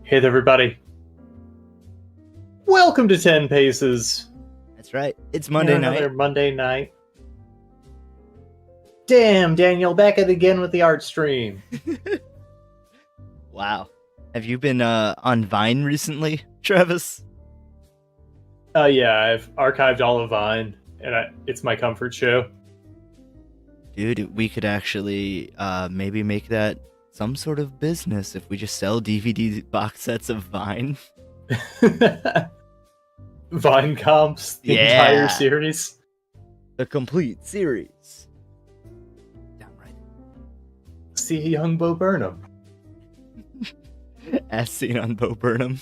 Hey there, everybody. Welcome to 10 Paces. That's right. It's Monday night. Another Monday night. Damn, Daniel, back at it again with the art stream. Wow. Have you been on Vine recently, Travis? Yeah, I've archived all of Vine, and it's my comfort show. Dude, we could actually maybe make that some sort of business if we just sell DVD box sets of Vine. Vine comps, the entire series. The complete series. Downright. See young Bo Burnham. As seen on Bo Burnham.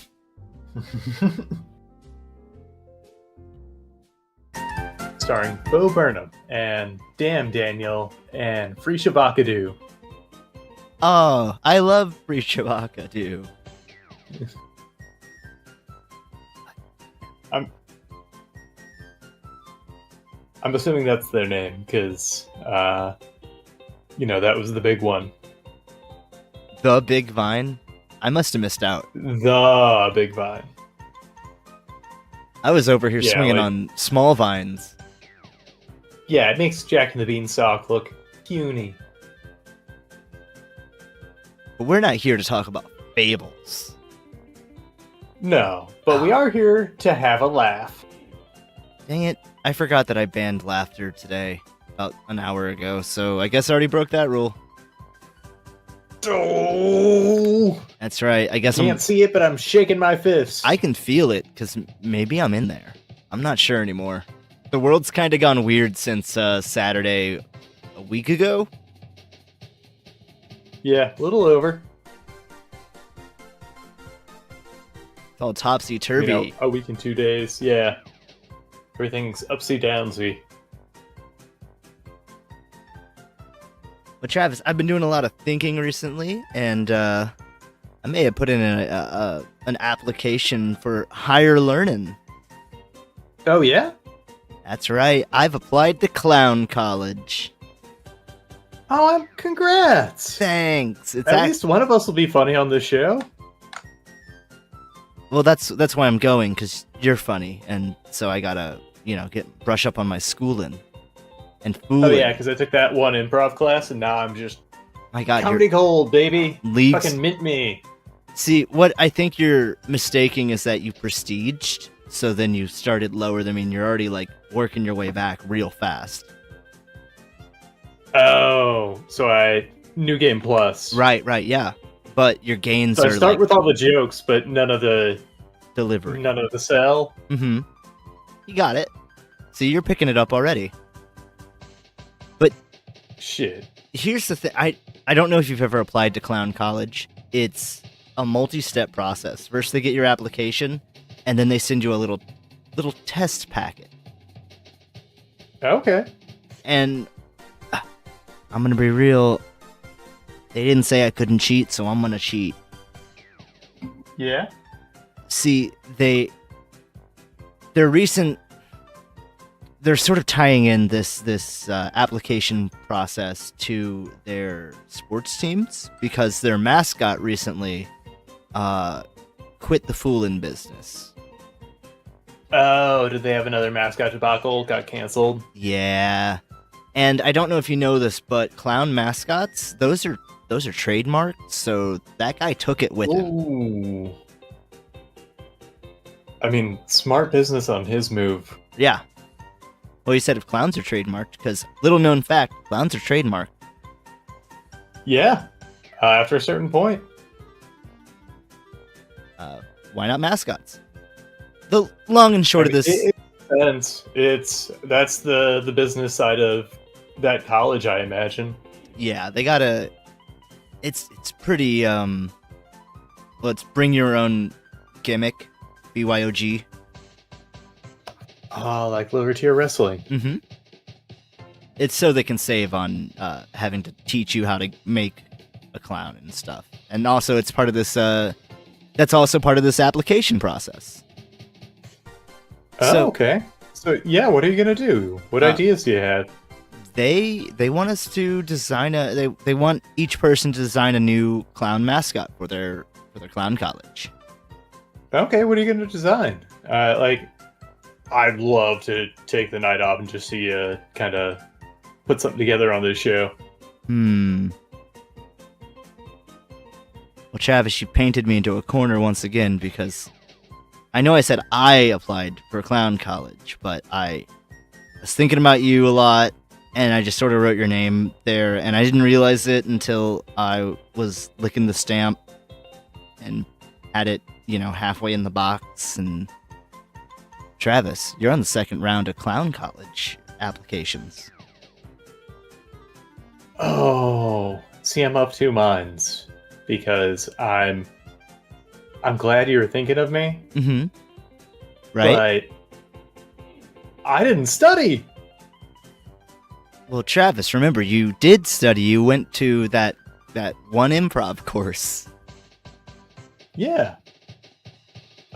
Starring Bo Burnham and Damn Daniel and Free Shabakadu. Oh, I love Free Shabakadu. I'm assuming that's their name, because, that was the big one. The Big Vine? I must have missed out. The Big Vine. I was over here swinging on small vines. Yeah, it makes Jack and the Beanstalk look puny. But we're not here to talk about fables. No, but we are here to have a laugh. Dang it, I forgot that I banned laughter today, about an hour ago, so I guess I already broke that rule. Oh! That's right, I guess I can't see it, but I'm shaking my fists. I can feel it, because maybe I'm in there. I'm not sure anymore. The world's kind of gone weird since Saturday a week ago. Yeah, a little over. It's all topsy-turvy. A week and 2 days, yeah. Everything's upsy-downsy. But Travis, I've been doing a lot of thinking recently, and I may have put in an application for higher learning. Oh, yeah? That's right. I've applied to Clown College. Oh, congrats! Thanks. At least one of us will be funny on this show. Well, that's why I'm going, because you're funny, and so I gotta, brush up on my schooling and Foolin. Oh yeah, because I took that one improv class, and now I'm just comedy you're gold, baby. leagues. Fucking mint me. See, what I think you're mistaking is that you prestiged, so then you started lower. I mean, you're already working your way back real fast. Oh, so New Game Plus. Right, yeah. But your gains so are I start with all the jokes, but none of the delivery. None of the sell. Mm-hmm. You got it. See, you're picking it up already. But shit. Here's the thing. I don't know if you've ever applied to Clown College. It's a multi-step process. First, they get your application, and then they send you a little test packet. Okay. And I'm gonna be real. They didn't say I couldn't cheat, so I'm gonna cheat. Yeah. See, they're sort of tying in this application process to their sports teams because their mascot recently quit the Foolin business. Oh, did they have another mascot debacle? Got canceled? Yeah. And I don't know if you know this, but clown mascots, those are trademarked, so that guy took it with him. Ooh. I mean, smart business on his move. Yeah. Well, you said if clowns are trademarked, because little known fact, clowns are trademarked. Yeah. After a certain point. Why not mascots? The long and short of this... It makes sense. That's the business side of that college, I imagine. Yeah, they gotta... It's pretty, let's bring your own gimmick, BYOG. Oh, like lower tier wrestling. Mm-hmm. It's so they can save on having to teach you how to make a clown and stuff. And also, it's part of this, that's also part of this application process. Oh, okay. So, yeah, what are you going to do? What ideas do you have? They want us to design they want each person to design a new clown mascot for their clown college. Okay, what are you going to design? I'd love to take the night off and just see you kind of put something together on this show. Well, Travis, you painted me into a corner once again because I know I said I applied for clown college, but I was thinking about you a lot, and I just sort of wrote your name there, and I didn't realize it until I was licking the stamp and had it, halfway in the box. And Travis, you're on the second round of clown college applications. Oh, see, I'm of two minds because I'm glad you were thinking of me. Mm-hmm. Right? But I didn't study. Well, Travis, remember, you did study. You went to that one improv course. Yeah.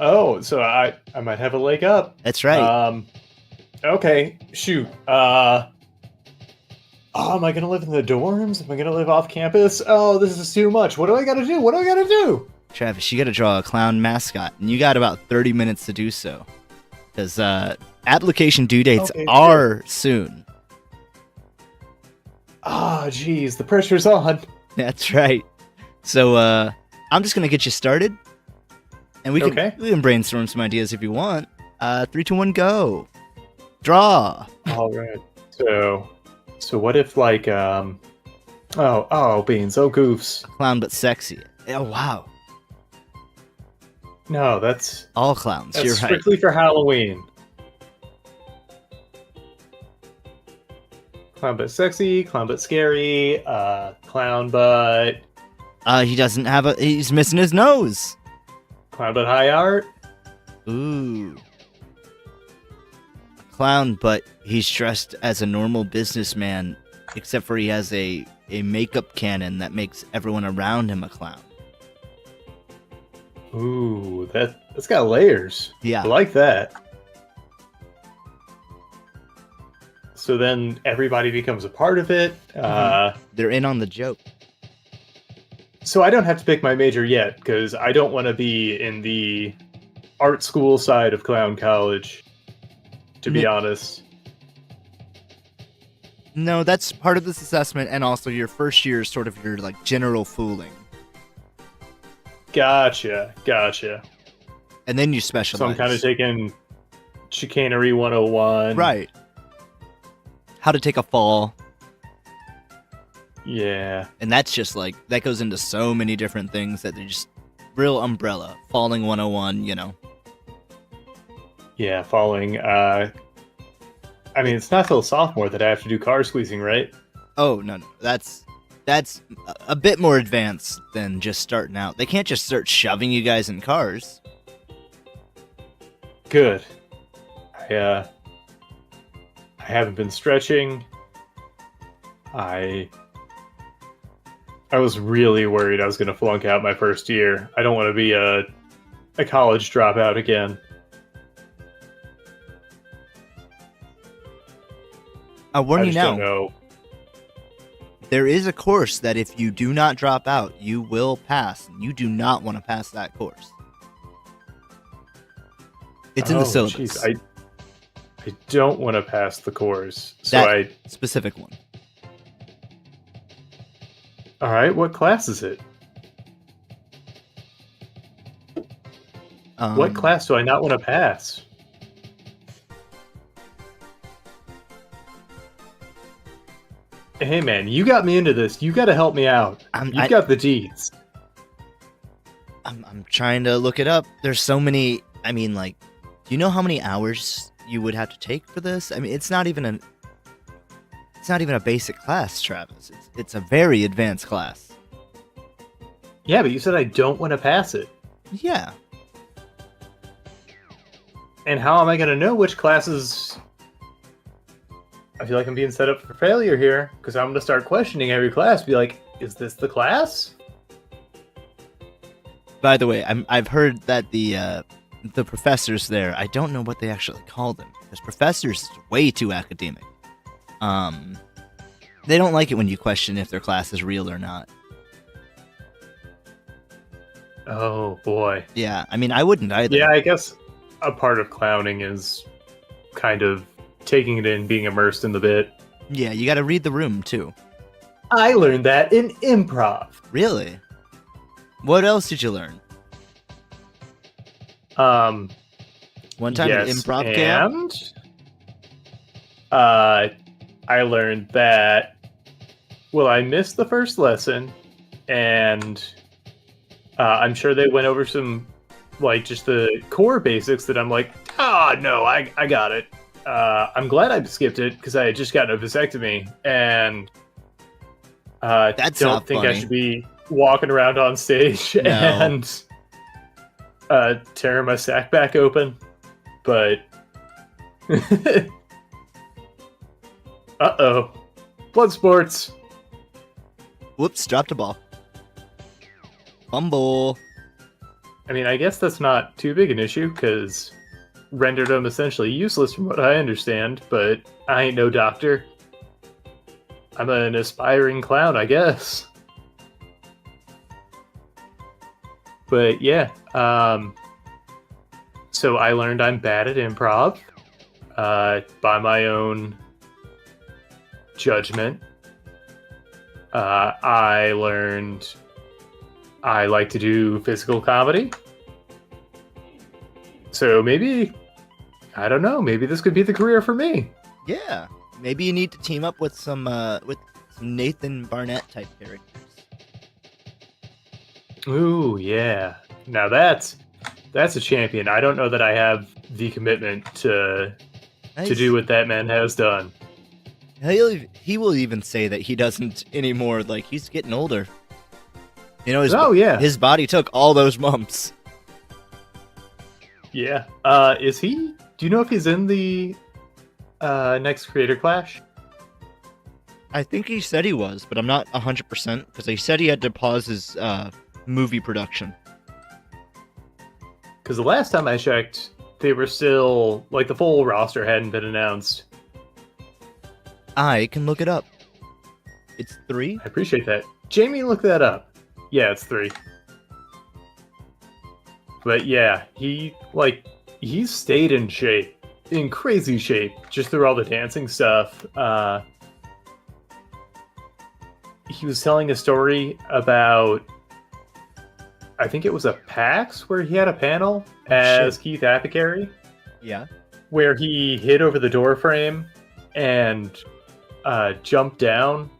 Oh, so I might have a leg up. That's right. Okay, shoot. Am I gonna live in the dorms? Am I gonna live off campus? Oh, this is too much. What do I gotta do? What do I gotta do? Travis, you gotta draw a clown mascot, and you got about 30 minutes to do so. Because application due dates are soon. Ah, geez, the pressure's on. That's right. So I'm just gonna get you started, and we can brainstorm some ideas if you want. 3, 2, 1, go. Draw. All right. So what if beans, goofs. A clown but sexy. Oh wow. No, that's all clowns. You're right. Strictly for Halloween. Clown but sexy, clown but scary, clown but... he doesn't have he's missing his nose. Clown but high art. Ooh. A clown, but he's dressed as a normal businessman, except for he has a makeup cannon that makes everyone around him a clown. Ooh, that's got layers. Yeah. I like that. So then everybody becomes a part of it. They're in on the joke. So I don't have to pick my major yet, because I don't want to be in the art school side of clown college, to be honest. No, that's part of this assessment, and also your first year is sort of your general fooling. Gotcha. And then you specialize. So I'm kind of taking chicanery 101. Right. How to take a fall. Yeah. And that's just that goes into so many different things that they're just real umbrella. Falling 101, Yeah, falling. It's not till sophomore that I have to do car squeezing, right? Oh, no. That's a bit more advanced than just starting out. They can't just start shoving you guys in cars. Good. I haven't been stretching. I was really worried I was going to flunk out my first year. I don't want to be a college dropout again. I'll warn you now. Don't know. There is a course that if you do not drop out, you will pass. You do not want to pass that course. It's in the syllabus. Geez, I don't want to pass the course. So specific one. All right, what class is it? What class do I not want to pass? Hey man, you got me into this. You got to help me out. You've got the deeds. I'm trying to look it up. There's so many. Do you know how many hours you would have to take for this? It's not even a basic class, Travis. It's a very advanced class. Yeah, but you said I don't want to pass it. Yeah. And how am I going to know which classes? I feel like I'm being set up for failure here, because I'm going to start questioning every class. Be like, is this the class? By the way, I've heard that the professors there, I don't know what they actually call them, because professors is way too academic. They don't like it when you question if their class is real or not. Oh boy. Yeah, I mean, I wouldn't either. Yeah, I guess a part of clowning is kind of taking it in, being immersed in the bit. Yeah, you got to read the room too. I learned that in improv. Really? What else did you learn? One time at Yes, improv camp? and I learned that, well, I missed the first lesson, and I'm sure they went over some, like, just the core basics that I'm like, no, I got it. I'm glad I skipped it, because I had just gotten a vasectomy, and That's don't not think funny. I should be walking around on stage No. and tearing my sack back open. But uh-oh. Blood sports. Whoops, dropped a ball. Fumble. I mean, I guess that's not too big an issue, because rendered them essentially useless from what I understand, but I ain't no doctor. I'm an aspiring clown, I guess. But yeah, so I learned I'm bad at improv by my own judgment. I learned I like to do physical comedy. So maybe, I don't know, maybe this could be the career for me. Yeah. Maybe you need to team up with some Nathan Barnett type characters. Ooh, yeah. Now that's a champion. I don't know that I have the commitment to do what that man has done. He will even say that he doesn't anymore. Like, he's getting older. You know, his body took all those bumps. Yeah. Is he? Do you know if he's in the next Creator Clash? I think he said he was, but I'm not 100% because he said he had to pause his movie production. Because the last time I checked, they were still, like, the full roster hadn't been announced. I can look it up. It's 3? I appreciate that. Jamie, look that up. Yeah, it's 3. But yeah, he stayed in shape. In crazy shape, just through all the dancing stuff. He was telling a story about, I think it was a PAX where he had a panel as Keith Apicary. Yeah. Where he hid over the door frame and jumped down,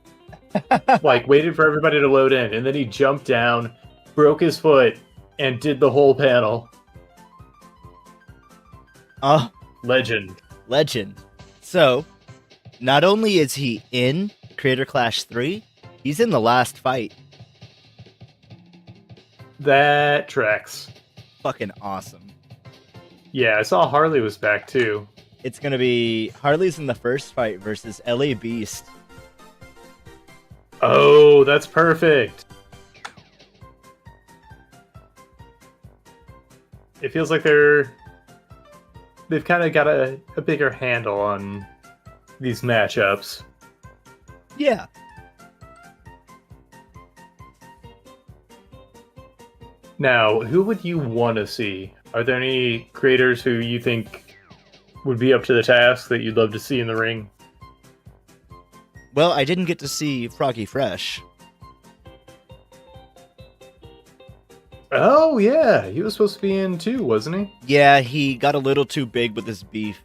like waited for everybody to load in, and then he jumped down, broke his foot, and did the whole panel. Legend. So, not only is he in Creator Clash 3, he's in the last fight. That tracks. Fucking awesome. Yeah, I saw Harley was back too. It's gonna be Harley's in the first fight versus LA Beast. Oh, that's perfect. It feels like they've kind of got a bigger handle on these matchups. Yeah. Now, who would you want to see? Are there any creators who you think would be up to the task that you'd love to see in the ring? Well, I didn't get to see Froggy Fresh. Oh, yeah. He was supposed to be in too, wasn't he? Yeah, he got a little too big with his beef.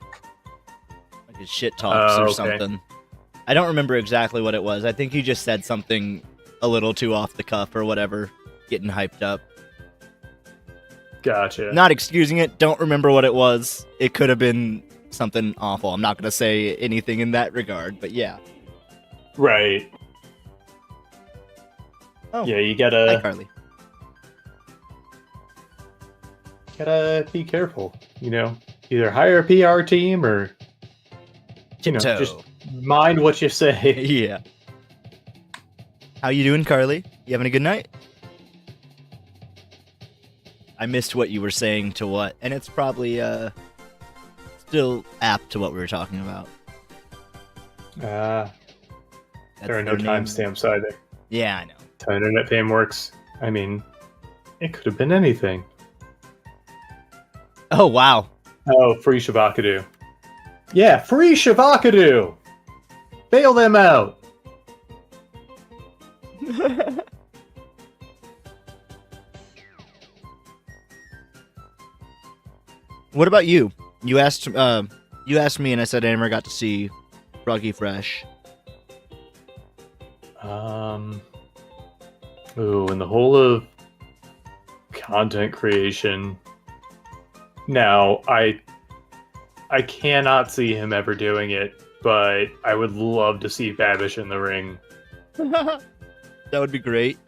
Like his shit talks or something. I don't remember exactly what it was. I think he just said something a little too off the cuff or whatever, getting hyped up. Gotcha. Not excusing it. Don't remember what it was. It could have been something awful. I'm not going to say anything in that regard, but yeah. Right. Oh, yeah, you gotta... Hi, Carly. Gotta be careful, you know? Either hire a PR team or, you know, just mind what you say. Yeah. How you doing, Carly? You having a good night? I missed what you were saying to what, and it's probably still apt to what we were talking about. There are no timestamps either. Yeah, I know. That's how internet fame works. I mean, It could have been anything. Oh, wow. Oh, free Shavakadu. Yeah, free Shavakadu! Bail them out! What about you? You asked me, and I said I never got to see Froggy Fresh. Ooh, in the whole of content creation. Now, I cannot see him ever doing it, but I would love to see Babish in the ring. That would be great.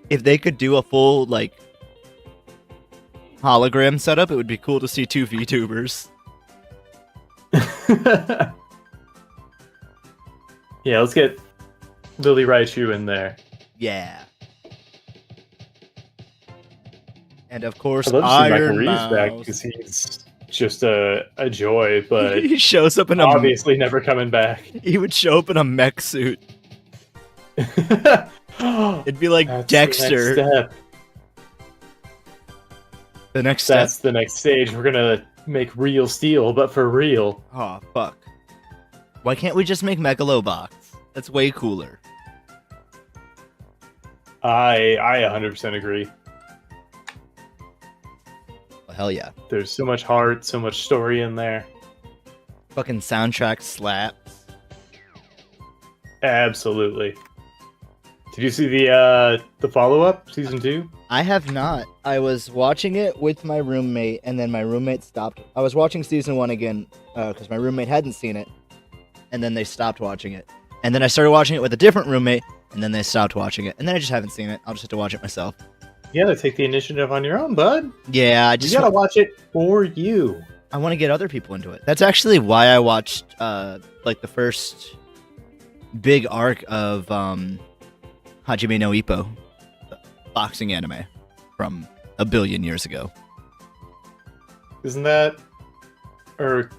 If they could do a full like hologram setup, it would be cool to see two VTubers. Yeah, let's get Lily Raichu in there. Yeah. And of course, I'd love to see Michael Iron Reeves back Mouse. because he's just a joy, but He shows up in a obviously never coming back. He would show up in a mech suit. It'd be like That's Dexter. The next step. The next step. That's the next stage. We're gonna make real steel, but for real. Oh fuck! Why can't we just make Megalobox? That's way cooler. I 100% agree. Well, hell yeah! There's so much heart, so much story in there. Fucking soundtrack slaps. Absolutely. Did you see the follow-up, season 2? I have not. I was watching it with my roommate, and then my roommate stopped. I was watching season 1 again because my roommate hadn't seen it, and then they stopped watching it. And then I started watching it with a different roommate, and then they stopped watching it. And then I just haven't seen it. I'll just have to watch it myself. You gotta take the initiative on your own, bud. Yeah, I You just gotta watch it for you. I want to get other people into it. That's actually why I watched like the first big arc of Hajime no Ippo, the boxing anime from a billion years ago. Isn't that... Or...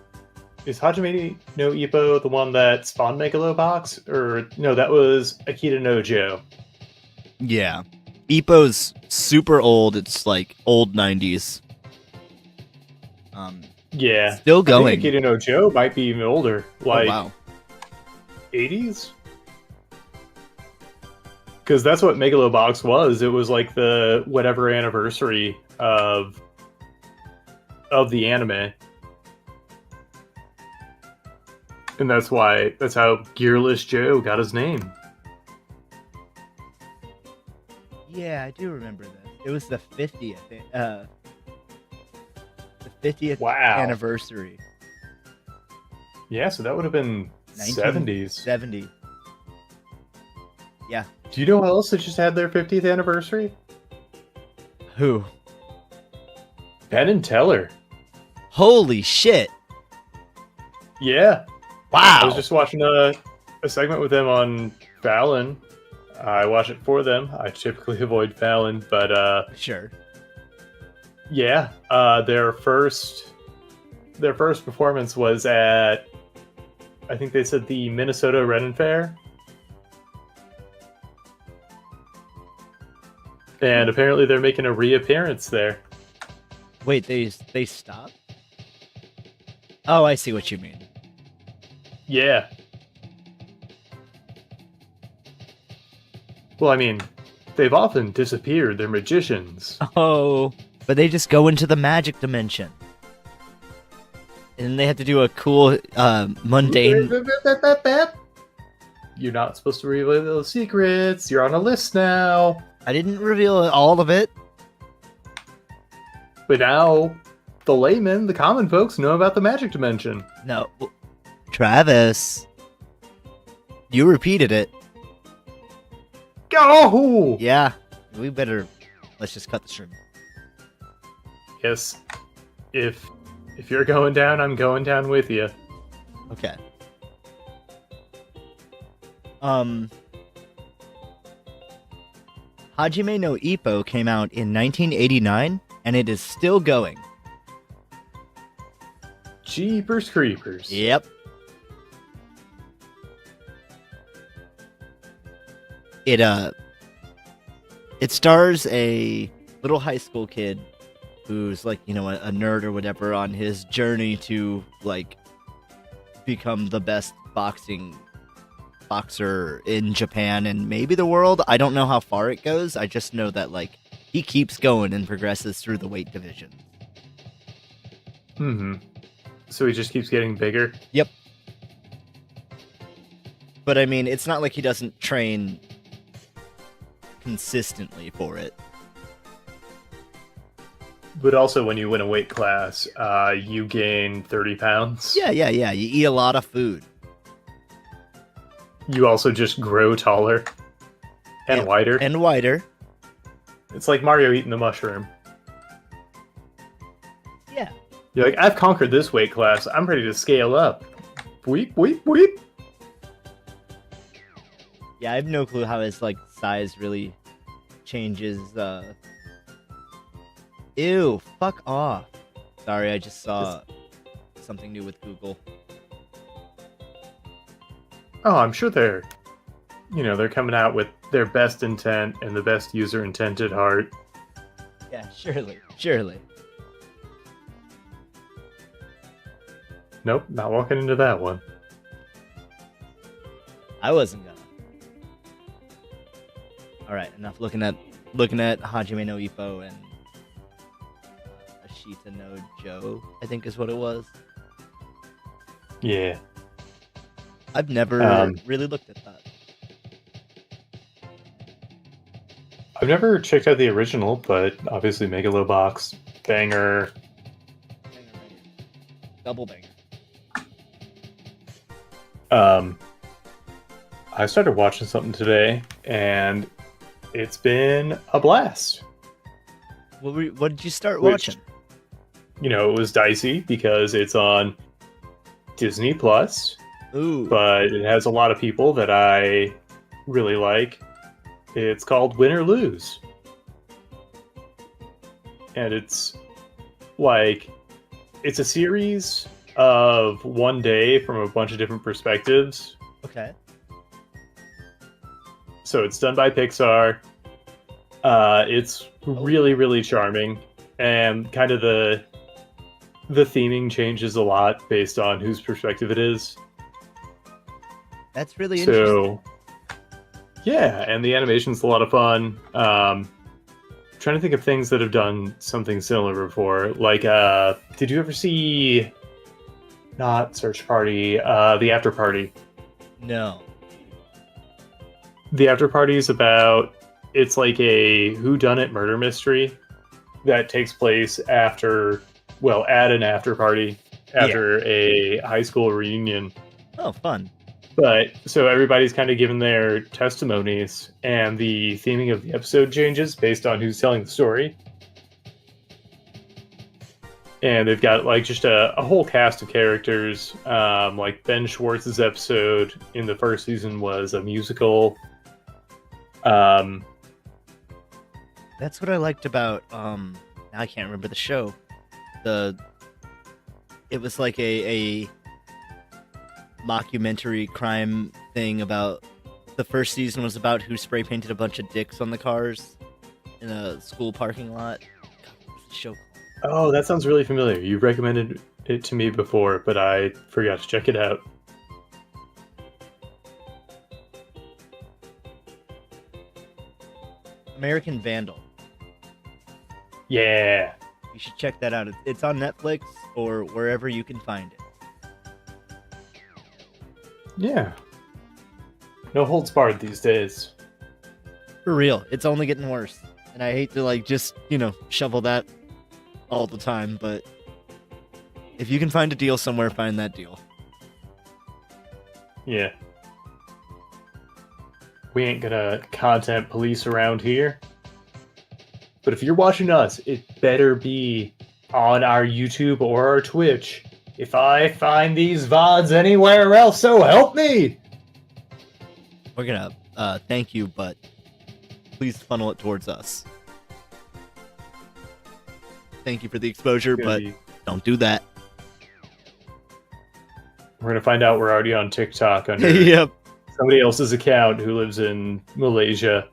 Is Hajime no Ippo the one that spawned Megalobox? Or... No, that was Akita no Joe. Yeah. Ippo's super old. It's like old 90s. Yeah. Still I going. think Akita no Joe might be even older. Like... Oh, wow. 80s? Because that's what Megalobox was. It was like the whatever anniversary of the anime. And that's how Gearless Joe got his name. Yeah, I do remember this. It was the 50th. The 50th Wow. anniversary. Yeah, so that would have been 70s. 70. Yeah. Do you know who else that just had their 50th anniversary? Who? Penn and Teller. Holy shit. Yeah. Wow. I was just watching a segment with them on Fallon. I watch it for them. I typically avoid Fallon, but Sure. yeah, their first performance was at, I think they said, the Minnesota Ren Fair. And apparently they're making a reappearance there. Wait, they stopped? Oh, I see what you mean. Yeah. Well, I mean, they've often disappeared. They're magicians. Oh, but they just go into the magic dimension. And then they have to do a cool, mundane... You're not supposed to reveal those secrets. You're on a list now. I didn't reveal all of it. But now, the laymen, the common folks, know about the magic dimension. No. Travis. You repeated it. Go! Yeah. We better... Let's just cut the stream. Yes. If you're going down, I'm going down with you. Okay. Hajime no Ippo came out in 1989, and it is still going. Jeepers creepers. Yep. It stars a little high school kid who's like, a nerd or whatever on his journey to like become the best boxer in Japan and maybe the world. I don't know how far it goes. I just know that like he keeps going and progresses through the weight division. So he just keeps getting bigger? Yep. But I mean, it's not like he doesn't train consistently for it. But also, when you win a weight class, you gain 30 pounds. Yeah. You eat a lot of food. You also just grow taller and wider. And wider. It's like Mario eating the mushroom. Yeah. You're like, I've conquered this weight class. I'm ready to scale up. Weep, weep, weep. Yeah, I have no clue how his like size really changes. Ew, fuck off. Sorry, I just saw something new with Google. Oh, I'm sure they're coming out with their best intent and the best user intent at heart. Yeah, surely. Nope, not walking into that one. I wasn't gonna. All right, enough looking at Hajime no Ippo and Ashita no Joe, I think is what it was. Yeah. I've never really looked at that. I've never checked out the original, but obviously Megalobox, banger. Double banger. I started watching something today, and it's been a blast. What did you start watching? It was dicey because it's on Disney Plus. Ooh. But it has a lot of people that I really like. It's called Win or Lose. And it's a series of one day from a bunch of different perspectives. Okay. So it's done by Pixar. It's really, really charming. And kind of the theming changes a lot based on whose perspective it is. That's really interesting. Yeah, and the animation's a lot of fun. Trying to think of things that have done something similar before. Like, did you ever see, not Search Party, The After Party? No. The After Party is it's like a whodunit murder mystery that takes place at an after party after a high school reunion. Oh, fun. But so everybody's kind of given their testimonies, and the theming of the episode changes based on who's telling the story. And they've got like just a whole cast of characters. Like Ben Schwartz's episode in the first season was a musical. That's what I liked about now I can't remember the show. It was like a mockumentary crime thing about the first season was about who spray painted a bunch of dicks on the cars in a school parking lot. God, what's the show called? Oh, that sounds really familiar. You've recommended it to me before, but I forgot to check it out. American Vandal. Yeah. You should check that out. It's on Netflix or wherever you can find it. Yeah. No holds barred these days. For real. It's only getting worse. And I hate to just, shovel that all the time, but if you can find a deal somewhere, find that deal. Yeah. We ain't gonna content police around here. But if you're watching us, it better be on our YouTube or our Twitch. If I find these VODs anywhere else, so help me! We're gonna thank you, but please funnel it towards us. Thank you for the exposure, but don't do that. We're gonna find out we're already on TikTok under Yep. somebody else's account who lives in Malaysia.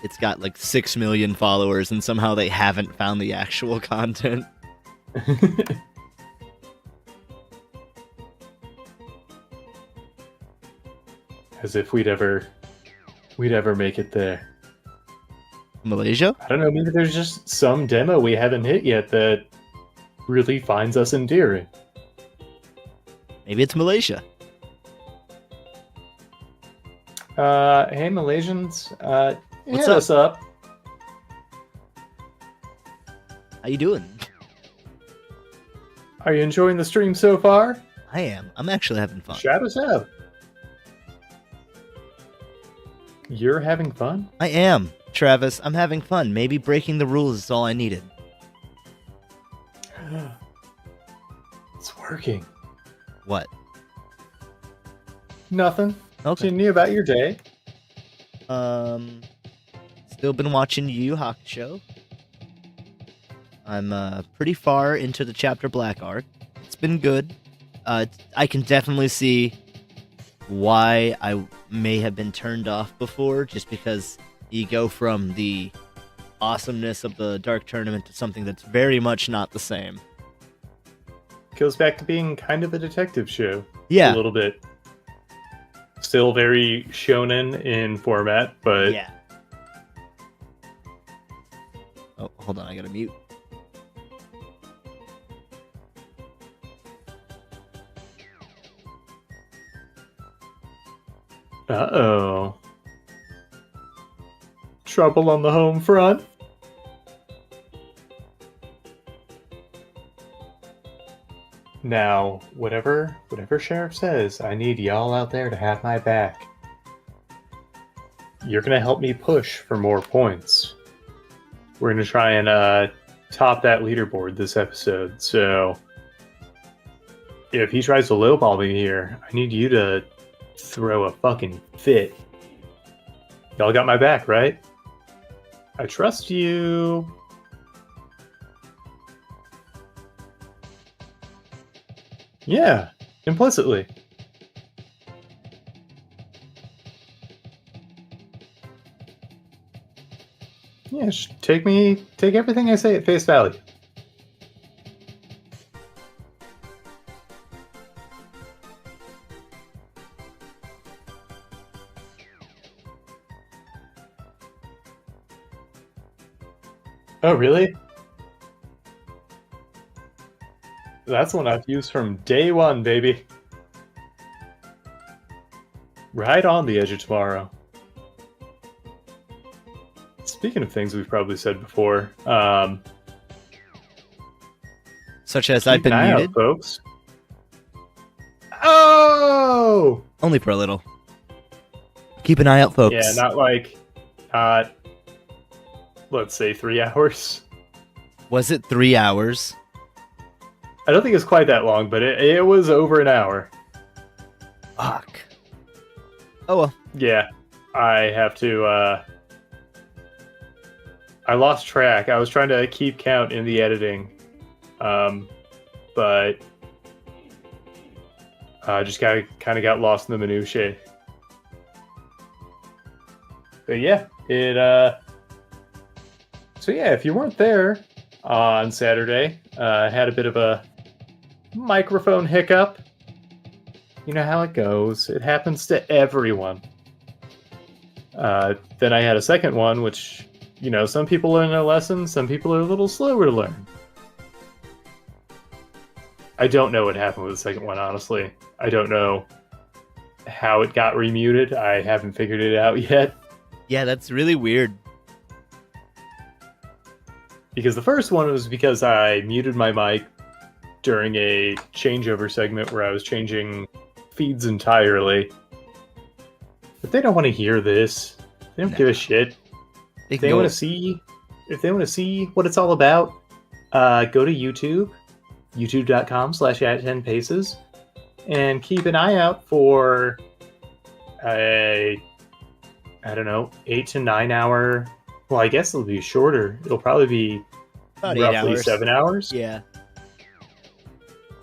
it's got like 6 million followers and somehow they haven't found the actual content. As if we'd ever make it there. Malaysia? I don't know, maybe there's just some demo we haven't hit yet that really finds us endearing. Maybe it's Malaysia. Hey Malaysians, What's hit up? us up. How you doing? Are you enjoying the stream so far? I am. I'm actually having fun. Shout us out. You're having fun? I am. Travis, I'm having fun. Maybe breaking the rules is all I needed. It's working. What? Nothing. Okay. Continue about your day. Still been watching Yu Yu Hakusho. I'm pretty far into the Chapter Black arc. It's been good. I can definitely see why I may have been turned off before, just because you go from the awesomeness of the Dark Tournament to something that's very much not the same. Goes back to being kind of a detective show. Yeah. A little bit. Still very shonen in format, but Yeah. Oh, hold on, I gotta mute. uh-oh. Trouble on the home front. Now, whatever Sheriff says, I need y'all out there to have my back. You're gonna help me push for more points. We're gonna try and top that leaderboard this episode, so if he tries to lowball me here, I need you to throw a fucking fit. Y'all got my back, right? I trust you. Yeah, implicitly. Yeah, take everything I say at face value. Oh, really? That's one I've used from day one, baby. Right on the edge of tomorrow. Speaking of things we've probably said before, Such as I've keep an been eye muted. out, folks. Oh! Only for a little. Keep an eye out, folks. Yeah, not like, let's say 3 hours. Was it 3 hours? I don't think it's quite that long, but it was over an hour. Fuck. Oh well. Yeah, I have to, I lost track. I was trying to keep count in the editing, but just kind of got lost in the minutiae. But yeah, so yeah, if you weren't there on Saturday, had a bit of a microphone hiccup. You know how it goes. It happens to everyone. Then I had a second one, which, you know, some people learn their lessons, some people are a little slower to learn. I don't know what happened with the second one, honestly. I don't know how it got remuted. I haven't figured it out yet. Yeah, that's really weird. Because the first one was because I muted my mic during a changeover segment where I was changing feeds entirely. But they don't want to hear this. They don't give a shit. If they want to see what it's all about, go to YouTube, youtube.com/at10paces, and keep an eye out for a, I don't know, 8 to 9 hour. Well, I guess it'll be shorter. It'll probably be About 8 roughly hours. 7 hours. Yeah.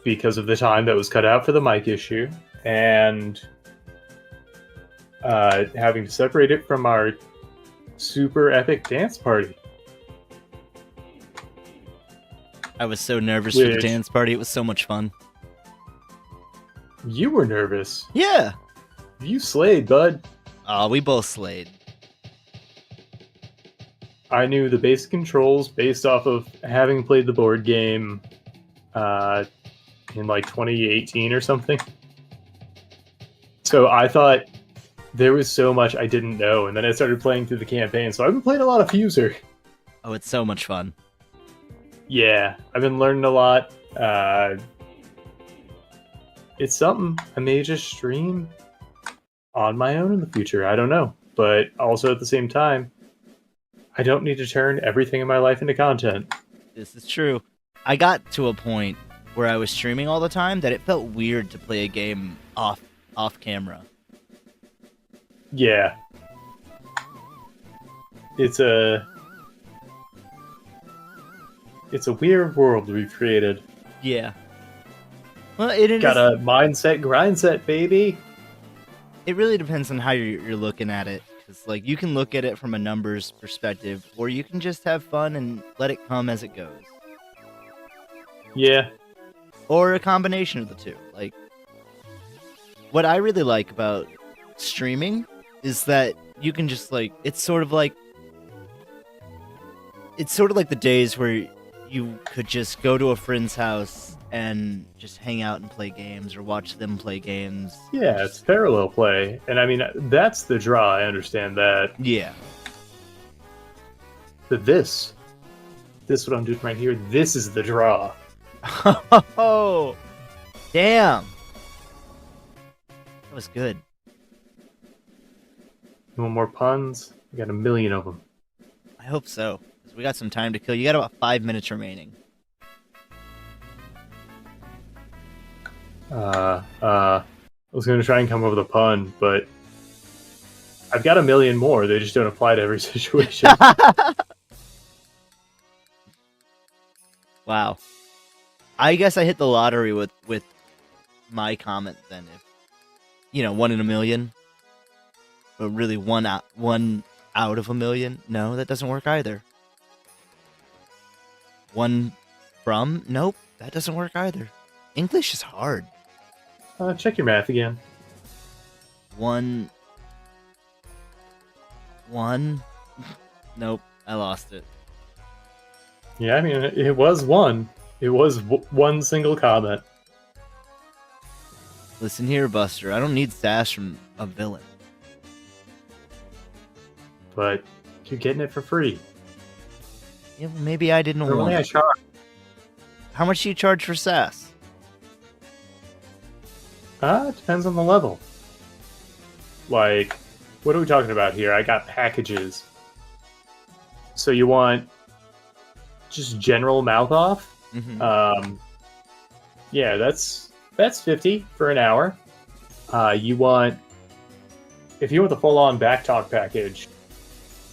Because of the time that was cut out for the mic issue, and having to separate it from our super epic dance party. I was so nervous for the dance party. It was so much fun. You were nervous. Yeah. You slayed, bud. Oh, we both slayed. I knew the basic controls based off of having played the board game in like 2018 or something. So I thought there was so much I didn't know, and then I started playing through the campaign. So I've been playing a lot of Fuser. Oh, it's so much fun. Yeah, I've been learning a lot. It's something I may just stream on my own in the future. I don't know. But also at the same time, I don't need to turn everything in my life into content. This is true. I got to a point where I was streaming all the time that it felt weird to play a game off camera. Yeah. It's a weird world we've created. Yeah. Well, it got a mindset, grindset, baby. It really depends on how you're looking at it. Because, like, you can look at it from a numbers perspective, or you can just have fun and let it come as it goes. Yeah. Or a combination of the two. Like, what I really like about streaming is that you can just, like, it's sort of like the days where you could just go to a friend's house and just hang out and play games or watch them play games. Yeah, it's parallel play. And I mean, that's the draw. I understand that. Yeah. But this what I'm doing right here, this is the draw. Oh, damn. That was good. You want more puns? We got a million of them. I hope so. We got some time to kill. You got about 5 minutes remaining. I was going to try and come up with a pun, but I've got a million more. They just don't apply to every situation. Wow. I guess I hit the lottery with my comment then. If 1 in a million, but really one out of a million. No, that doesn't work either. One from? Nope, that doesn't work either. English is hard. Check your math again. One. Nope, I lost it. Yeah, I mean, it was one. It was one single comment. Listen here, Buster. I don't need sass from a villain. But you're getting it for free. Yeah, well, maybe I didn't want it. How much do you charge for sass? It depends on the level. Like, what are we talking about here? I got packages. So you want just general mouth off? Mm-hmm. Yeah, that's 50 for an hour. If you want the full-on back talk package,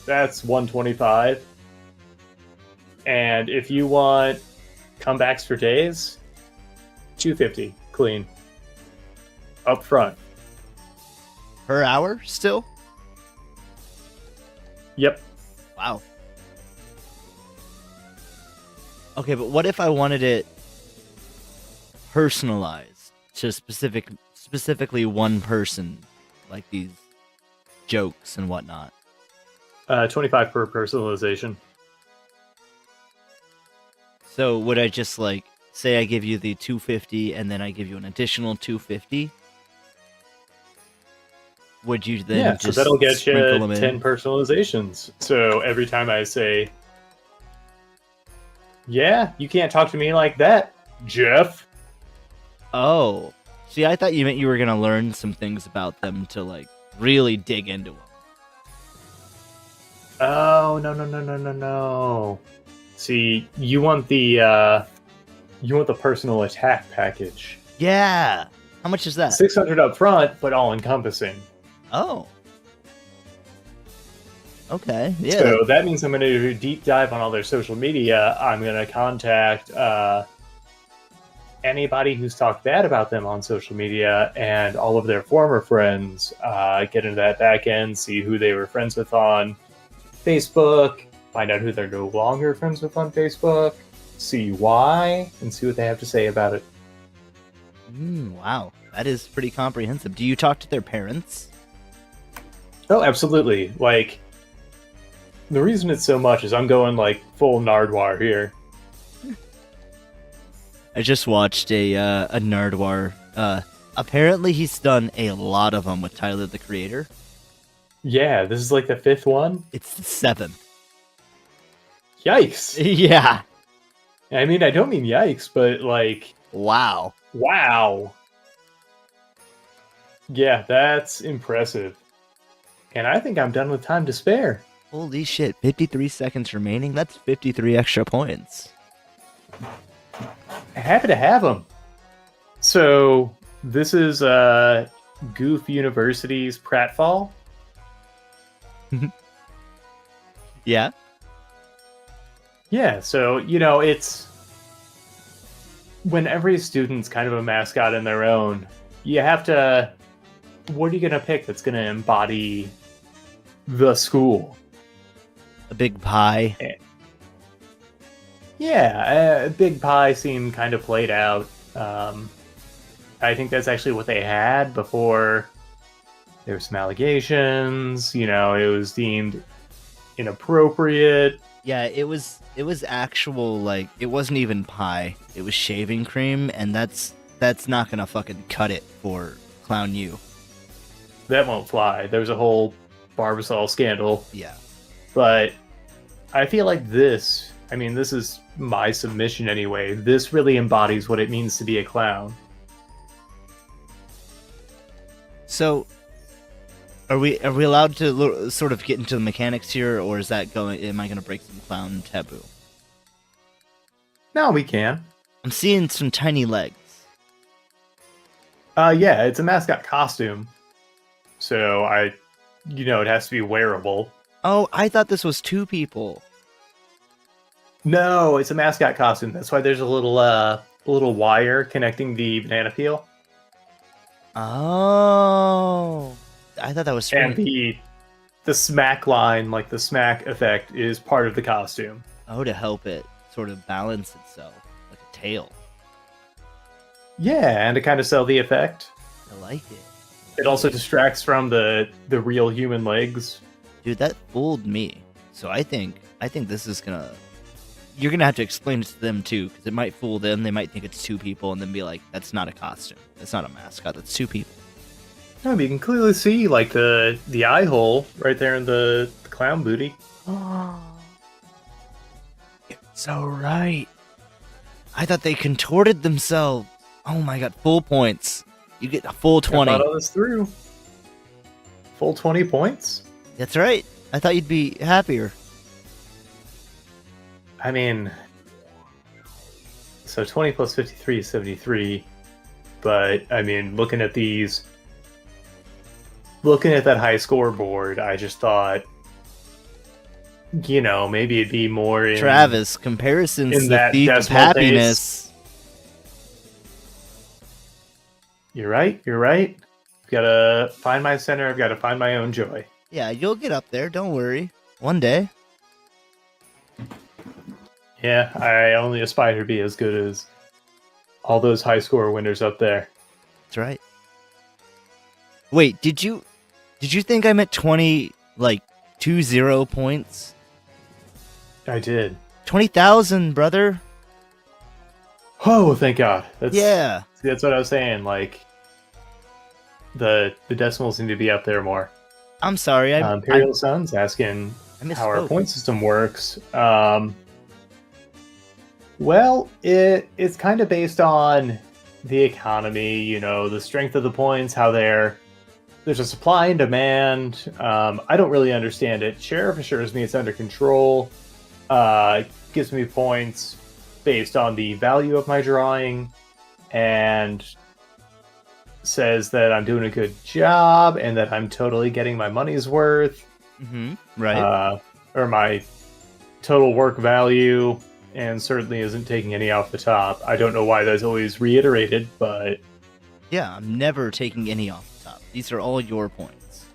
that's 125. And if you want comebacks for days, 250 clean. Up front. Per hour still? Yep. Wow. Okay, but what if I wanted it personalized to specifically one person, like these jokes and whatnot? 25 per personalization. So would I just say I give you the 250 and then I give you an additional 250? Would you then just so that'll get you sprinkle them 10 in? personalizations. So every time I say, yeah, you can't talk to me like that, Jeff. Oh. See, I thought you meant you were going to learn some things about them to really dig into them. Oh, no. See, you want the personal attack package. Yeah. How much is that? 600 up front, but all encompassing. Oh. Okay. Yeah. So that means I'm going to do a deep dive on all their social media. I'm going to contact anybody who's talked bad about them on social media and all of their former friends. Get into that back end, see who they were friends with on Facebook, find out who they're no longer friends with on Facebook, see why, and see what they have to say about it. Wow, that is pretty comprehensive. Do you talk to their parents? Oh, absolutely. Like, the reason it's so much is I'm going, like, full Nardwar here. I just watched a Nardwar. Apparently he's done a lot of them with Tyler, the Creator. Yeah, this is, like, the 5th one? It's the 7th. Yikes! Yeah. I mean, I don't mean yikes, but, like... Wow. Wow! Yeah, that's impressive. And I think I'm done with time to spare. Holy shit, 53 seconds remaining? That's 53 extra points. Happy to have them. So, this is Goof University's pratfall. Yeah? Yeah, so, you know, it's... When every student's kind of a mascot in their own, you have to... What are you going to pick that's going to embody the school? A big pie. Yeah, Big Pie seemed kind of played out. I think that's actually what they had before there were some allegations. You know, it was deemed inappropriate. Yeah, it was actual, like, it wasn't even pie. It was shaving cream, and that's not gonna fucking cut it for Clown U. That won't fly. There was a whole Barbasol scandal. Yeah. But I feel like this, I mean, this is my submission anyway. This really embodies what it means to be a clown. So, are we allowed to sort of get into the mechanics here, or is that am I going to break some clown taboo? No, we can. I'm seeing some tiny legs. Yeah, it's a mascot costume. So it has to be wearable. Oh, I thought this was 2 people. No, it's a mascot costume. That's why there's a little wire connecting the banana peel. Oh, I thought that was 3. And the smack line, like the smack effect, is part of the costume. Oh, to help it sort of balance itself, like a tail. Yeah, and to kind of sell the effect. I like it. It also distracts from the real human legs. Dude, that fooled me. So I think this is gonna... You're gonna have to explain it to them too, because it might fool them. They might think it's 2 people and then be like, that's not a costume. That's not a mascot. That's 2 people. No, but you can clearly see like the eye hole right there in the clown booty. Oh, it's so right. I thought they contorted themselves. Oh my god, full points. You get a full 20. I thought all this through. Full 20 points? That's right. I thought you'd be happier. I mean, so 20 plus 53 is 73. But, I mean, looking at that high scoreboard, I just thought, maybe it'd be more in... Travis, comparisons in to that thief of decimal happiness. You're right. I've got to find my center. I've got to find my own joy. Yeah, you'll get up there. Don't worry. One day. Yeah, I only aspire to be as good as all those high score winners up there. That's right. Wait, did you think I meant 20, like, 20 points? I did. 20,000, brother. Oh, thank God. That's what I was saying. Like, the decimals need to be up there more. I'm sorry. Imperial Sun's asking how our point system works. Well, it's kind of based on the economy, the strength of the points, how there's a supply and demand. I don't really understand it. Sheriff assures me it's under control. Gives me points based on the value of my drawing, and says that I'm doing a good job and that I'm totally getting my money's worth. Mm-hmm. Right. Or my total work value, and certainly isn't taking any off the top. I don't know why that's always reiterated, but... Yeah, I'm never taking any off the top. These are all your points.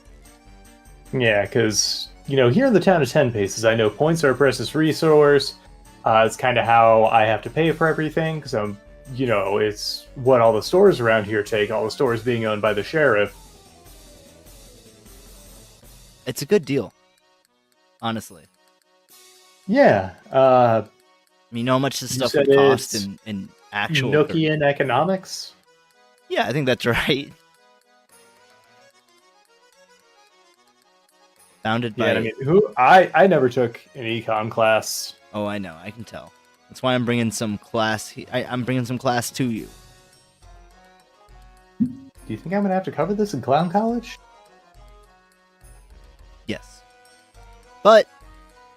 Yeah, because, here in the town of 10 Paces, I know points are a precious resource. It's kind of how I have to pay for everything, because it's what all the stores around here take, all the stores being owned by the sheriff. It's a good deal, honestly. Yeah, You know how much this you stuff said would cost it's in actual. Nookian economics? Yeah, I think that's right. Founded Yeah, I by. mean, I never took an econ class. Oh, I know. I can tell. That's why I'm bringing some class. I'm bringing some class to you. Do you think I'm gonna have to cover this in clown college? Yes. But,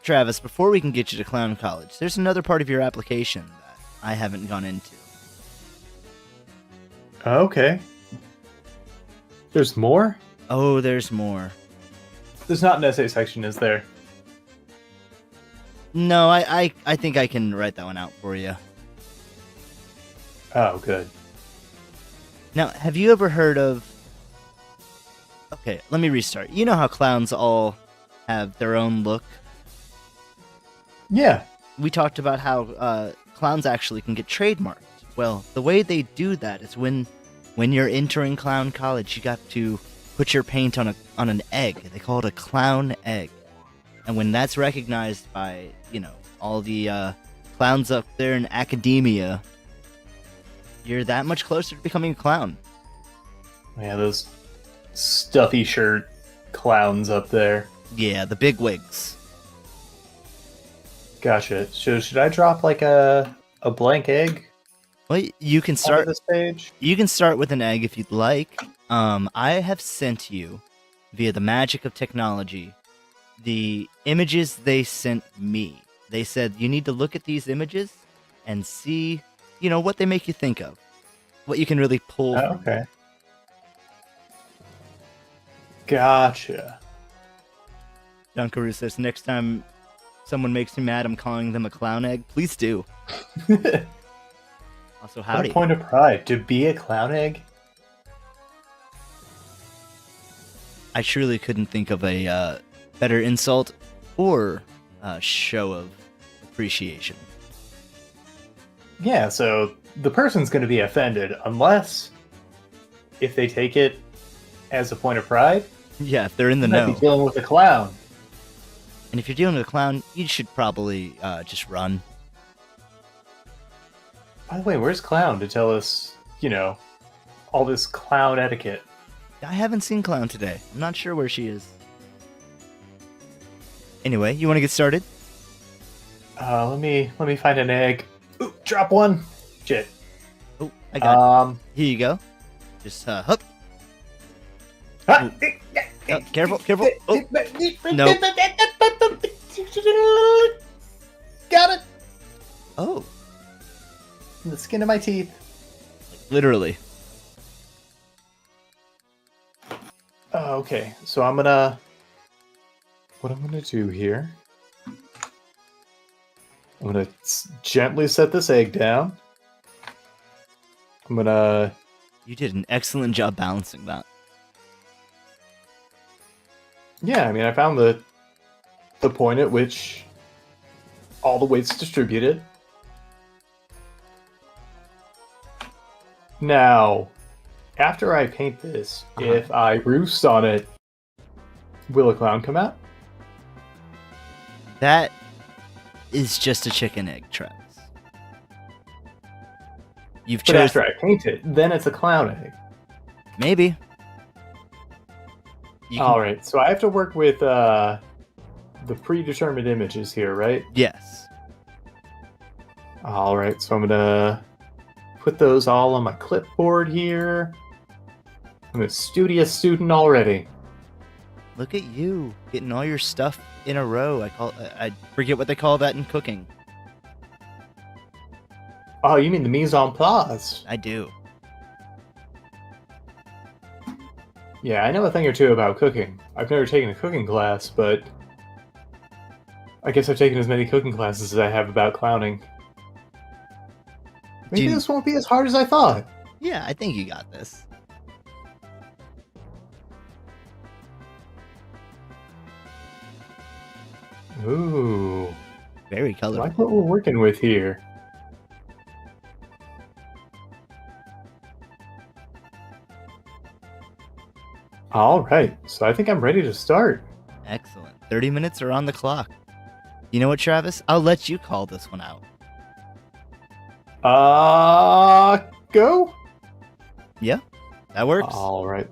Travis, before we can get you to clown college, there's another part of your application that I haven't gone into. Okay. There's more? Oh, there's more. There's not an essay section, is there? No, I think I can write that one out for you. Oh, good. Now, have you ever heard of... Okay, let me restart. You know how clowns all have their own look? Yeah. We talked about how clowns actually can get trademarked. Well, the way they do that is when you're entering clown college, you got to put your paint on an egg. They call it a clown egg. And when that's recognized by, all the clowns up there in academia, you're that much closer to becoming a clown. Yeah, those stuffy shirt clowns up there. Yeah, the big wigs. Gotcha. So should I drop like a blank egg Well, you can onto start. this page? You can start with an egg if you'd like. I have sent you, via the magic of technology, the images they sent me. They said you need to look at these images and see, what they make you think of, what you can really pull. Oh, okay. Gotcha. Dunkaroo says next time someone makes me mad, I'm calling them a clown egg. Please do. Also, What howdy. a point of pride to be a clown egg. I truly couldn't think of a better insult or show of appreciation. Yeah, so the person's going to be offended unless if they take it as a point of pride. Yeah, if they're in the They might know. be dealing with a clown. And if you're dealing with a clown, you should probably just run. By the way, where's Clown to tell us, all this clown etiquette? I haven't seen Clown today. I'm not sure where she is. Anyway, you want to get started? Let me find an egg. Ooh, drop one. Shit. Oh, I got it. Um. Here you go. Just hup. ah, Oh, careful, careful. Oh, no. Got it. Oh, In the skin of my teeth. literally. Oh, okay, so I'm gonna. What I'm gonna do here? I'm gonna gently set this egg down. I'm gonna. You did an excellent job balancing that. Yeah, I mean, I found the point at which all the weight's distributed. Now, after I paint this, if I roost on it, will a clown come out? That is just a chicken egg, Travis. You've But chosen. after I paint it, then it's a clown egg. Maybe. You can- All right, so I have to work with the predetermined images here, right? Yes. All right, so I'm gonna put those all on my clipboard here. I'm a studious student already. Look at you getting all your stuff in a row. I forget what they call that in cooking. Oh, you mean the mise en place? I do. Yeah, I know a thing or two about cooking. I've never taken a cooking class, but I guess I've taken as many cooking classes as I have about clowning. Maybe you- this won't be as hard as I thought. Yeah, I think you got this. Ooh, Very I colorful. like what we're working with here. All right, so I think I'm ready to start. Excellent. 30 minutes are on the clock. You know what, Travis? I'll let you call this one out. Go? Yeah, that works. All right.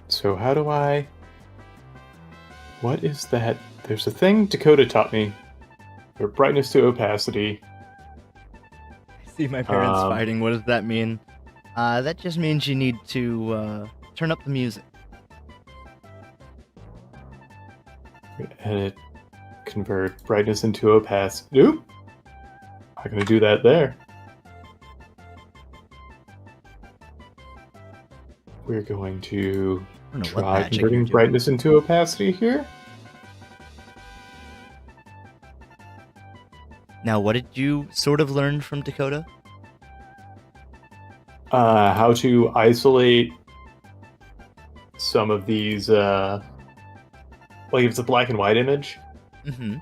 So how do I... What is that? There's a thing Dakota taught me. For brightness to opacity. I see my parents fighting. What does that mean? That just means you need to turn up the music. Edit. Convert brightness into opacity. Oop! Not gonna do that there. We're going to I don't know what try magic you're converting doing. brightness into opacity here. Now, what did you sort of learn from Dakota? How to isolate some of these, like if it's a black and white image, Mm-hmm.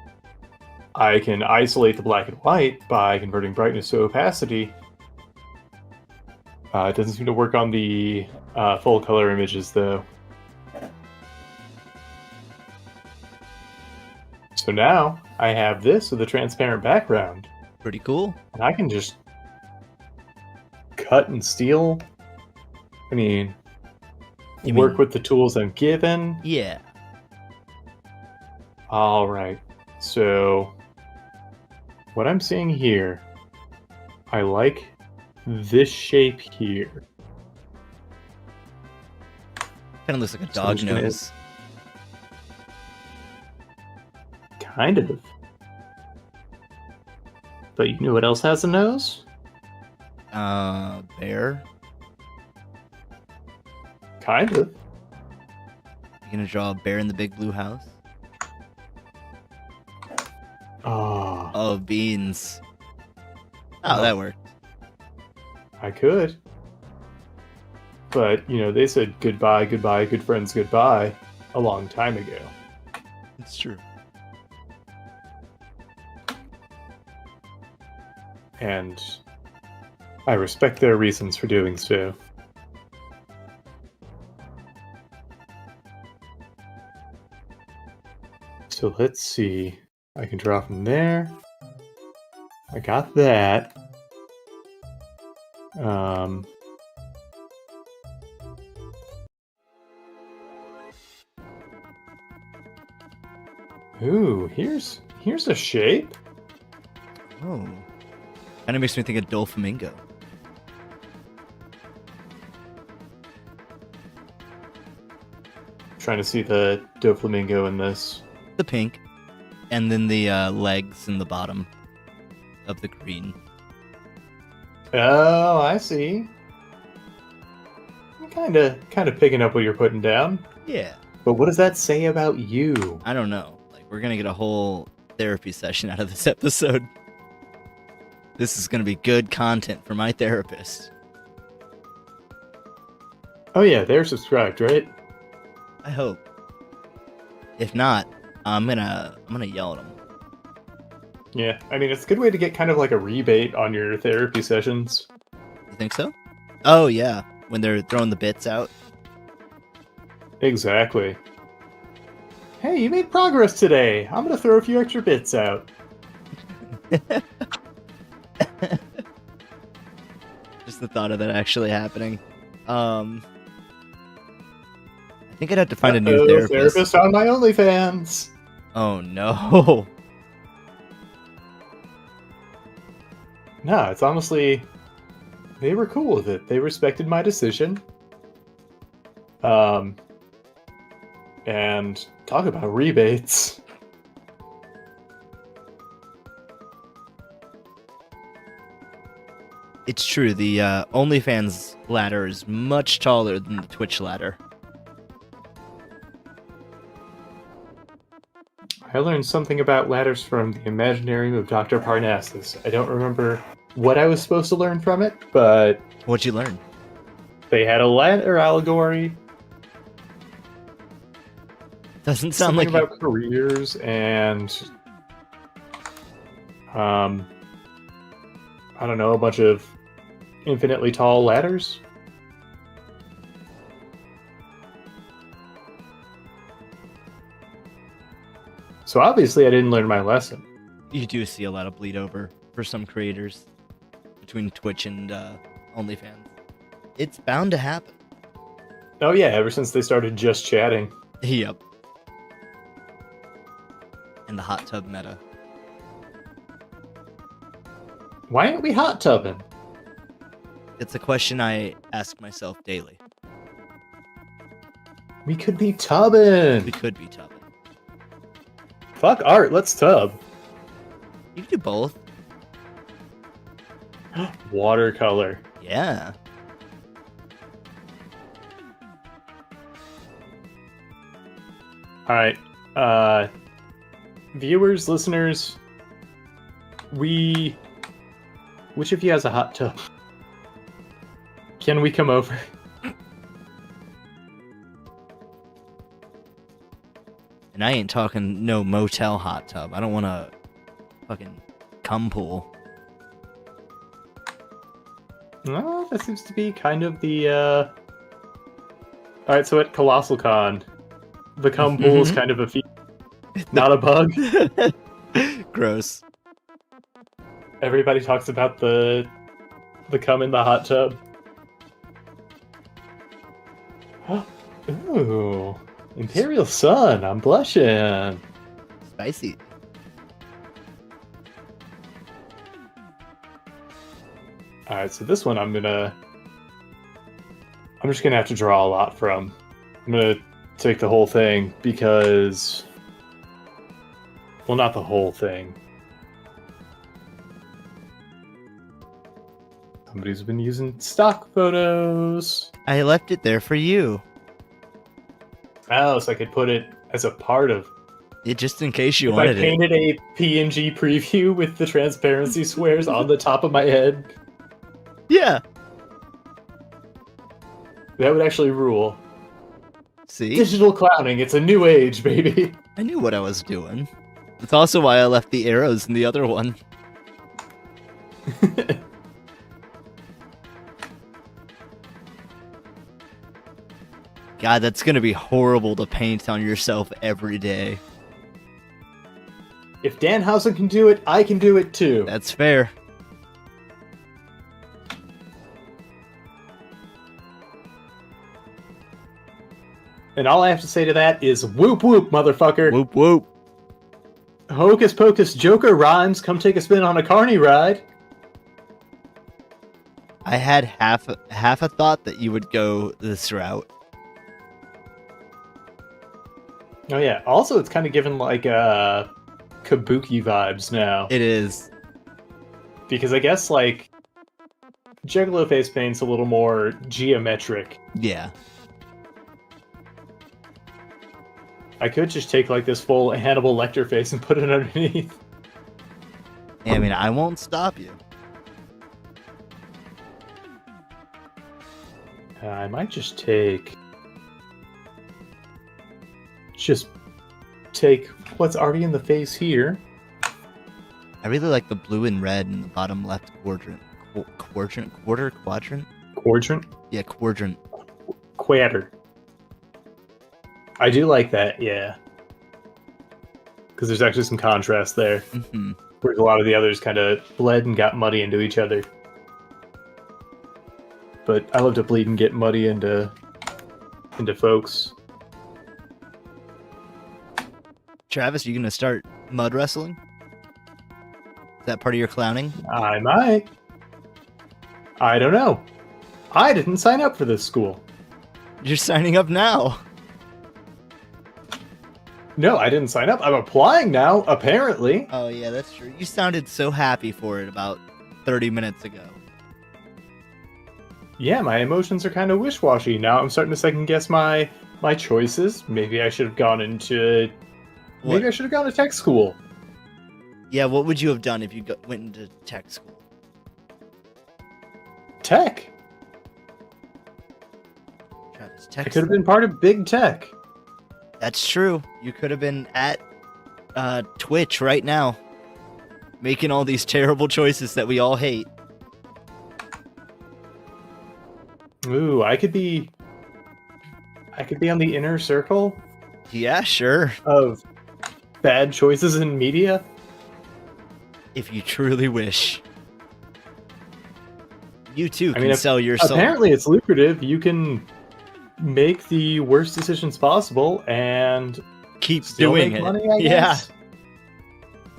I can isolate the black and white by converting brightness to opacity. It doesn't seem to work on the full color images, though. So now I have this with a transparent background, Pretty cool. and I can just cut and steal. I mean, You work mean- with the tools I'm given. Yeah. All right. So what I'm seeing here, I like this shape here. Kind of looks like a So I'm dog just gonna- nose. Kind of. But you know what else has a nose? Bear. Kind of. You gonna draw a bear in the big blue house? Oh, Oh, beans. Oh, that worked. I could. But, you know, they said goodbye, goodbye, good friends, goodbye a long time ago. It's true. And I respect their reasons for doing so. So let's see. I can draw from there. I got that. Ooh, here's a shape. Oh. Kind of makes me think of Doflamingo. Trying to see the Doflamingo in this. The pink. And then the legs in the bottom of the green. Oh, I see. I'm kind of picking up what you're putting down. Yeah. But what does that say about you? I don't know. Like, we're gonna get a whole therapy session out of this episode. This is gonna be good content for my therapist. Oh yeah, they're subscribed, right? I hope. If not, I'm gonna yell at them. Yeah, I mean it's a good way to get kind of like a rebate on your therapy sessions. You think so? Oh yeah, when they're throwing the bits out. Exactly. Hey, you made progress today. I'm gonna throw a few extra bits out. Just the thought of that actually happening. I think I'd have to find a new Uh-oh, therapist. on my OnlyFans. Oh no. No, it's honestly, they were cool with it. They respected my decision. And talk about rebates. It's true, the OnlyFans ladder is much taller than the Twitch ladder. I learned something about ladders from the Imaginarium of Dr. Parnassus. I don't remember what I was supposed to learn from it, but What'd you learn? they had a ladder allegory. Doesn't sound Something like about careers and I don't know, a bunch of infinitely tall ladders. So obviously I didn't learn my lesson. You do see a lot of bleed over for some creators between Twitch and OnlyFans. It's bound to happen. Oh yeah, ever since they started just chatting. Yep. And the hot tub meta. Why aren't we hot tubbing? It's a question I ask myself daily. We could be tubbing. We could be tubbing. Fuck art, let's tub. You can do both. Watercolor. Yeah. Alright. Viewers, listeners, which of you has a hot tub? Can we come over? And I ain't talking no motel hot tub. I don't want a fucking cum pool. Well, that seems to be kind of the, Alright, so at Colossal Con, the cum pool is kind of a feature, not a bug. Gross. Everybody talks about the cum in the hot tub. Ooh, Imperial Sun, I'm blushing. Spicy. Alright, so this one I'm just gonna have to draw a lot from. I'm gonna take the whole thing because, well, not the whole thing. Somebody's been using stock photos. I left it there for you. Oh, so I could put it as a part of. Just in case you If I wanted it. painted a PNG preview with the transparency squares on the top of my head, Yeah. that would actually rule. See? Digital clowning, it's a new age, baby. I knew what I was doing. That's also why I left the arrows in the other one. God, that's gonna be horrible to paint on yourself every day. If Danhausen can do it, I can do it too. That's fair. And all I have to say to that is whoop whoop, motherfucker. Whoop whoop. Hocus pocus Joker rhymes, come take a spin on a carny ride. I had half a thought that you would go this route. Oh yeah, also it's kind of given like kabuki vibes now. It is. Because I guess like Juggalo face paint's a little more geometric. Yeah. I could just take like this full Hannibal Lecter face and put it underneath. I mean, I won't stop you. I might just take what's already in the face here. I really like the blue and red in the bottom left quadrant. Quadrant? Quadrant? Yeah, quadrant. Quatter. I do like that, yeah. Because there's actually some contrast there. Mm-hmm. Whereas a lot of the others kind of bled and got muddy into each other. But I love to bleed and get muddy into folks. Travis, you gonna start mud wrestling? Is that part of your clowning? I might. I don't know. I didn't sign up for this school. You're signing up now. No, I didn't sign up. I'm applying now, apparently. Oh yeah, that's true. You sounded so happy for it about 30 minutes ago. Yeah, my emotions are kind of wish-washy. Now I'm starting to second-guess my choices. Maybe I should have gone into... What? Maybe I should have gone to tech school. Yeah, what would you have done if you went into tech school? Tech? Travis, I tech could have been part of big tech. That's true. You could have been at Twitch right now. making all these terrible choices that we all hate. Ooh, I could be on the inner circle Yeah, sure. of bad choices in media. If you truly wish. You too I can mean, sell your soul. apparently it's lucrative. You can make the worst decisions possible and Keep still doing make it. money, I Yeah. guess.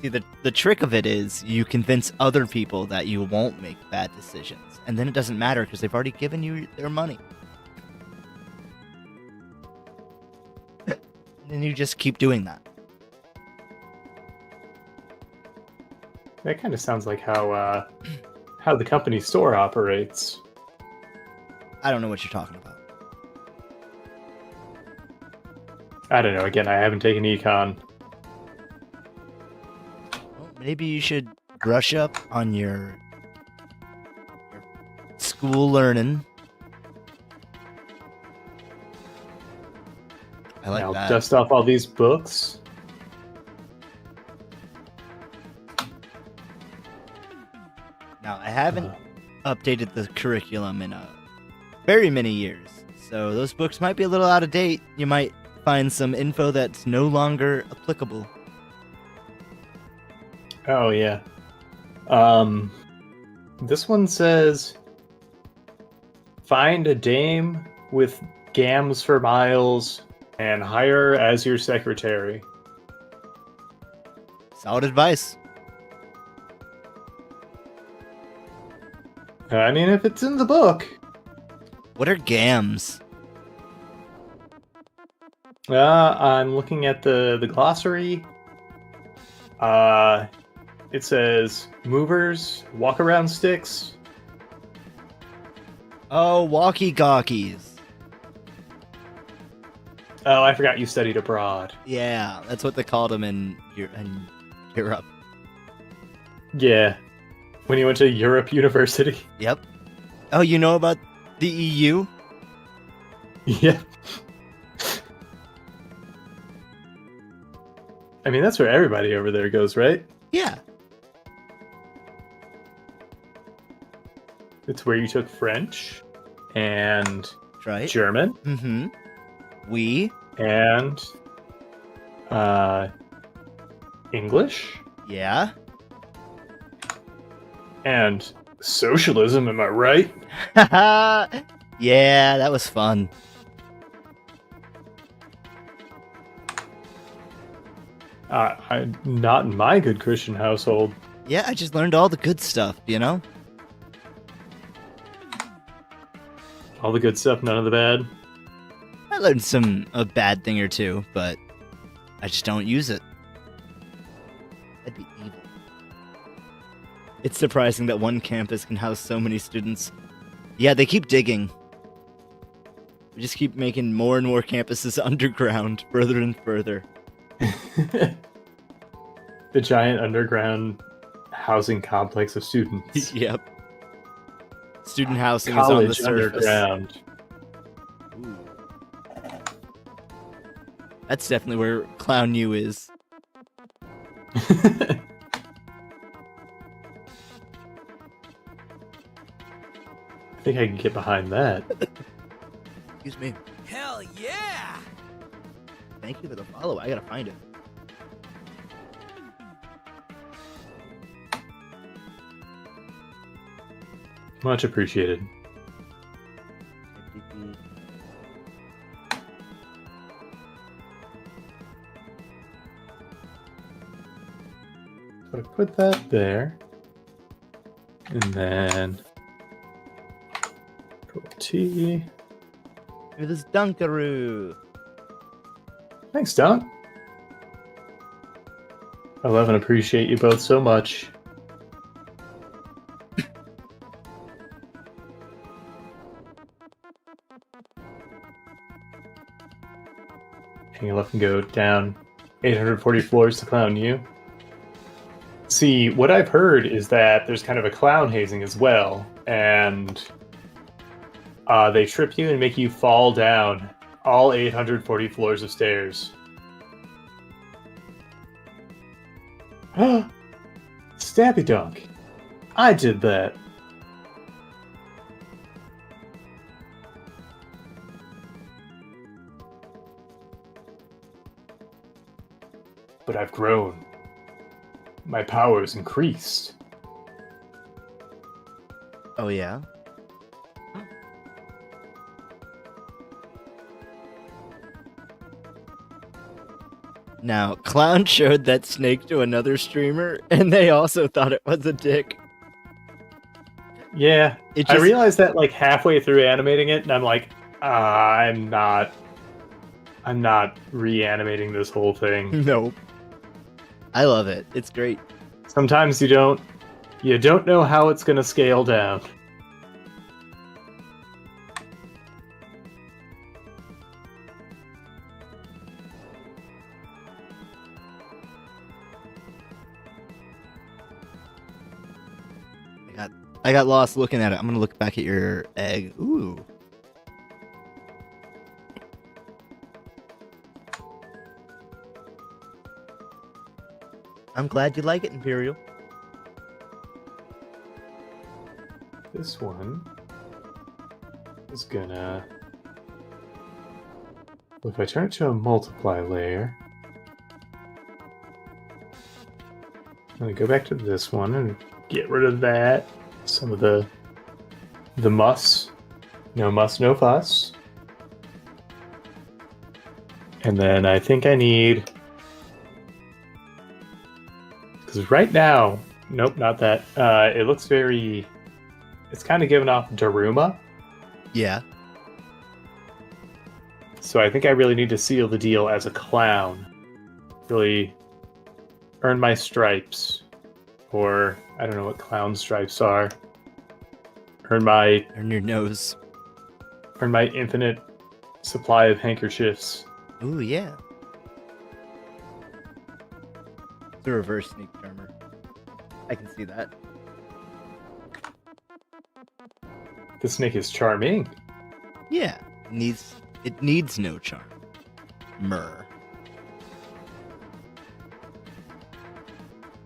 See, the trick of it is you convince other people that you won't make bad decisions. And then it doesn't matter because they've already given you their money. And then you just keep doing that. That kind of sounds like how the company store operates. I don't know what you're talking about. I don't know. Again, I haven't taken econ. Well, maybe you should brush up on your school learning. I like I'll that. dust off all these books. Now, I haven't updated the curriculum in very many years, so those books might be a little out of date. You might find some info that's no longer applicable. Oh yeah. This one says, find a dame with gams for miles and hire her as your secretary. Solid advice. I mean, if it's in the book. What are gams? I'm looking at the glossary. It says movers, walk around sticks. Oh, walkie-talkies. Oh, I forgot you studied abroad. Yeah, that's what they called them in Europe. Yeah. When you went to Europe University. Yep. Oh, you know about the EU? Yeah. I mean, that's where everybody over there goes, right? Yeah. It's where you took French and That's right. German Mm-hmm. We? and English Yeah. and socialism, am I right? Yeah, that was fun. I not in my good Christian household. Yeah, I just learned all the good stuff, you know? All the good stuff, none of the bad. I learned a bad thing or two, but I just don't use it. That'd be evil. It's surprising that one campus can house so many students. Yeah, they keep digging. We just keep making more and more campuses underground, further and further. The giant underground housing complex of students. Yep. Student housing is on the College surface. underground. Ooh. That's definitely where Clown U is. I think I can get behind that. Excuse me. Hell yeah! Thank you for the follow. I gotta find it. Much appreciated. So I put that there. And then Control T. Look at this Dunkaroo. Thanks, Don. I love and appreciate you both so much. Hang left and go down 840 floors to Clown U. See, what I've heard is that there's kind of a clown hazing as well, and they trip you and make you fall down all 840 floors of stairs. Stabby Dunk. I did that. But I've grown. My power's increased. Oh, yeah? Now, Clown showed that snake to another streamer, and they also thought it was a dick. Yeah, I realized that like halfway through animating it, and I'm like, I'm not reanimating this whole thing. Nope. I love it. It's great. Sometimes you don't know how it's gonna scale down. I got lost looking at it. I'm gonna look back at your egg. Ooh. I'm glad you like it, Imperial. This one is gonna... Well, if I turn it to a multiply layer, I'm gonna go back to this one and get rid of that. Some of the muss. No muss, no fuss. And then I think I need... Because right now... Nope, not that. It looks very... It's kind of giving off Daruma. Yeah. So I think I really need to seal the deal as a clown. Really earn my stripes. Or, I don't know what clown stripes are. Earn your nose. Earn my infinite supply of handkerchiefs. Ooh, yeah. The reverse sneak charmer. I can see that. The snake is charming. Yeah. It needs no charm. Myrrh.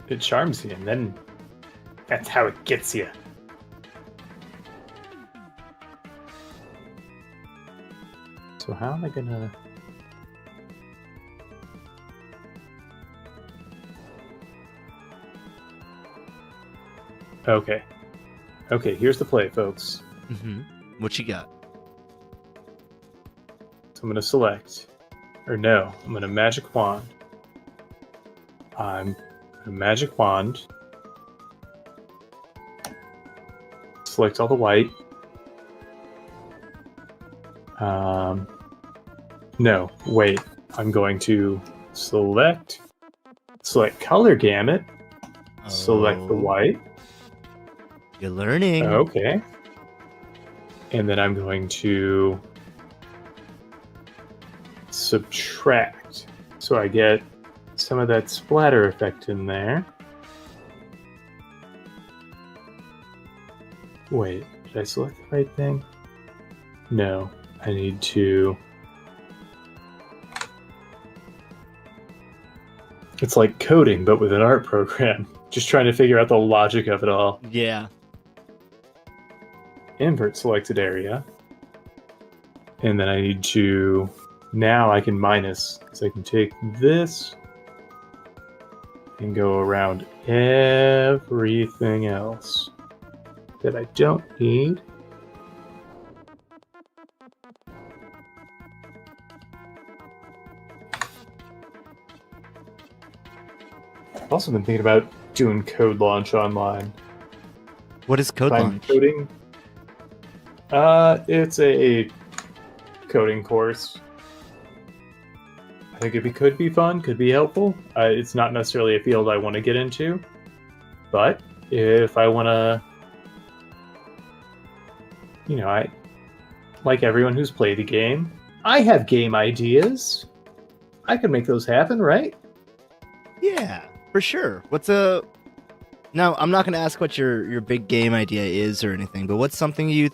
It charms you, and then that's how it gets you. So how am I gonna... Okay. Okay, here's the play, folks. Mm-hmm. What you got? So I'm gonna select... Or no, I'm gonna magic wand. I'm a magic wand. Select all the white. No, wait. I'm going to select color gamut. Select the white. You're learning. Okay. And then I'm going to subtract. So I get some of that splatter effect in there. Wait, did I select the right thing? No, I need to... It's like coding, but with an art program. Just trying to figure out the logic of it all. Yeah. Invert selected area. And then I need to... Now I can minus, because I can take this and go around everything else that I don't need. I've also been thinking about doing code launch online. What is code launch? Coding. It's a coding course. I think it could be fun, could be helpful. It's not necessarily a field I want to get into, but if I want to, you know, I like everyone who's played a game. I have game ideas. I can make those happen, right? Yeah, for sure. Now, I'm not going to ask what your big game idea is or anything, but what's something you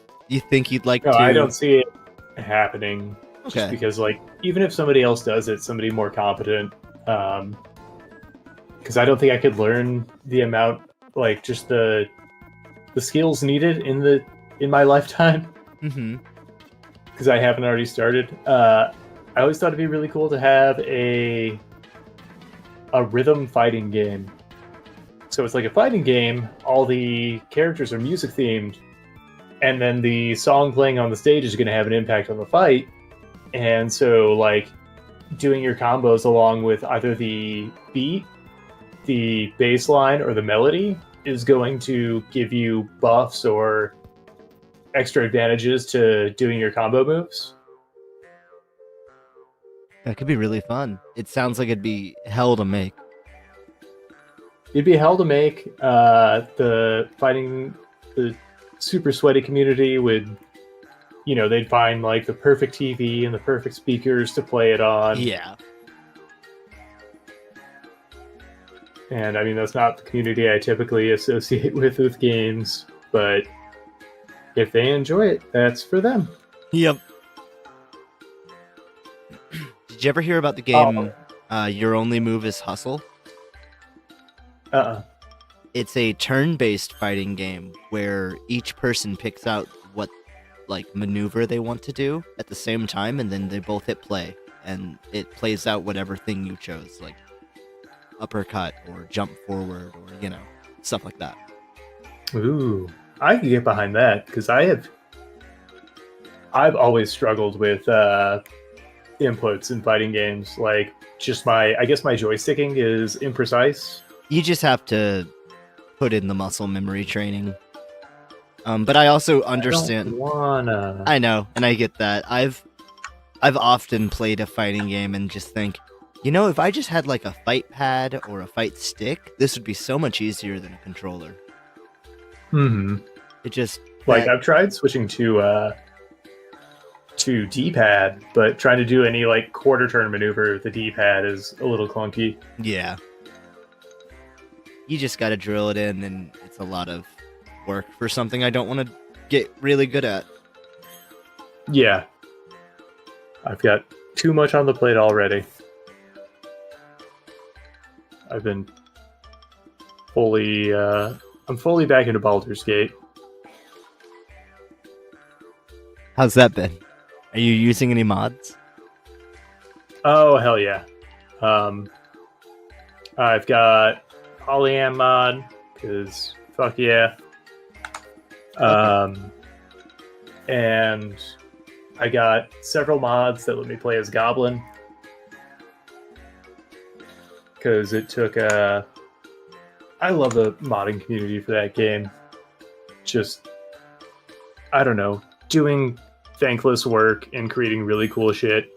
think you'd like to... I don't see it happening. Okay. Just because, like, even if somebody else does it, somebody more competent, because I don't think I could learn the amount like just the skills needed in my lifetime Mm-hmm. because I haven't already started. I always thought it'd be really cool to have a rhythm fighting game. So it's like a fighting game. All the characters are music themed, and then the song playing on the stage is going to have an impact on the fight. And so, like, doing your combos along with either the beat, the bass line, or the melody is going to give you buffs or extra advantages to doing your combo moves. That could be really fun. It sounds like it'd be hell to make. It'd be hell to make. The super sweaty community would, they'd find like the perfect TV and the perfect speakers to play it on. Yeah. And I mean, that's not the community I typically associate with games, but if they enjoy it, that's for them. Yep. Did you ever hear about the game Your Only Move is Hustle? It's a turn-based fighting game where each person picks out what like maneuver they want to do at the same time, and then they both hit play, and it plays out whatever thing you chose, like uppercut or jump forward or stuff like that. Ooh, I could get behind that because I've always struggled with inputs in fighting games. Like, I guess my joysticking is imprecise. You just have to put in the muscle memory training. But I also understand. I know, and I get that. I've often played a fighting game and just think, if I just had like a fight pad or a fight stick, this would be so much easier than a controller. Mm-hmm. It just I've tried switching to D-pad, but trying to do any like quarter turn maneuver with the D-pad is a little clunky. Yeah. You just got to drill it in, and it's a lot of work for something I don't want to get really good at. Yeah. I've got too much on the plate already. I've been I'm fully back into Baldur's Gate. How's that been? Are you using any mods? Oh, hell yeah. I've got Polyam mod, because fuck yeah. And I got several mods that let me play as Goblin. Because it took I love the modding community for that game. Just, I don't know, doing thankless work and creating really cool shit.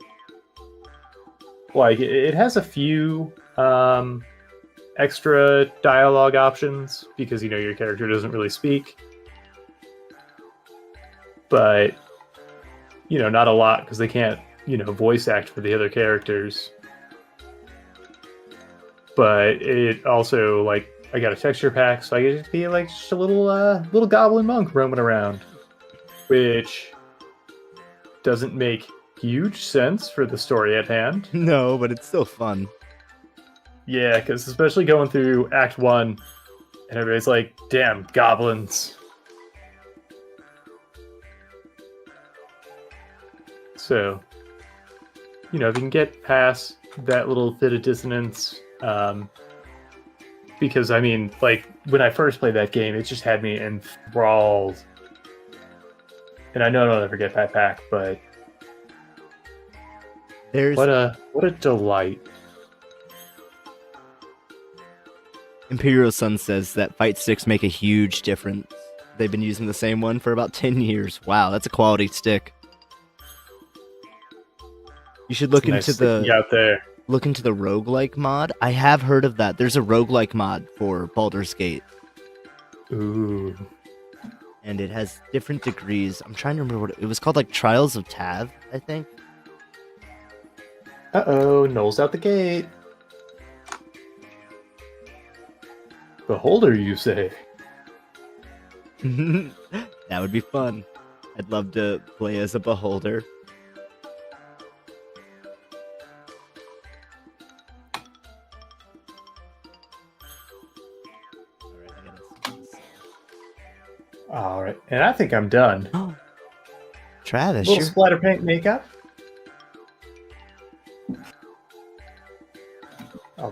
Like, it has a few extra dialogue options because your character doesn't really speak, but not a lot because they can't voice act for the other characters. But it also, like, I got a texture pack, so I get to be like just a little goblin monk roaming around, which doesn't make huge sense for the story at hand. No, but it's still fun. Yeah, because especially going through Act 1, and everybody's like, damn, goblins. So, if you can get past that little bit of dissonance, because, I mean, like, when I first played that game, it just had me enthralled. And I know I'll never get that back, but what a delight. Imperial Sun says that fight sticks make a huge difference. They've been using the same one for about 10 years. Wow, that's a quality stick. You should look into look into the roguelike mod. I have heard of that. There's a roguelike mod for Baldur's Gate. Ooh. And it has different degrees. I'm trying to remember what it was called, like Trials of Tav, I think. Uh-oh, Noel's out the gate. Beholder, you say? That would be fun. I'd love to play as a beholder. Alright, I gotta All right, and I think I'm done. Travis, Little splatter paint makeup.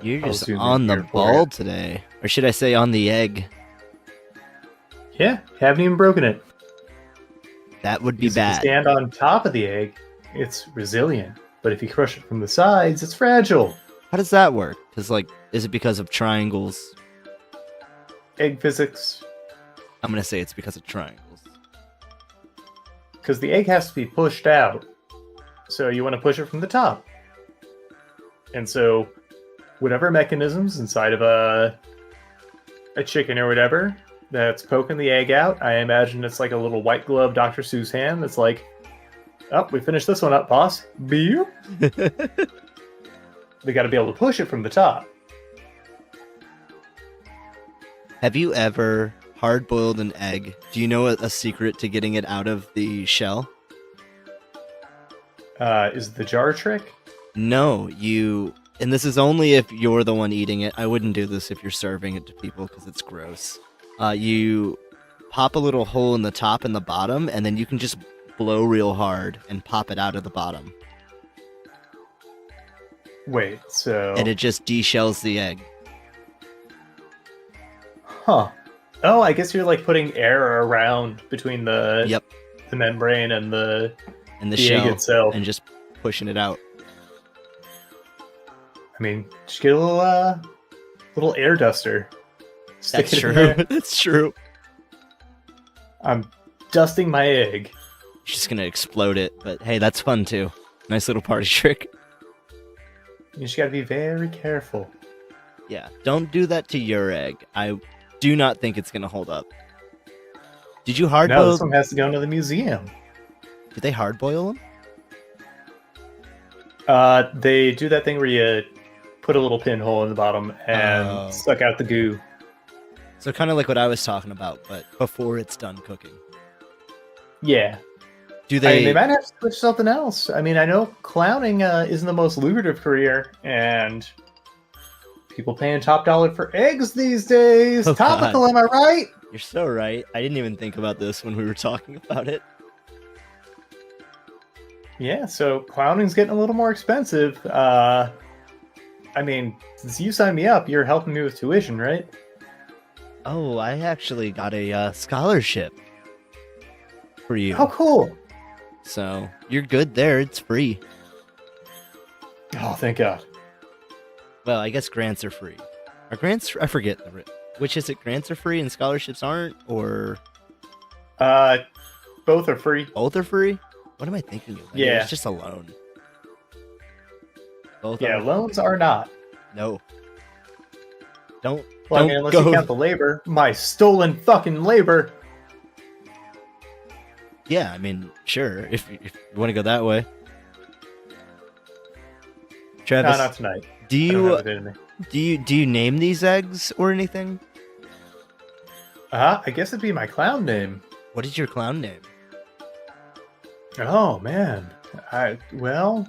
you're I'll just zoom in on the here for ball you. today. Or should I say on the egg? Yeah, haven't even broken it. That would be Because if you bad. stand on top of the egg, it's resilient. But if you crush it from the sides, it's fragile. How does that work? Because, like, is it because of triangles? Egg physics. I'm going to say it's because of triangles. Because the egg has to be pushed out. So you want to push it from the top. And so whatever mechanisms inside of a chicken or whatever that's poking the egg out, I imagine it's like a little white glove Dr. Seuss hand that's like, oh, we finished this one up, boss. Beep. They got to be able to push it from the top. Have you ever hard-boiled an egg? Do you know a secret to getting it out of the shell? Is it the jar trick? No, and this is only if you're the one eating it. I wouldn't do this if you're serving it to people because it's gross. You pop a little hole in the top and the bottom, and then you can just blow real hard and pop it out of the bottom. Wait, so... And it just deshells the egg. Huh. Oh, I guess you're like putting air around between the membrane and the shell egg itself. And just pushing it out. I mean, just get a little air duster. That's true. That's true. I'm dusting my egg. Just gonna explode it, but hey, that's fun too. Nice little party trick. You just gotta be very careful. Yeah, don't do that to your egg. I do not think it's gonna hold up. Did you hard boil? No, this one has to go into the museum. Did they hard boil them? They do that thing where you put a little pinhole in the bottom and suck out the goo. So kind of like what I was talking about, but before it's done cooking. Yeah. Do they? I mean, they might have to switch something else. I mean, I know clowning isn't the most lucrative career, and people paying top dollar for eggs these days. Oh, Topical, God. am I right? You're so right. I didn't even think about this when we were talking about it. Yeah, so clowning's getting a little more expensive. I mean, since you signed me up, you're helping me with tuition, right? Oh, I actually got a scholarship for you. Oh, cool. So you're good there. It's free. Oh, thank God. Well, I guess grants are free. Are grants? I forget. Which is it? Grants are free and scholarships aren't? Or both are free. Both are free? What am I thinking of? Yeah. It's just a loan. Both Yeah, are. loans are not. No. Don't. Well, don't I mean, unless go. you count the labor. My stolen fucking labor. Yeah, I mean, sure. If you want to go that way. Travis, No, not tonight. do I don't you have it in me. do you name these eggs or anything? I guess it'd be my clown name. What is your clown name? Oh, man. Well,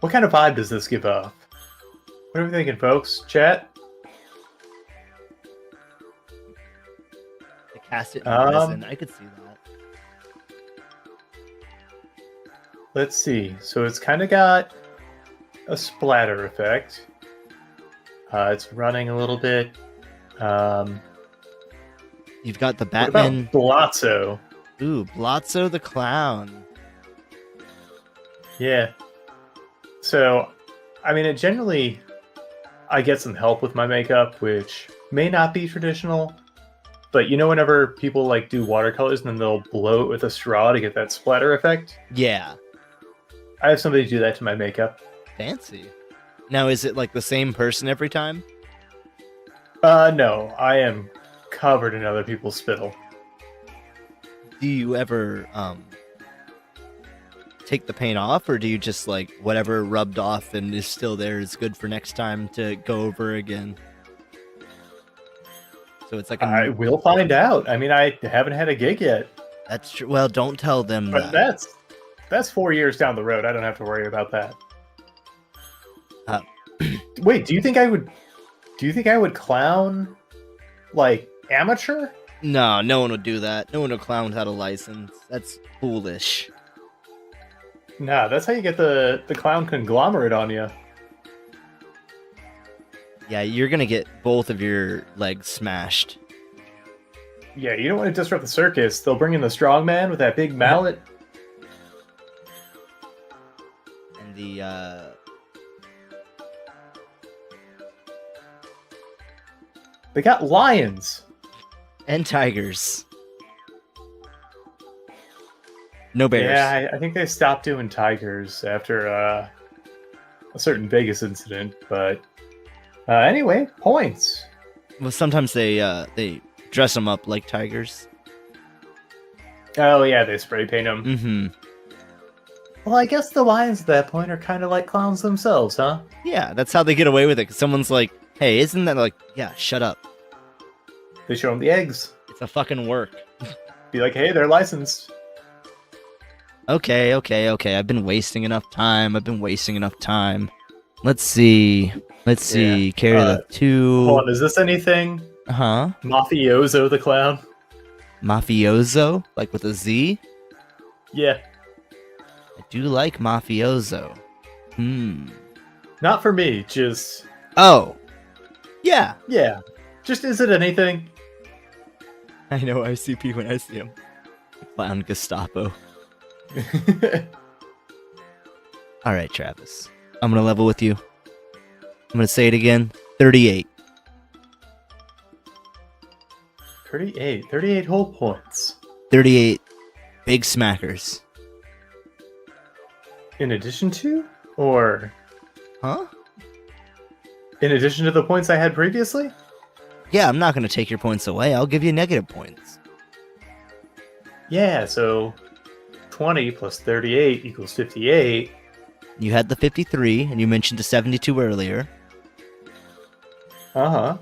what kind of vibe does this give off? What are we thinking, folks? Chat? I cast it in resin. I could see that. Let's see. So it's kind of got a splatter effect. It's running a little bit. You've got the What Batman. about Blotzo? Ooh, Blotzo the Clown. Yeah. So, I mean, it generally, I get some help with my makeup, which may not be traditional. But you know, whenever people like do watercolors and then they'll blow it with a straw to get that splatter effect? Yeah. I have somebody do that to my makeup. Fancy. Now, is it like the same person every time? No, I am covered in other people's spittle. Do you ever take the paint off, or do you just like whatever rubbed off and is still there is good for next time to go over again? So it's like I will find out. I mean, I haven't had a gig yet. That's true. Well, don't tell them But that. that's 4 years down the road. I don't have to worry about that. Wait, do you think I would clown like amateur? No, no one would do that. No one would clown without a license. That's foolish. Nah, that's how you get the clown conglomerate on you. Yeah, you're gonna get both of your legs smashed. Yeah, you don't want to disrupt the circus. They'll bring in the strong man with that big mallet. And the They got lions. and tigers. No bears. Yeah, I think they stopped doing tigers after a certain Vegas incident. But anyway, points. Well, sometimes they dress them up like tigers. Oh yeah, they spray paint them. Mm-hmm. Well, I guess the lions at that point are kind of like clowns themselves, huh? Yeah, that's how they get away with it. 'Cause someone's like, "Hey, isn't that like? Yeah, shut up. They show them the eggs. It's a fucking work." Be like, hey, they're licensed. Okay. I've been wasting enough time. Let's see. Yeah. Carry the 2. Hold on, is this anything? Uh-huh. Mafioso the clown? Mafioso? Like with a Z? Yeah. I do like mafioso. Not for me, just... Oh. Yeah. Yeah. Just is it anything? I know ICP when I see him. Clown Gestapo. Alright, Travis. I'm gonna level with you. I'm gonna say it again. 38. 38. 38 whole points. 38 big smackers. In addition to? Or... Huh? In addition to the points I had previously? Yeah, I'm not gonna take your points away. I'll give you negative points. Yeah, so 20 plus 38 equals 58. You had the 53, and you mentioned the 72 earlier. Uh-huh.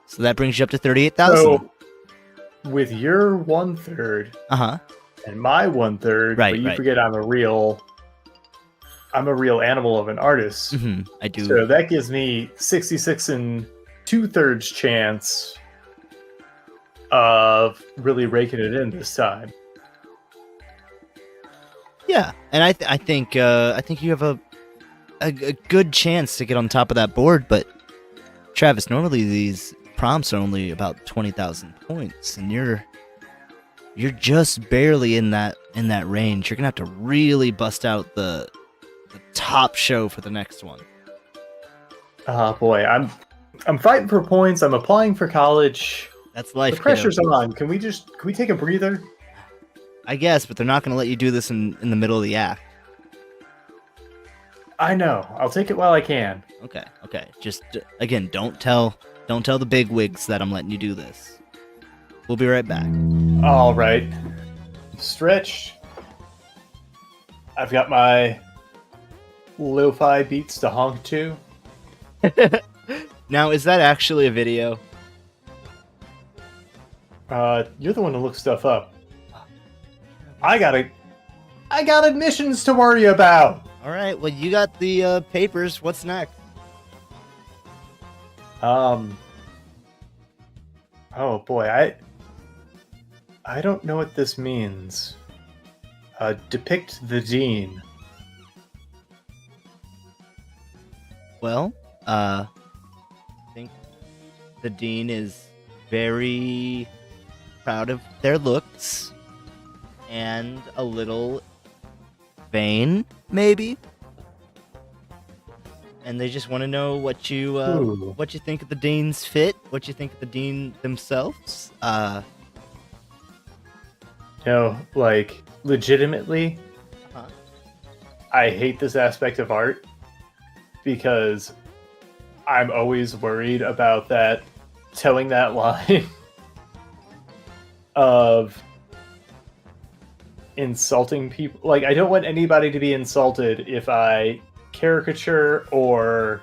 So that brings you up to 38,000. So, with your 1/3 Uh-huh. and my 1/3, Right, but you right. forget I'm a real animal of an artist. Mm-hmm. I do. So that gives me 66 and 2/3 chance of really raking it in this time. Yeah, and I think you have a good chance to get on top of that board. But Travis, normally these prompts are only about 20,000 points, and you're just barely in that range. You're gonna have to really bust out the top show for the next one. Oh boy, I'm fighting for points. I'm applying for college. That's life. The pressure's kiddo. on. Can we take a breather? I guess, but they're not gonna let you do this in the middle of the act. I know. I'll take it while I can. Okay. Just again, don't tell the big wigs that I'm letting you do this. We'll be right back. All right. Stretched. I've got my lo-fi beats to honk to. Now, is that actually a video? You're the one to look stuff up. I got admissions to worry about. All right. Well, you got the papers. What's next? Oh boy, I don't know what this means. Depict the dean. Well, I think the dean is very proud of their looks and a little vain, maybe. And they just want to know what you think of the dean's fit, what you think of the dean themselves. Like legitimately, Uh-huh. I hate this aspect of art because I'm always worried about that towing that line of insulting people. Like, I don't want anybody to be insulted if I caricature or,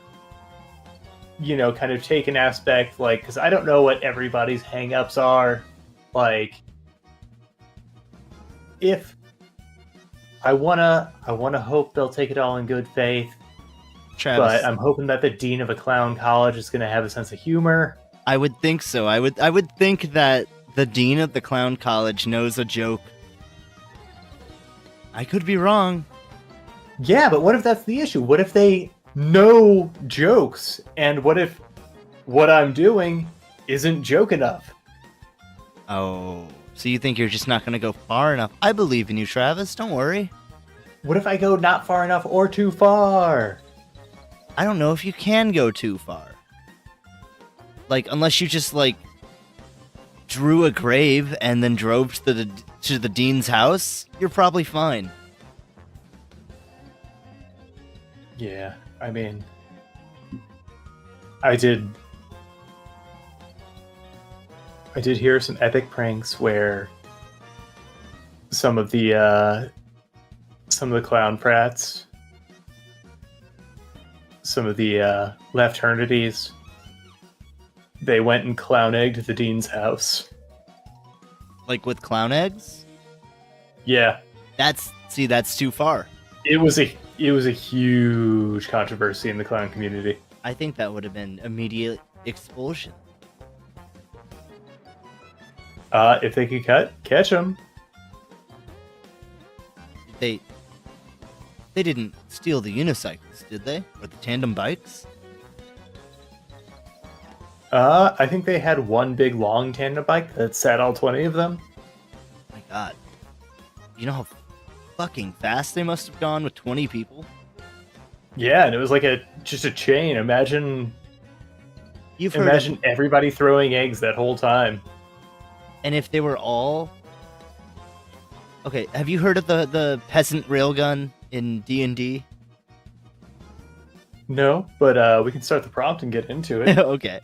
kind of take an aspect, like, because I don't know what everybody's hang-ups are. Like, if I wanna hope they'll take it all in good faith, Travis, but I'm hoping that the dean of a clown college is gonna have a sense of humor. I would think so. I would think that the dean of the clown college knows a joke. I could be wrong. Yeah, but what if that's the issue? What if they know jokes? And what if what I'm doing isn't joke enough? Oh, so you think you're just not going to go far enough? I believe in you, Travis. Don't worry. What if I go not far enough or too far? I don't know if you can go too far. Like, unless you just, like, drew a grave and then drove to the dean's house, you're probably fine. Yeah, I mean, I did hear some epic pranks where some of the clown prats, some of the lefternities, they went and clown egged the dean's house. Like with clown eggs? Yeah, That's too far. it was a huge controversy in the clown community. I think that would have been immediate expulsion. If they could catch them. They didn't steal the unicycles, did they? Or the tandem bikes? I think they had one big long tandem bike that sat all 20 of them. My god. You know how fucking fast they must have gone with 20 people? Yeah, and it was like just a chain. Imagine You've heard Imagine everybody throwing eggs that whole time. And if they were all... Okay, have you heard of the peasant railgun in D&D? No, but we can start the prompt and get into it. Okay.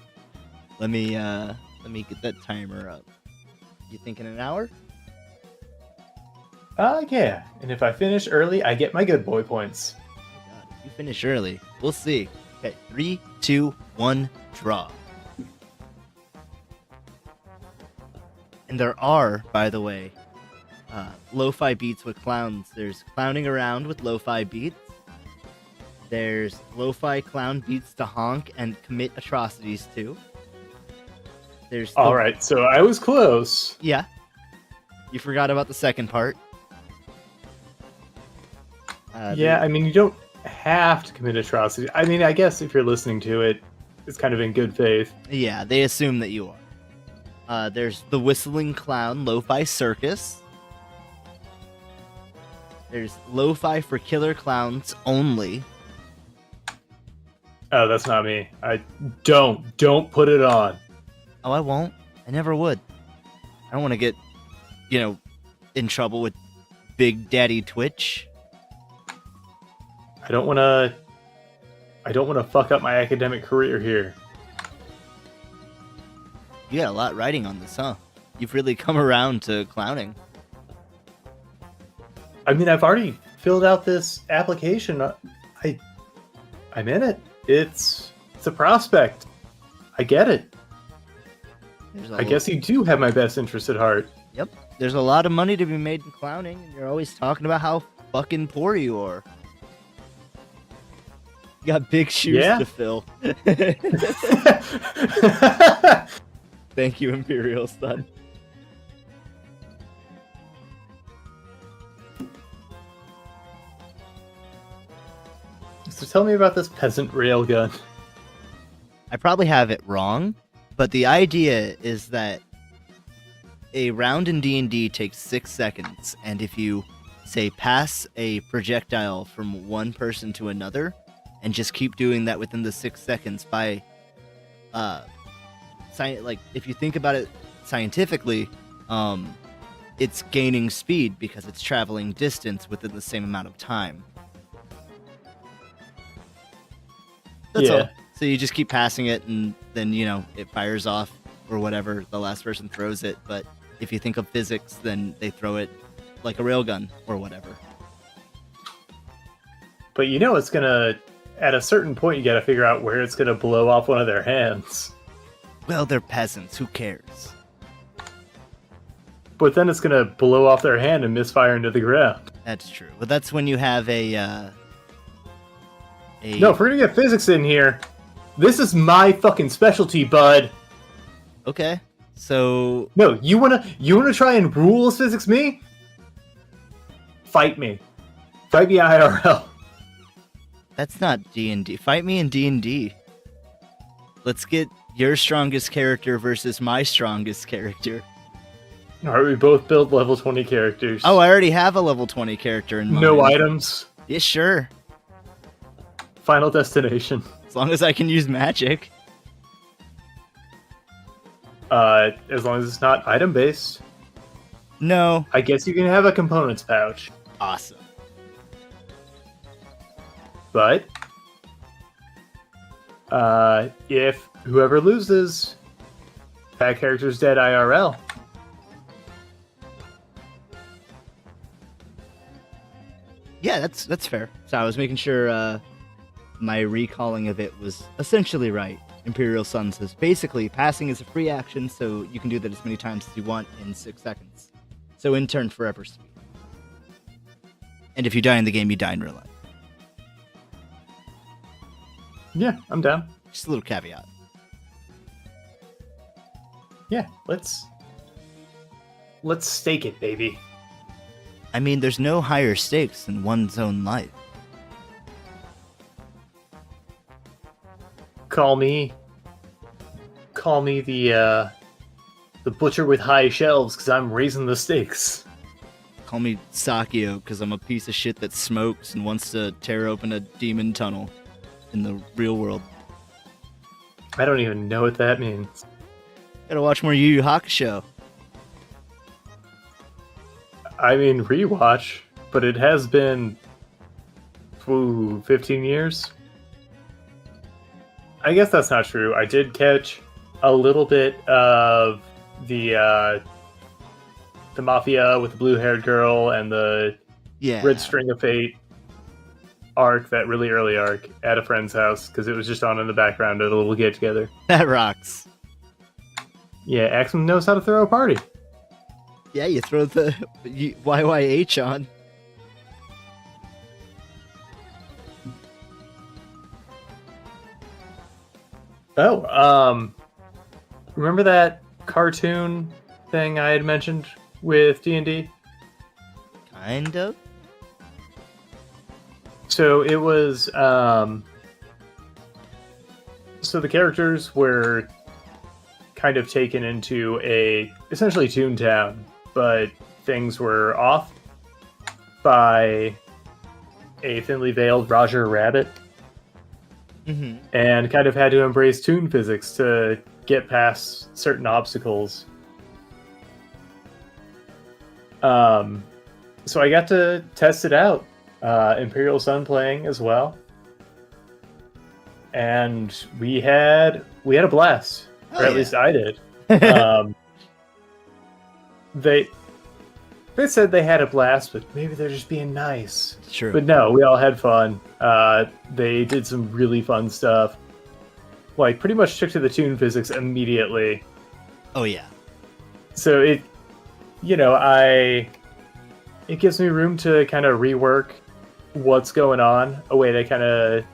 Let me get that timer up. You thinking an hour? Yeah. And if I finish early, I get my good boy points. Oh my god, if you finish early. We'll see. Okay, 3, 2, 1, draw. And there are, by the way, lo-fi beats with clowns. There's clowning around with lo-fi beats. There's lo-fi clown beats to honk and commit atrocities to. There's All right, so I was close. Yeah. You forgot about the second part. Yeah, I mean, you don't have to commit atrocity. I mean, I guess if you're listening to it, it's kind of in good faith. Yeah, they assume that you are. There's the Whistling Clown Lo-Fi Circus. There's Lo-Fi for Killer Clowns Only. Oh, that's not me. Don't put it on. Oh, I won't. I never would. I don't want to get, in trouble with Big Daddy Twitch. I don't want to fuck up my academic career here. You got a lot riding on this, huh? You've really come around to clowning. I mean, I've already filled out this application. I'm in it. It's a prospect. I get it. I guess you do have my best interest at heart. Yep. There's a lot of money to be made in clowning, and you're always talking about how fucking poor you are. You got big shoes to fill. Thank you, Imperial Stud. So tell me about this peasant railgun. I probably have it wrong, but the idea is that a round in D&D takes 6 seconds, and if you, say, pass a projectile from one person to another, and just keep doing that within the 6 seconds by, if you think about it scientifically, it's gaining speed because it's traveling distance within the same amount of time. That's all. So you just keep passing it, and then, it fires off or whatever. The last person throws it. But if you think of physics, then they throw it like a railgun or whatever. But it's going to... At a certain point, you got to figure out where it's going to blow off one of their hands. Well, they're peasants. Who cares? But then it's going to blow off their hand and misfire into the ground. That's true. But that's when you have a... No, if we're going to get physics in here, this is my fucking specialty, bud. Okay. So No, you wanna try and rules physics me? Fight me. Fight me IRL. that's not D&D. Fight me in D&D. Let's get your strongest character versus my strongest character. Alright, we both build level 20 characters. Oh, I already have a level 20 character in mind. No items. Yeah, sure. Final destination. As long as I can use magic. As long as it's not item based. No. I guess you can have a components pouch. Awesome. But if whoever loses, that character's dead IRL. Yeah, that's fair. So I was making sure my recalling of it was essentially right. Imperial Sun says basically passing is a free action, so you can do that as many times as you want in 6 seconds. So in turn forever speed. And if you die in the game, you die in real life. Yeah, I'm down. Just a little caveat. Yeah, let's stake it, baby. I mean, there's no higher stakes than one's own life. Call me the butcher with high shelves, because I'm raising the stakes. Call me Sakio, because I'm a piece of shit that smokes and wants to tear open a demon tunnel in the real world. I don't even know what that means. Gotta watch more Yu Yu Hakusho. I mean, rewatch, but it has been 15 years. I guess that's not true. I did catch a little bit of the mafia with the blue-haired girl and the Red String of Fate arc, that really early arc, at a friend's house, because it was just on in the background at a little get-together. That rocks. Yeah, Axum knows how to throw a party. Yeah, you throw the YYH on. Oh, remember that cartoon thing I had mentioned with D&D? Kind of. So it was, so the characters were kind of taken into essentially Toontown, but things were off by a thinly veiled Roger Rabbit, and kind of had to embrace toon physics to get past certain obstacles. So I got to test it out. Imperial Sun playing as well, and we had a blast, or at least I did. They said they had a blast, but maybe they're just being nice. True. But no, we all had fun. They did some really fun stuff. Like, pretty much took to the toon physics immediately. Oh yeah. So it gives me room to kind of rework what's going on, a way to kind of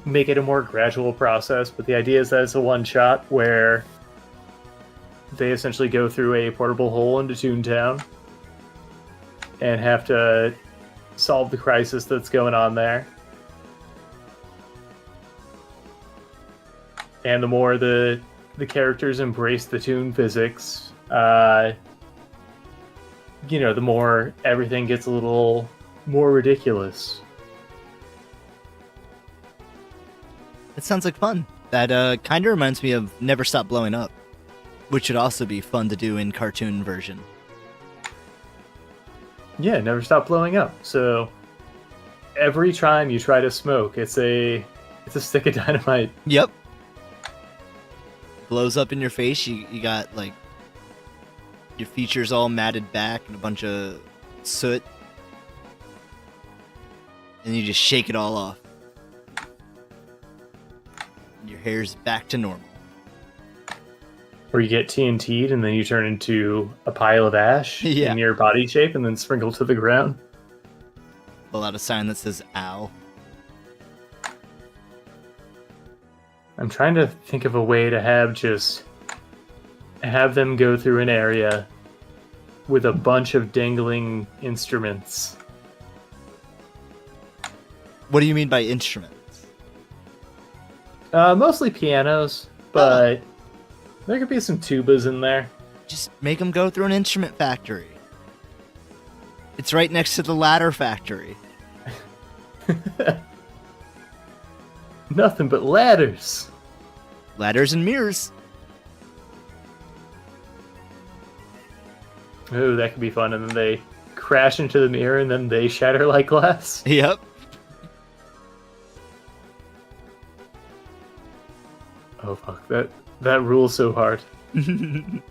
make it a more gradual process. But the idea is that it's a one-shot where they essentially go through a portable hole into Toontown and have to solve the crisis that's going on there. And the more the characters embrace the toon physics, the more everything gets a little more ridiculous. It sounds like fun. That kind of reminds me of Never Stop Blowing Up, which would also be fun to do in cartoon version. Yeah, Never Stop Blowing Up. So every time you try to smoke, it's a stick of dynamite. Yep. Blows up in your face. You got like your features all matted back and a bunch of soot, and you just shake it all off. And your hair's back to normal. Or you get TNT'd and then you turn into a pile of ash in your body shape and then sprinkle to the ground. Pull out a sign that says "ow." I'm trying to think of a way to have just have them go through an area with a bunch of dangling instruments. What do you mean by instruments? Mostly pianos, but there could be some tubas in there. Just make them go through an instrument factory. It's right next to the ladder factory. Nothing but ladders. Ladders and mirrors. Ooh, that could be fun. And then they crash into the mirror and then they shatter like glass. Yep. Oh, fuck. That rules so hard. I'm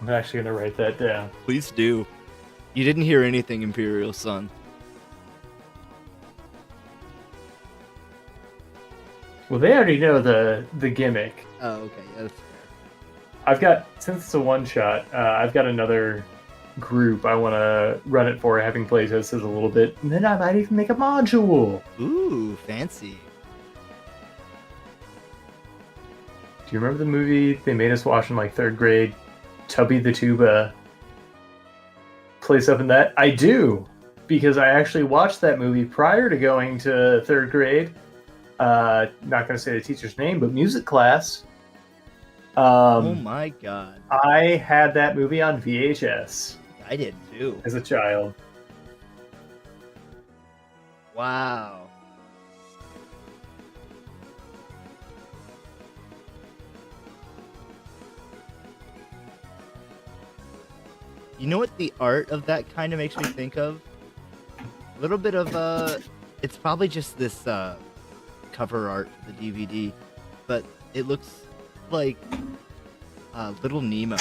actually going to write that down. Please do. You didn't hear anything, Imperial Sun. Well, they already know the gimmick. Oh, okay. Yeah, that's fair. I've got, since it's a one-shot, I've got another group I want to run it for, having playtested a little bit, and then I might even make a module. Ooh, fancy. Do you remember the movie they made us watch in like 3rd grade? Tubby the Tuba. Place up in that? I do, because I actually watched that movie prior to going to 3rd grade. Not going to say the teacher's name, but music class. Oh my god. I had that movie on VHS. I did too. As a child. Wow. You know what the art of that kind of makes me think of? A little bit of it's probably just this cover art for the DVD, but it looks like Little Nemo.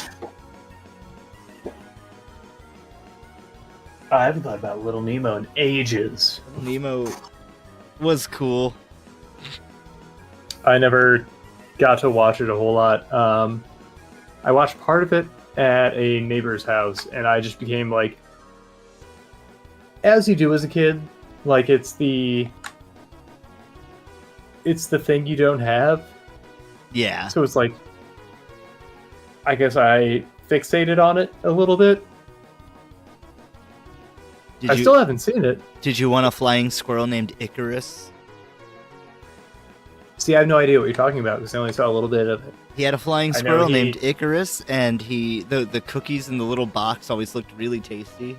I haven't thought about Little Nemo in ages. Little Nemo was cool. I never got to watch it a whole lot. I watched part of it at a neighbor's house, and I just became like, as you do as a kid, like it's the thing you don't have. Yeah. So it's like, I guess I fixated on it a little bit. I still haven't seen it. Did you want a flying squirrel named Icarus? See, I have no idea what you're talking about because I only saw a little bit of it. He had a flying squirrel named Icarus, and the cookies in the little box always looked really tasty.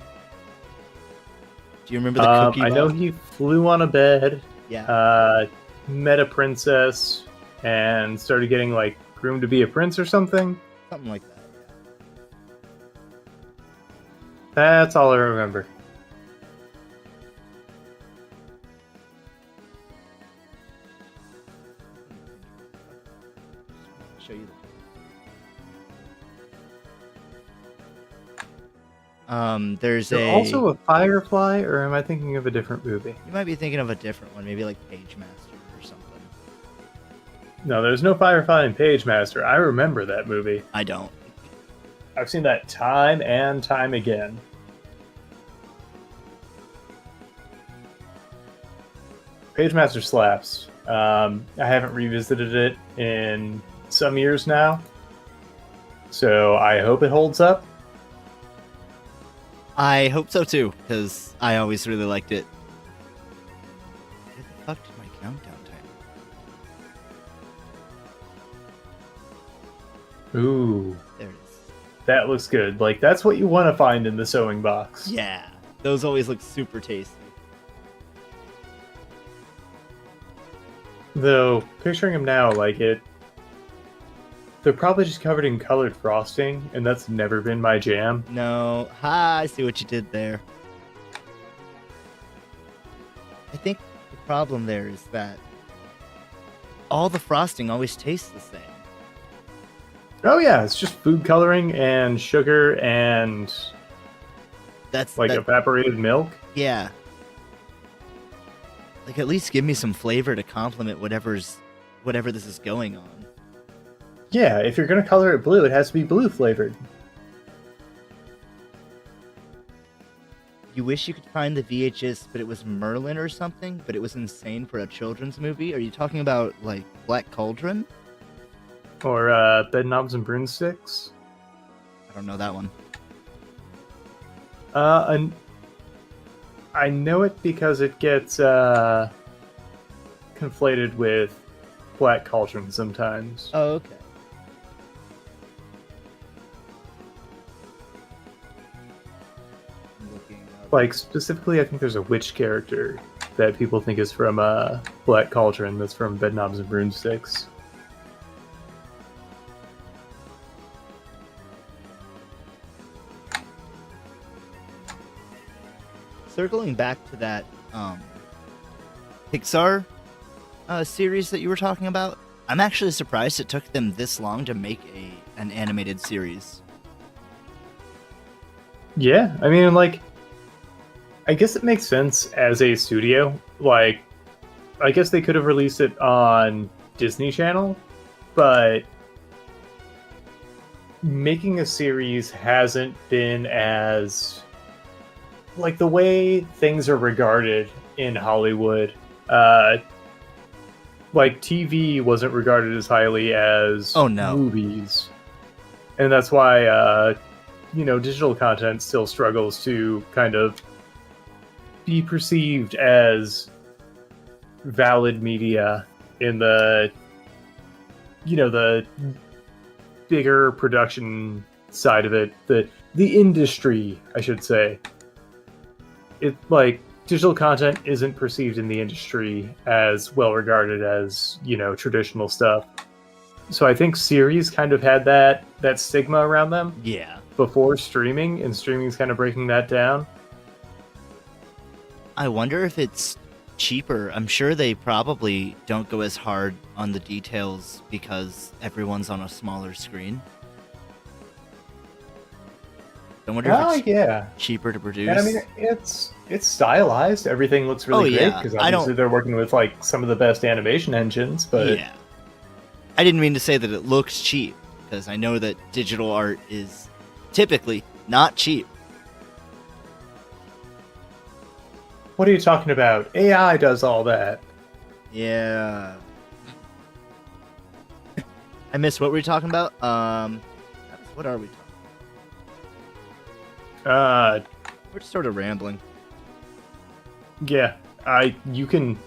Do you remember the cookie box? I know he flew on a bed. Yeah. Met a princess and started getting like groomed to be a prince or something. Something like that. That's all I remember. Show you. There's also a Firefly, or am I thinking of a different movie? You might be thinking of a different one, maybe like Page Master or something. No, there's no Firefly in Page Master. I remember that movie. I don't. I've seen that time and time again. Page Master slaps. I haven't revisited it in some years now, so I hope it holds up. I hope so too, because I always really liked it. Where the fuck did my countdown timer? Ooh. There it is. That looks good. Like, that's what you want to find in the sewing box. Yeah, those always look super tasty. Though, picturing them now, like they're probably just covered in colored frosting, and that's never been my jam. No, I see what you did there. I think the problem there is that all the frosting always tastes the same. Oh yeah, it's just food coloring and sugar and evaporated milk. Yeah. Like, at least give me some flavor to complement whatever this is going on. Yeah, if you're gonna color it blue, it has to be blue flavored. You wish you could find the VHS, but it was Merlin or something, but it was insane for a children's movie? Are you talking about, like, Black Cauldron? or Bed Knobs and Broomsticks. I don't know that one. And I know it because it gets conflated with Black Cauldron sometimes. Oh, okay. I'm looking up. Like, specifically, I think there's a witch character that people think is from Black Cauldron that's from Bed Knobs and Broomsticks. Circling back to that Pixar series that you were talking about, I'm actually surprised it took them this long to make an animated series. Yeah, I mean, like, I guess it makes sense as a studio. Like, I guess they could have released it on Disney Channel, but making a series hasn't been as, like, the way things are regarded in Hollywood. Like, TV wasn't regarded as highly as movies. And that's why, digital content still struggles to kind of be perceived as valid media in the bigger production side of it, the industry, I should say. It, like, digital content isn't perceived in the industry as well regarded as, traditional stuff. So I think series kind of had that stigma around them. Yeah. Before streaming, and streaming's kind of breaking that down. I wonder if it's cheaper. I'm sure they probably don't go as hard on the details because everyone's on a smaller screen. I wonder if it's cheaper to produce. And I mean, it's stylized. Everything looks really great because obviously they're working with like some of the best animation engines. But yeah, I didn't mean to say that it looks cheap because I know that digital art is typically not cheap. What are you talking about? AI does all that. Yeah. I missed what were we talking about? What are we talking? We're just sort of rambling. Yeah, you can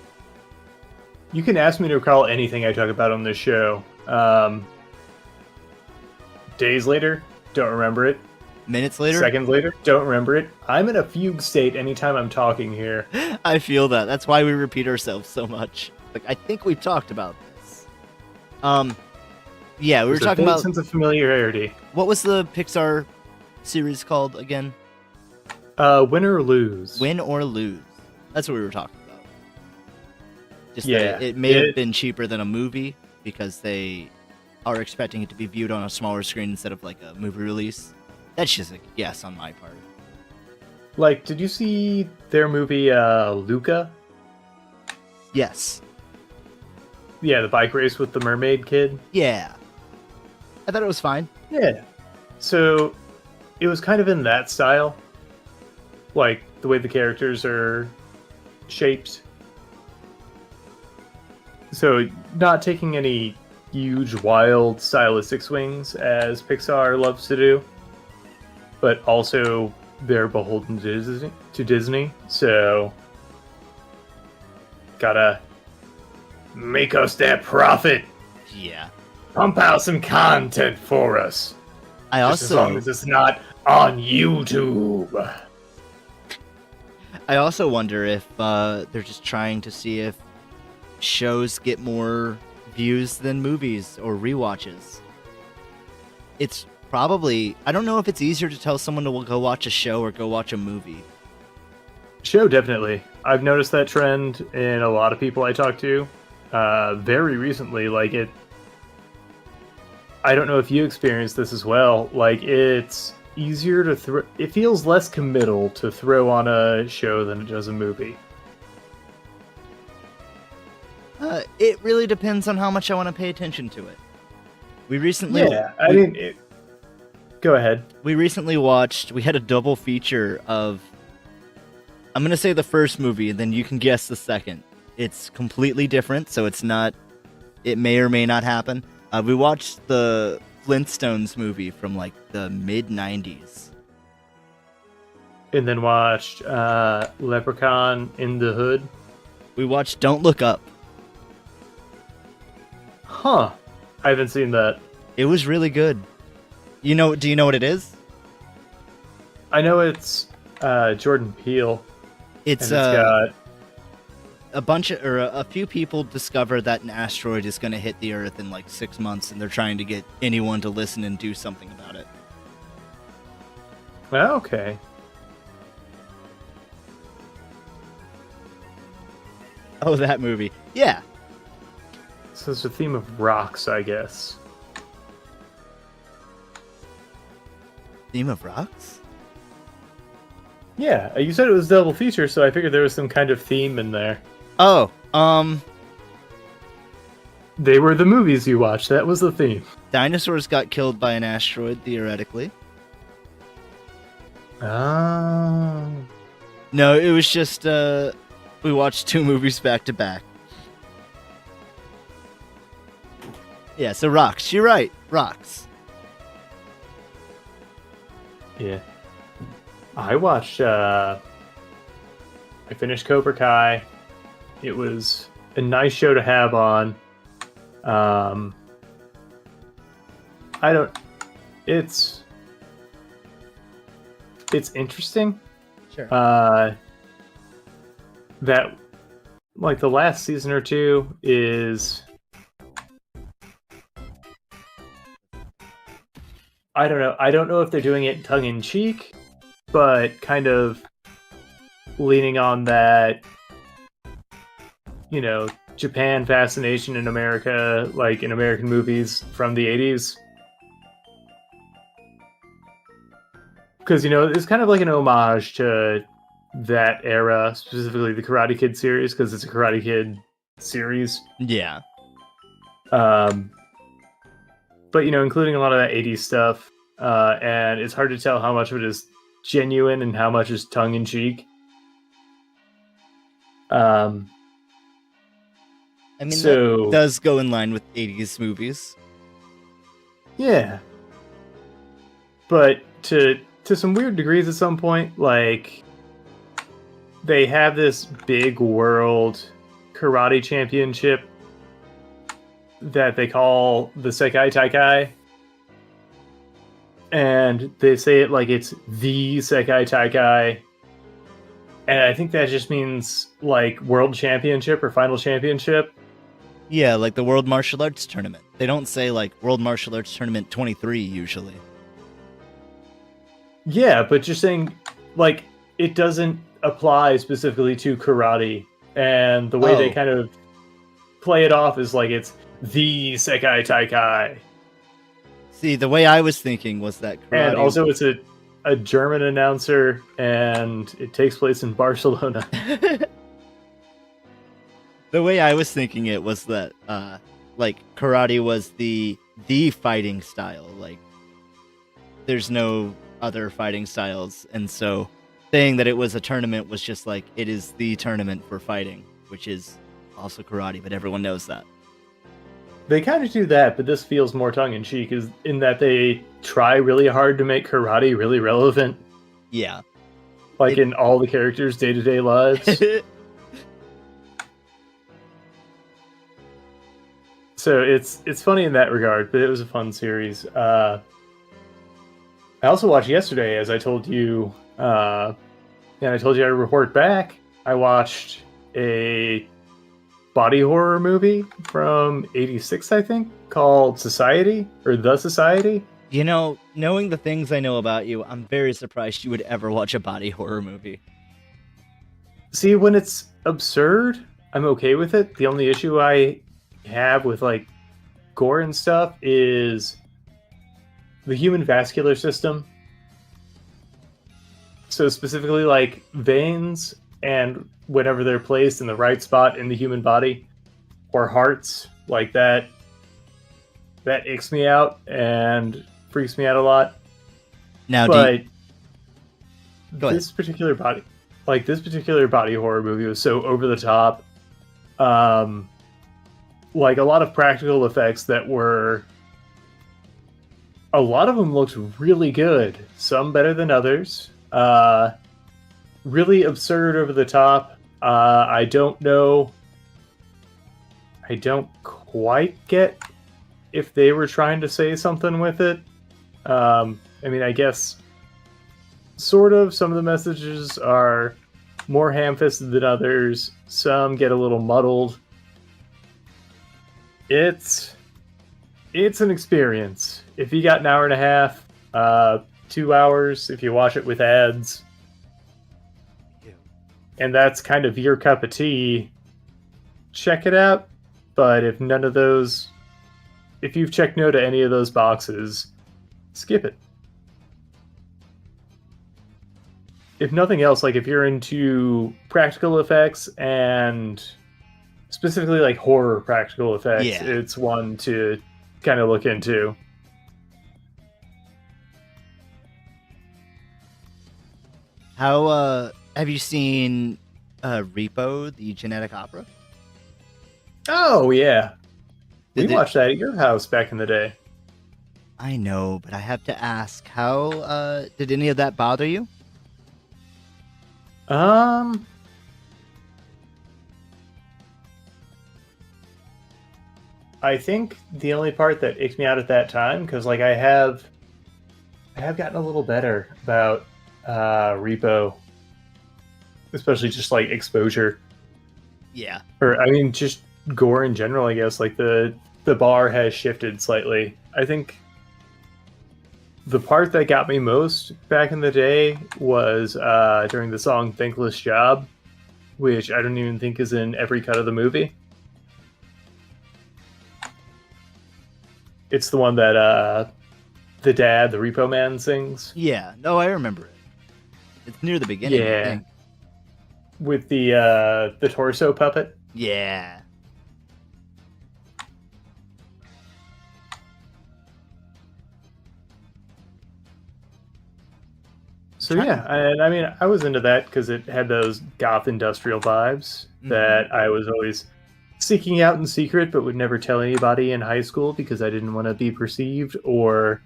ask me to recall anything I talk about on this show. Days later, don't remember it. Minutes later? Seconds later, don't remember it. I'm in a fugue state anytime I'm talking here. I feel that. That's why we repeat ourselves so much. Like, I think we've talked about this. Yeah, we were talking about... sense of familiarity. What was the Pixar series called again? Win or Lose. Win or Lose. That's what we were talking about. Just that it may have been cheaper than a movie because they are expecting it to be viewed on a smaller screen instead of like a movie release. That's just a guess on my part. Like, did you see their movie Luca? Yes. Yeah, the bike race with the mermaid kid? Yeah. I thought it was fine. Yeah. So, it was kind of in that style. Like, the way the characters are shaped. So, not taking any huge, wild, stylistic swings, as Pixar loves to do. But also, they're beholden to Disney, so... Gotta make us that profit. Yeah. Pump out some content for us. Just as long as it's not on YouTube. I also wonder if they're just trying to see if shows get more views than movies or rewatches. It's probably... I don't know if it's easier to tell someone to go watch a show or go watch a movie. Show, definitely. I've noticed that trend in a lot of people I talk to. Very recently, like it... I don't know if you experienced this as well. Like, it's easier to throw... It feels less committal to throw on a show than it does a movie. It really depends on how much I want to pay attention to it. We recently... Yeah, Go ahead. We recently watched... We had a double feature of... I'm going to say the first movie, and then you can guess the second. It's completely different, so it's not... It may or may not happen. We watched the Flintstones movie from like the mid '90s. And then watched Leprechaun in the Hood. We watched Don't Look Up. Huh. I haven't seen that. It was really good. Do you know what it is? I know it's Jordan Peele. It's got a few people discover that an asteroid is going to hit the Earth in like 6 months, and they're trying to get anyone to listen and do something about it. Okay. Oh, that movie. Yeah. So it's a theme of rocks, I guess. Theme of rocks? Yeah, you said it was double feature, so I figured there was some kind of theme in there. Oh, They were the movies you watched. That was the theme. dinosaurs got killed by an asteroid, theoretically. Oh. No, it was just, we watched 2 movies back to back. Yeah, so rocks. You're right. Rocks. Yeah. I watched, I finished Cobra Kai. It was a nice show to have on. It's interesting. Sure. That, like, the last season or two is, I don't know. I don't know if they're doing it tongue in cheek, but kind of leaning on that, Japan fascination in America, like in American movies from the 80s. Because, it's kind of like an homage to that era, specifically the Karate Kid series, because it's a Karate Kid series. Yeah. But, including a lot of that 80s stuff. And it's hard to tell how much of it is genuine and how much is tongue-in-cheek. I mean, that does go in line with 80s movies. Yeah. But to some weird degrees at some point, like, they have this big world karate championship that they call the Sekai Taikai. And they say it like it's the Sekai Taikai. And I think that just means, like, world championship or final championship. Yeah, like the World Martial Arts Tournament. They don't say, like, World Martial Arts Tournament 23, usually. Yeah, but just saying, like, it doesn't apply specifically to karate. And the way they kind of play it off is like it's the Sekai Taikai. See, the way I was thinking was that karate... And also it's a German announcer, and it takes place in Barcelona. The way I was thinking it was that, like, karate was the fighting style. Like, there's no other fighting styles, and so saying that it was a tournament was just like, it is the tournament for fighting, which is also karate, but everyone knows that. They kind of do that, but this feels more tongue-in-cheek, is in that they try really hard to make karate really relevant. Yeah. Like in all the characters' day-to-day lives. So it's funny in that regard, but it was a fun series. I also watched yesterday, as I told you, and I told you I'd report back. I watched a body horror movie from '86, I think, called Society, or The Society. Knowing the things I know about you, I'm very surprised you would ever watch a body horror movie. See, when it's absurd, I'm okay with it. The only issue I have with, like, gore and stuff is the human vascular system. So specifically, like, veins, and whenever they're placed in the right spot in the human body, or hearts, like that icks me out and freaks me out a lot. Now, but this particular body horror movie was so over the top. like a lot of practical effects that were. A lot of them looked really good. Some better than others. Really absurd, over the top. I don't know. I don't quite get if they were trying to say something with it. I mean, I guess sort of. Some of the messages are more ham-fisted than others. Some get a little muddled. It's an experience. If you got an hour and a half, 2 hours if you watch it with ads, and that's kind of your cup of tea, check it out. But if none of those, if you've checked no to any of those boxes, skip it. If nothing else, like if you're into practical effects and specifically like horror practical effects, it's one to kind of look into. How have you seen Repo, the Genetic Opera? Oh yeah, we watched that at your house back in the day. I know, but I have to ask, how did any of that bother you? I think the only part that icked me out at that time, because like I have gotten a little better about Repo, especially just like exposure. Yeah. Or I mean, just gore in general. I guess like the bar has shifted slightly. I think the part that got me most back in the day was during the song "Thankless Job," which I don't even think is in every cut of the movie. It's the one that the dad, the Repo Man, sings. Yeah, no, I remember it. It's near the beginning, I think. With the torso puppet. Yeah. So yeah, and I mean, I was into that because it had those goth industrial vibes that I was always seeking out in secret, but would never tell anybody in high school because I didn't want to be perceived or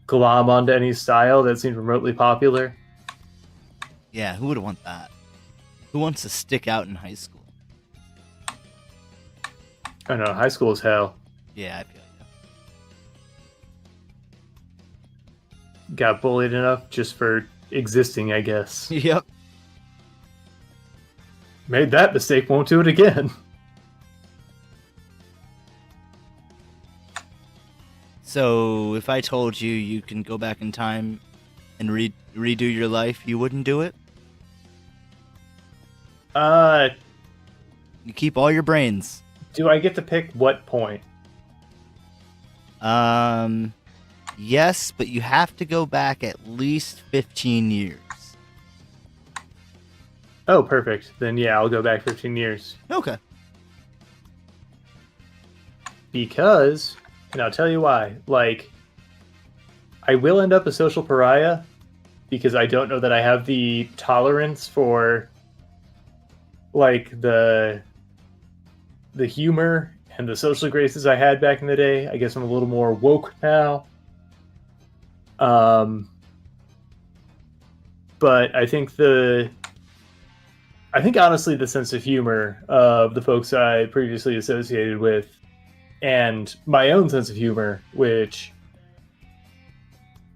glom onto any style that seemed remotely popular. Yeah, who would want that? Who wants to stick out in high school? I don't know, high school is hell. Yeah, I feel you. Got bullied enough just for existing, I guess. Yep. Made that mistake, won't do it again. So, if I told you you can go back in time and redo your life, you wouldn't do it? You keep all your brains. Do I get to pick what point? Yes, but you have to go back at least 15 years. Oh, perfect. Then yeah, I'll go back 15 years. Okay. Because, and I'll tell you why, like, I will end up a social pariah because I don't know that I have the tolerance for, like, the humor and the social graces I had back in the day. I guess I'm a little more woke now. But I think honestly the sense of humor of the folks I previously associated with and my own sense of humor, which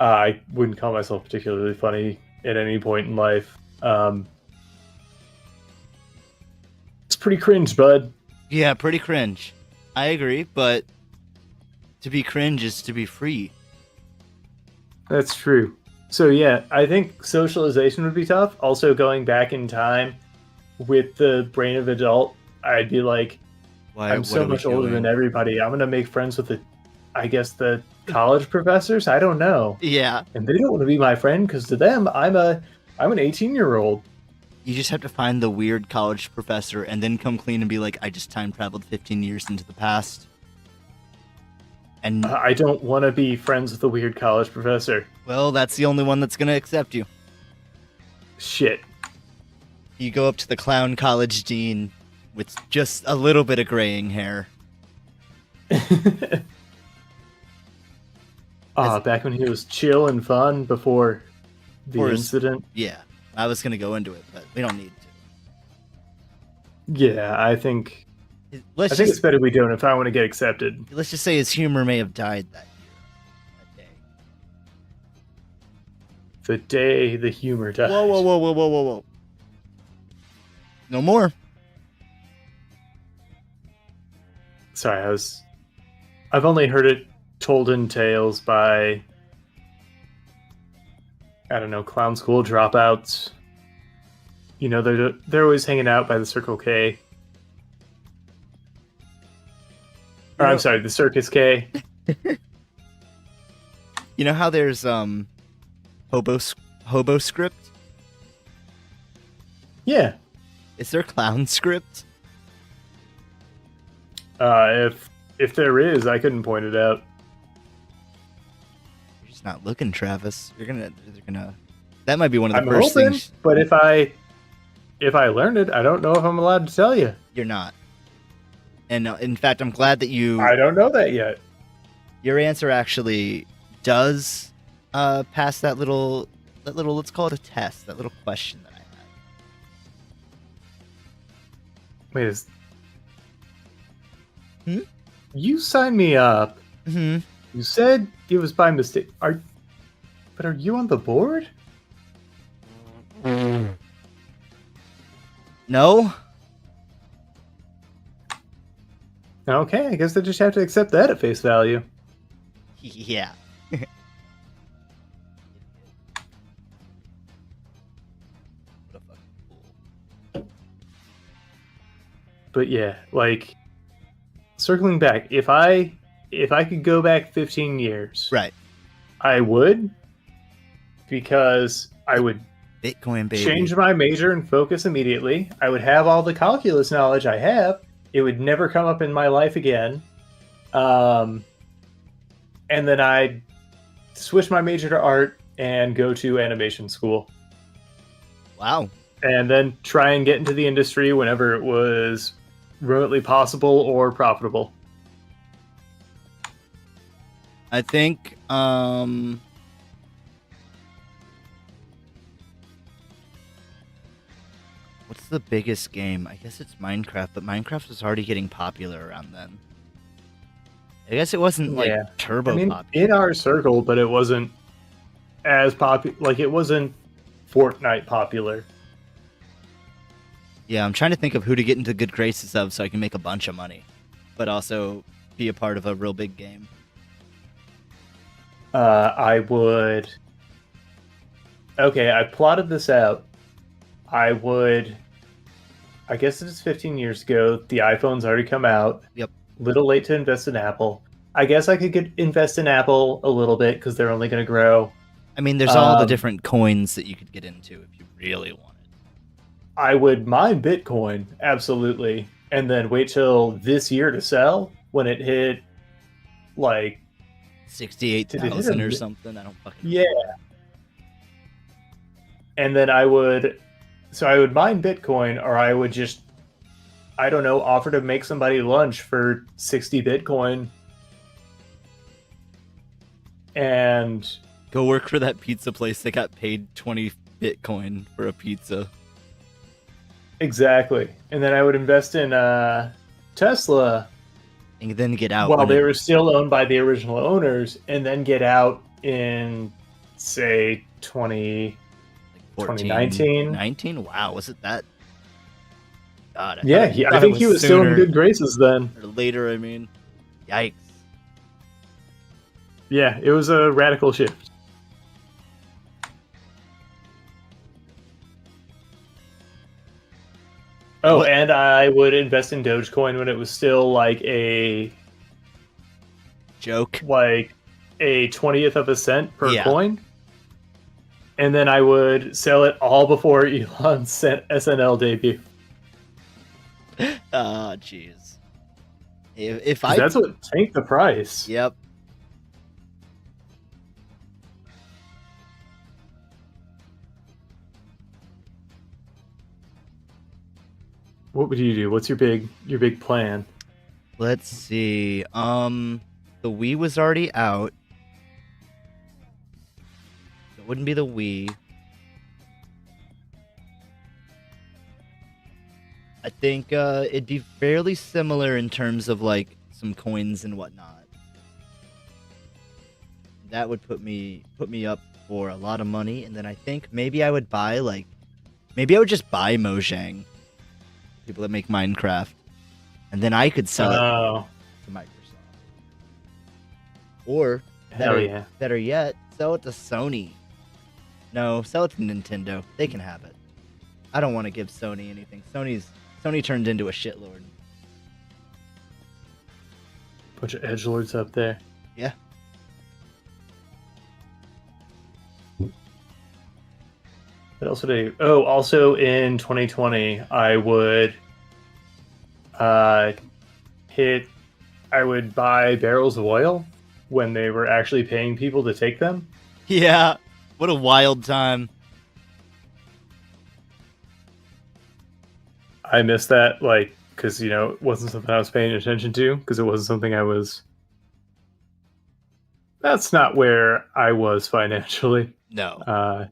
I wouldn't call myself particularly funny at any point in life. It's pretty cringe, bud. Yeah, pretty cringe. I agree, but to be cringe is to be free. That's true. So yeah, I think socialization would be tough. Also, going back in time with the brain of adult, I'd be like, I'm so much older than everybody. I'm gonna make friends with the college professors. I don't know. Yeah, and they don't want to be my friend because to them, I'm an 18-year-old. You just have to find the weird college professor and then come clean and be like, I just time traveled 15 years into the past. And I don't want to be friends with a weird college professor. Well, that's the only one that's going to accept you. Shit. You go up to the clown college dean with just a little bit of graying hair. Back when he was chill and fun before the Or incident. yeah, I was gonna go into it, but we don't need Yeah, I think to. it's better we don't if I want to get accepted. Let's just say his humor may have died that year, that day. The day the humor died. Whoa! No more. Sorry, I've only heard it told in tales by, I don't know, clown school dropouts. You know, they're always hanging out by the Circle K. Or, I'm sorry, the Circus K. You know how there's hobo script? Yeah. Is there clown script? If there is, I couldn't point it out. You're just not looking, Travis. They're gonna. That might be one of the I'm first hoping, things. but if I learned it, I don't know if I'm allowed to tell you. You're not. And in fact, I'm glad that you. I don't know that yet. Your answer actually does pass that little. Let's call it a test. That little question that I had. Wait, you signed me up. Mm-hmm. You said it was by mistake. But are you on the board? No. Okay, I guess I just have to accept that at face value. Yeah. What a fucking fool. But yeah, like circling back, if I could go back 15 years, Right. I would, because I would Bitcoin baby. change my major and focus immediately. I would have all the calculus knowledge I have. It would never come up in my life again. And then I'd switch my major to art and go to animation school. Wow. And then try and get into the industry whenever it was remotely possible or profitable. I think what's the biggest game? I guess it's Minecraft, but Minecraft was already getting popular around then. I guess it wasn't like turbo popular. In our circle, but it wasn't as popular. Like, it wasn't Fortnite popular. Yeah, I'm trying to think of who to get into good graces of so I can make a bunch of money, but also be a part of a real big game. I would. Okay, I plotted this out. I guess it is 15 years ago. The iPhone's already come out. Yep. Little late to invest in Apple. I guess I could invest in Apple a little bit because they're only going to grow. I mean, there's all the different coins that you could get into if you really wanted. I would mine Bitcoin, absolutely, and then wait till this year to sell when it hit, like, 68,000 or something. I don't fucking know. Yeah. And then I would mine Bitcoin, or I would just, I don't know, offer to make somebody lunch for 60 Bitcoin. And go work for that pizza place that got paid 20 Bitcoin for a pizza. Exactly. And then I would invest in Tesla. And then get out. While they were still owned by the original owners, and then get out in, say, 2019. 19? Wow, was it that? God. I think he was still in good graces then. Or later, I mean. Yikes. Yeah, it was a radical shift. Oh, what? And I would invest in Dogecoin when it was still like a joke, like a 20th of a cent per coin. And then I would sell it all before Elon's SNL debut. Ah, jeez. That's what tanked the price. Yep. What would you do? What's your big plan? Let's see. The Wii was already out. It wouldn't be the Wii. I think it'd be fairly similar in terms of like some coins and whatnot. That would put me up for a lot of money, and then I think maybe I would just buy Mojang, people that make Minecraft, and then I could sell it to Microsoft. Or better yet, sell it to Sony. No, sell it to Nintendo. They can have it. I don't want to give Sony anything. Sony turned into a shitlord. Bunch of edgelords up there. Yeah. What else would I? Oh, also in 2020, I would I would buy barrels of oil when they were actually paying people to take them. Yeah. What a wild time. I missed that, like, because, it wasn't something I was paying attention to, because it wasn't something I was... That's not where I was financially. No.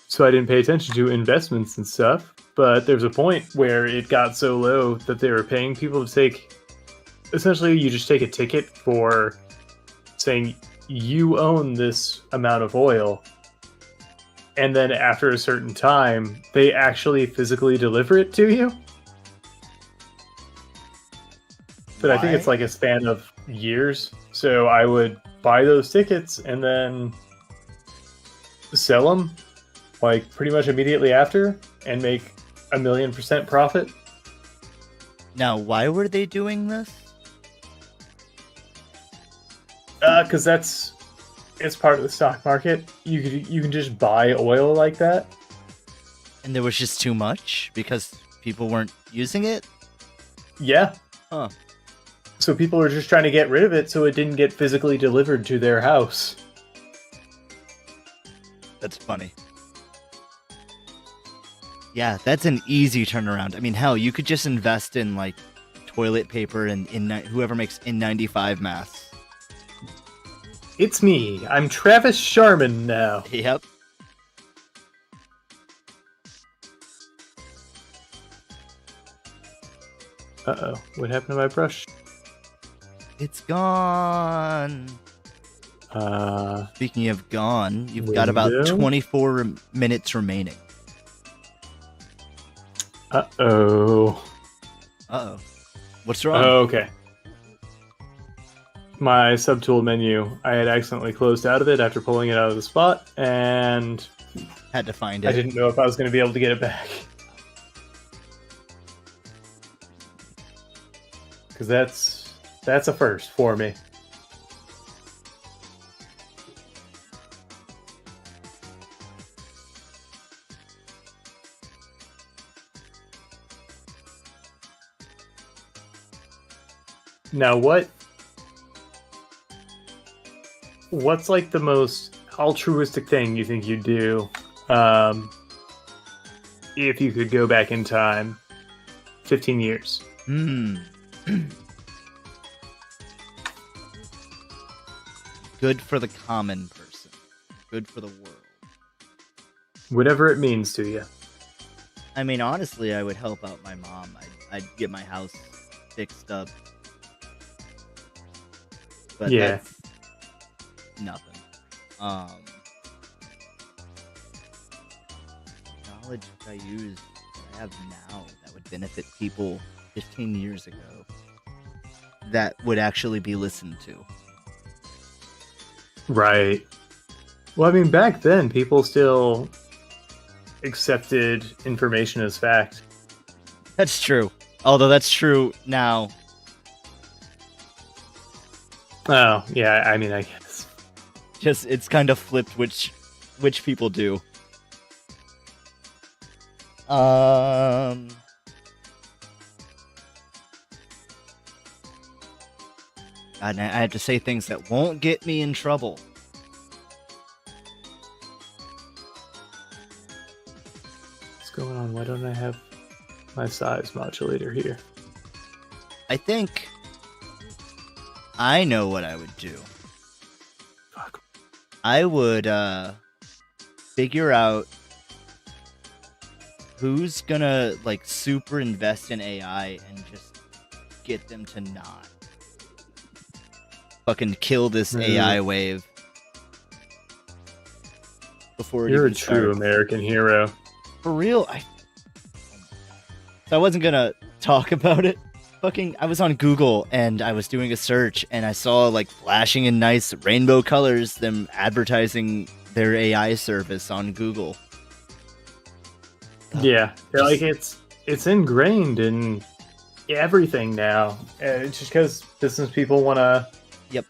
So I didn't pay attention to investments and stuff, but there's a point where it got so low that they were paying people to take... Essentially, you just take a ticket for saying, you own this amount of oil, and then after a certain time, they actually physically deliver it to you. But I think it's like a span of years. So I would buy those tickets and then sell them like pretty much immediately after and make 1,000,000% profit. Now, why were they doing this? Because it's part of the stock market. You can just buy oil like that. And there was just too much because people weren't using it? Yeah. Huh. So people are just trying to get rid of it so it didn't get physically delivered to their house. That's funny. Yeah, that's an easy turnaround. I mean, hell, you could just invest in like toilet paper and whoever makes N95 masks. It's me. I'm Travis Sharman now. Yep. Uh-oh. What happened to my brush? It's gone. Speaking of gone, you've got about 24 minutes remaining. Uh-oh. Uh-oh. What's wrong? Oh, okay. My subtool menu, I had accidentally closed out of it after pulling it out of the spot, and had to find it. I didn't know if I was going to be able to get it back. Because that's a first for me. Now what's like the most altruistic thing you think you'd do if you could go back in time 15 years? Good for the common person. Good for the world. Whatever it means to you. I mean, honestly, I would help out my mom. I'd get my house fixed up. But yeah. That's nothing. Knowledge that I use that I have now that would benefit people 15 years ago that would actually be listened to. Right. Well, I mean, back then, people still accepted information as fact. That's true. Although that's true now. Oh, yeah, I mean, I guess. Just, it's kind of flipped which people do. And I have to say things that won't get me in trouble. What's going on? Why don't I have my size modulator here? I think I know what I would do. Fuck. I would figure out who's gonna like super invest in AI and just get them to not fucking kill this AI wave before it You're a even true starts. American hero. For real, so I wasn't gonna talk about it. I was on Google and I was doing a search and I saw like flashing in nice rainbow colors them advertising their AI service on Google. Yeah, like it's ingrained in everything now. It's just because business people want to. Yep.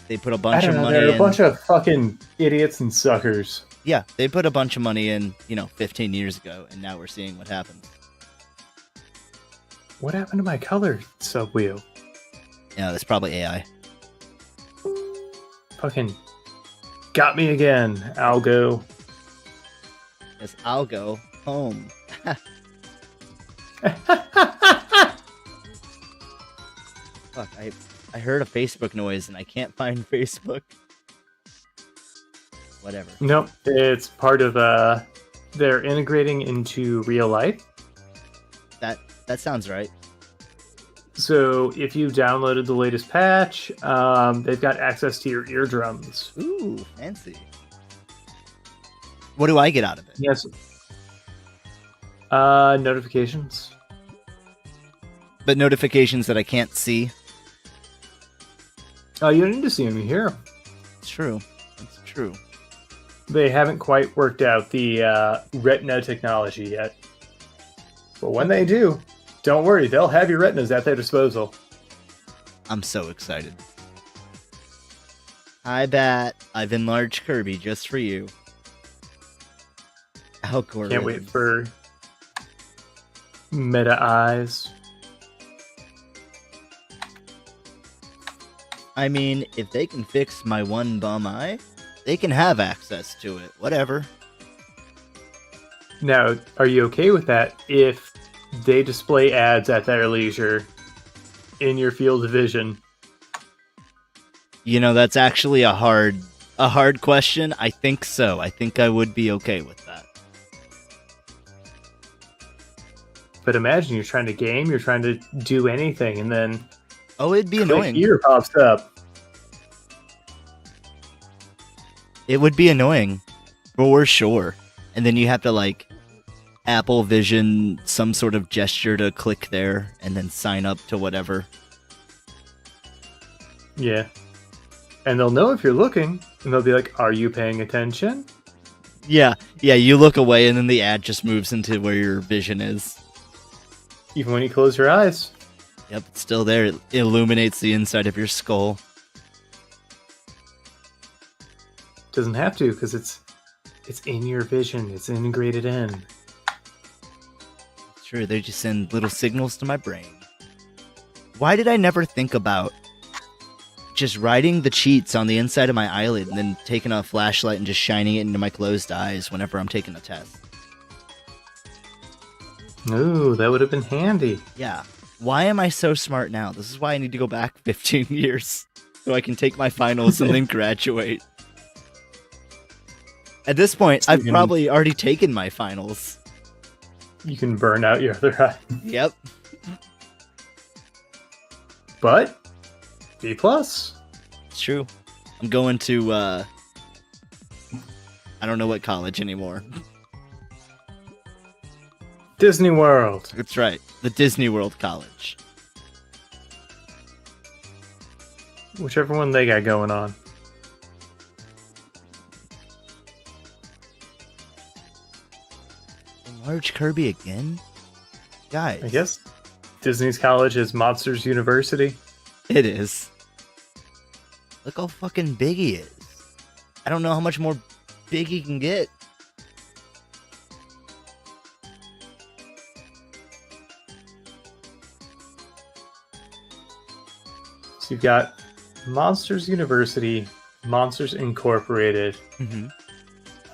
They put a bunch of money They're in. a bunch of fucking idiots and suckers. Yeah, they put a bunch of money in, 15 years ago, and now we're seeing what happens. What happened to my color subwheel? Yeah, that's probably AI. Fucking got me again, Algo. Yes, I'll go home. Fuck, I heard a Facebook noise and I can't find Facebook. Whatever. Nope, it's part of they're integrating into real life. That sounds right. So if you downloaded the latest patch, they've got access to your eardrums. Ooh, fancy. What do I get out of it? Yes. Notifications. But notifications that I can't see. Oh, you don't need to see them. You hear them. It's true. It's true. They haven't quite worked out the retina technology yet. But when they do, don't worry. They'll have your retinas at their disposal. I'm so excited. Hi, Bat. I've enlarged Kirby just for you. Algorithm. Can't wait for Meta Eyes. I mean, if they can fix my one bum eye, they can have access to it. Whatever. Now, are you okay with that if they display ads at their leisure in your field of vision? That's actually a hard question. I think so. I think I would be okay with that. But imagine you're trying to game, you're trying to do anything, and then Oh, it'd be annoying. ear pops up. It would be annoying, for sure. And then you have to Apple Vision some sort of gesture to click there and then sign up to whatever. Yeah. And they'll know if you're looking, and they'll be like, are you paying attention? Yeah, you look away and then the ad just moves into where your vision is. Even when you close your eyes. Yep, it's still there. It illuminates the inside of your skull. Doesn't have to, because it's in your vision. It's integrated in. Sure, they just send little signals to my brain. Why did I never think about just writing the cheats on the inside of my eyelid and then taking a flashlight and just shining it into my closed eyes whenever I'm taking a test? Ooh, that would have been handy. Yeah. Why am I so smart now? This is why I need to go back 15 years so I can take my finals and then graduate. At this point, I've probably already taken my finals. You can burn out your other eye. Yep. But B+. It's true. I'm going to, I don't know what college anymore. Disney World. That's right. The Disney World College. Whichever one they got going on. Enlarge Kirby again? Guys. I guess Disney's college is Monsters University. It is. Look how fucking big he is. I don't know how much more big he can get. So you've got Monsters University, Monsters Incorporated. Mm-hmm.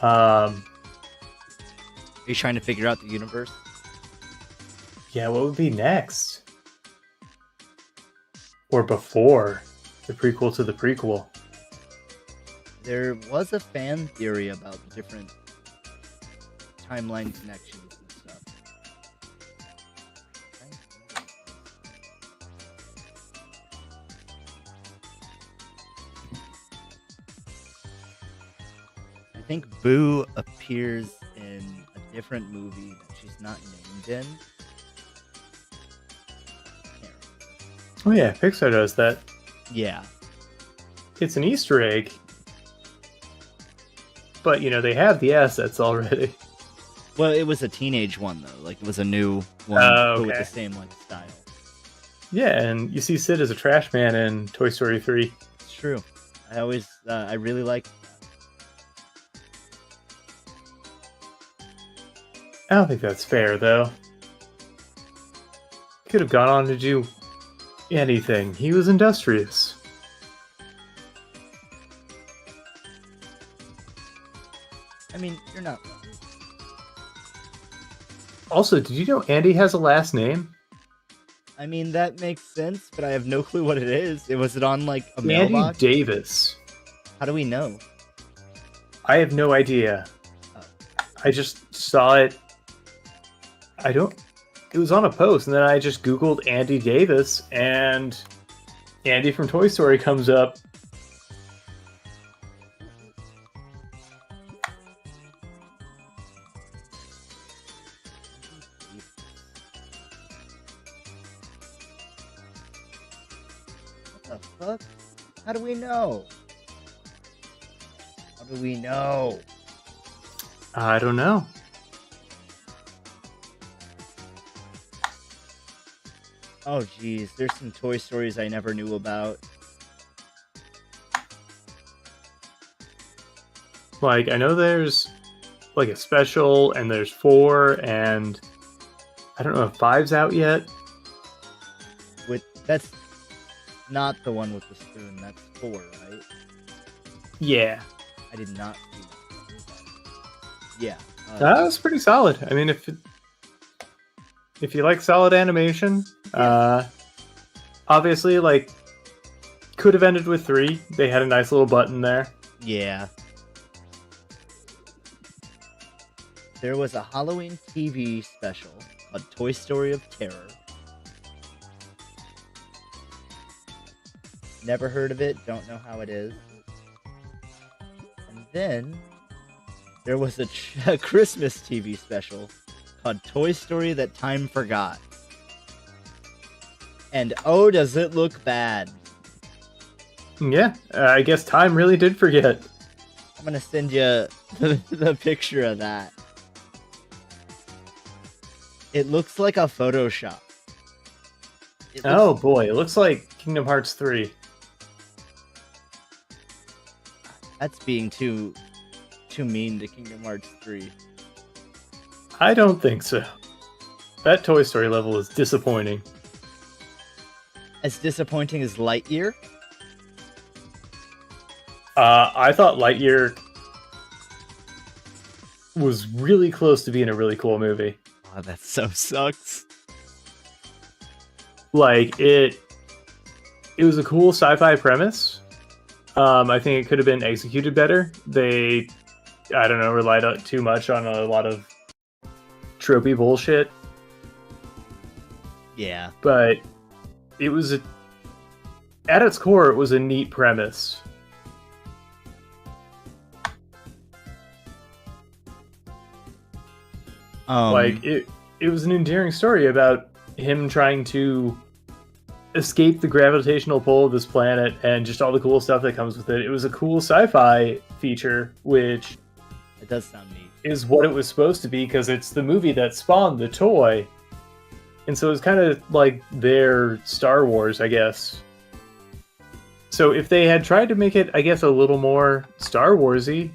Are Are you trying to figure out the universe? Yeah, what would be next? Or before the prequel to the prequel? There was a fan theory about different timeline connections and stuff. I think Boo appears in a different movie that she's not named in. Oh yeah, Pixar does that. Yeah. It's an Easter egg. But, they have the assets already. Well, it was a teenage one, though. Like, it was a new one but with the same, style. Yeah, and you see Sid as a trash man in Toy Story 3. It's true. I really like that. I don't think that's fair, though. He could have gone on to do anything. He was industrious. I mean, you're not wrong. Also, did you know Andy has a last name? I mean, that makes sense, but I have no clue what it is. Was it on, a Andy mailbox? Davis. How do we know? I have no idea. Oh. I just saw it. It was on a post, and then I just Googled Andy Davis, and Andy from Toy Story comes up. What the fuck? How do we know? How do we know? I don't know. Oh, geez. There's some Toy Stories I never knew about. I know there's, a special, and there's 4, and I don't know if 5's out yet. That's not the one with the spoon. That's 4, right? Yeah. I did not see that. Yeah. That was pretty solid. I mean, if you like solid animation, obviously, could have ended with 3. They had a nice little button there. Yeah. There was a Halloween TV special, A Toy Story of Terror. Never heard of it, don't know how it is. And then there was a Christmas TV special called Toy Story That Time Forgot. And oh, does it look bad. Yeah, I guess time really did forget. I'm gonna send you the picture of that. It looks like a Photoshop. Oh boy, it looks like Kingdom Hearts 3. That's being too mean to Kingdom Hearts 3. I don't think so. That Toy Story level is disappointing. As disappointing as Lightyear? I thought Lightyear was really close to being a really cool movie. Oh, that so sucks. It was a cool sci-fi premise. I think it could have been executed better. They, I don't know, relied too much on a lot of tropey bullshit. Yeah. But it was at its core, it was a neat premise. It was an endearing story about him trying to escape the gravitational pull of this planet and just all the cool stuff that comes with it. It was a cool sci-fi feature, which it does sound neat. Is what it was supposed to be, because it's the movie that spawned the toy. And so it's kind of like their Star Wars, I guess. So if they had tried to make it, I guess, a little more Star Wars-y,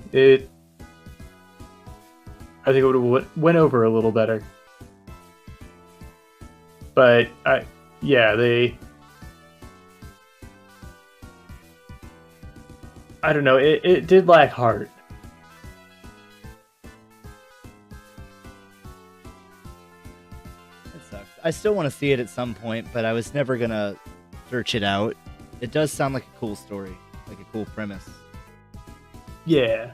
I think it would have went over a little better. But I don't know, it did lack heart. It sucks. I still want to see it at some point, but I was never gonna search it out. It does sound like a cool story, like a cool premise. Yeah.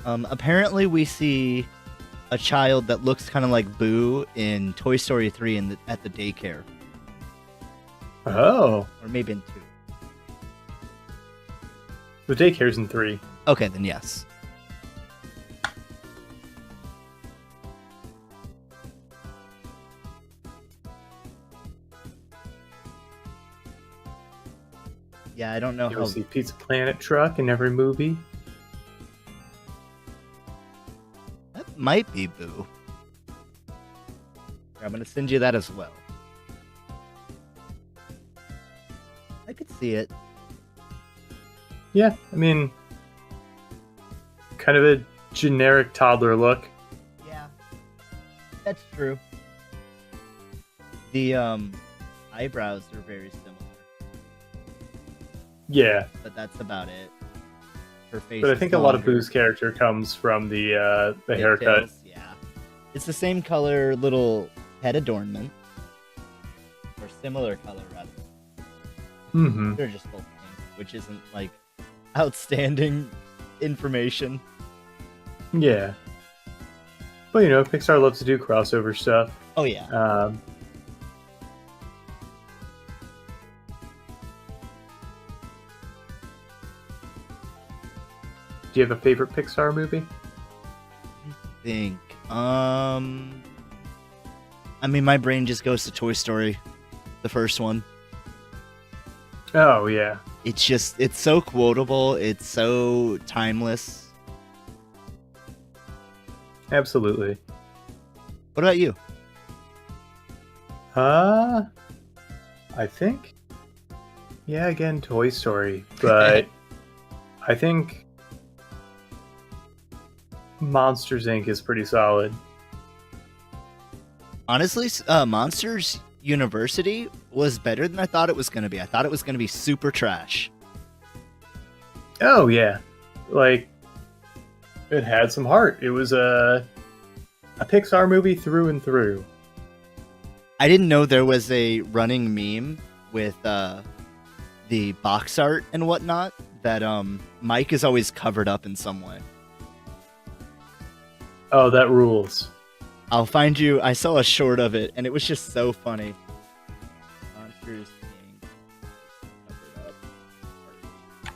Apparently we see a child that looks kind of like Boo in Toy Story 3 at the daycare. Oh. Or maybe in 2. The daycare's in 3. Okay, then yes. Yeah, I don't know You how... ever see Pizza Planet truck in every movie? That might be Boo. I'm going to send you that as well. I could see it. Yeah, I mean, kind of a generic toddler look. Yeah, that's true. The eyebrows are very similar. Yeah, But that's about it. Her face. but I is think a lot of longer. Boo's character comes from the Pigtails, haircut. Yeah. It's the same color little head adornment. Or similar color, rather. Mm-hmm. They're just both pink, which isn't, like, outstanding information. Yeah. Well, you know, Pixar loves to do crossover stuff. Oh, yeah. Do you have a favorite Pixar movie? Think. I mean, my brain just goes to Toy Story, the first one. Oh, yeah. It's so quotable. It's so timeless. Absolutely. What about you? I think... Yeah, again, Toy Story. But I think Monsters, Inc. is pretty solid. Honestly, Monsters University was better than I thought it was going to be. I thought it was going to be super trash. Oh, yeah. Like, it had some heart. It was a Pixar movie through and through. I didn't know there was a running meme with the box art and whatnot that Mike is always covered up in some way. Oh, that rules. I'll find you. I saw a short of it, and it was just so funny. Monsters being covered up.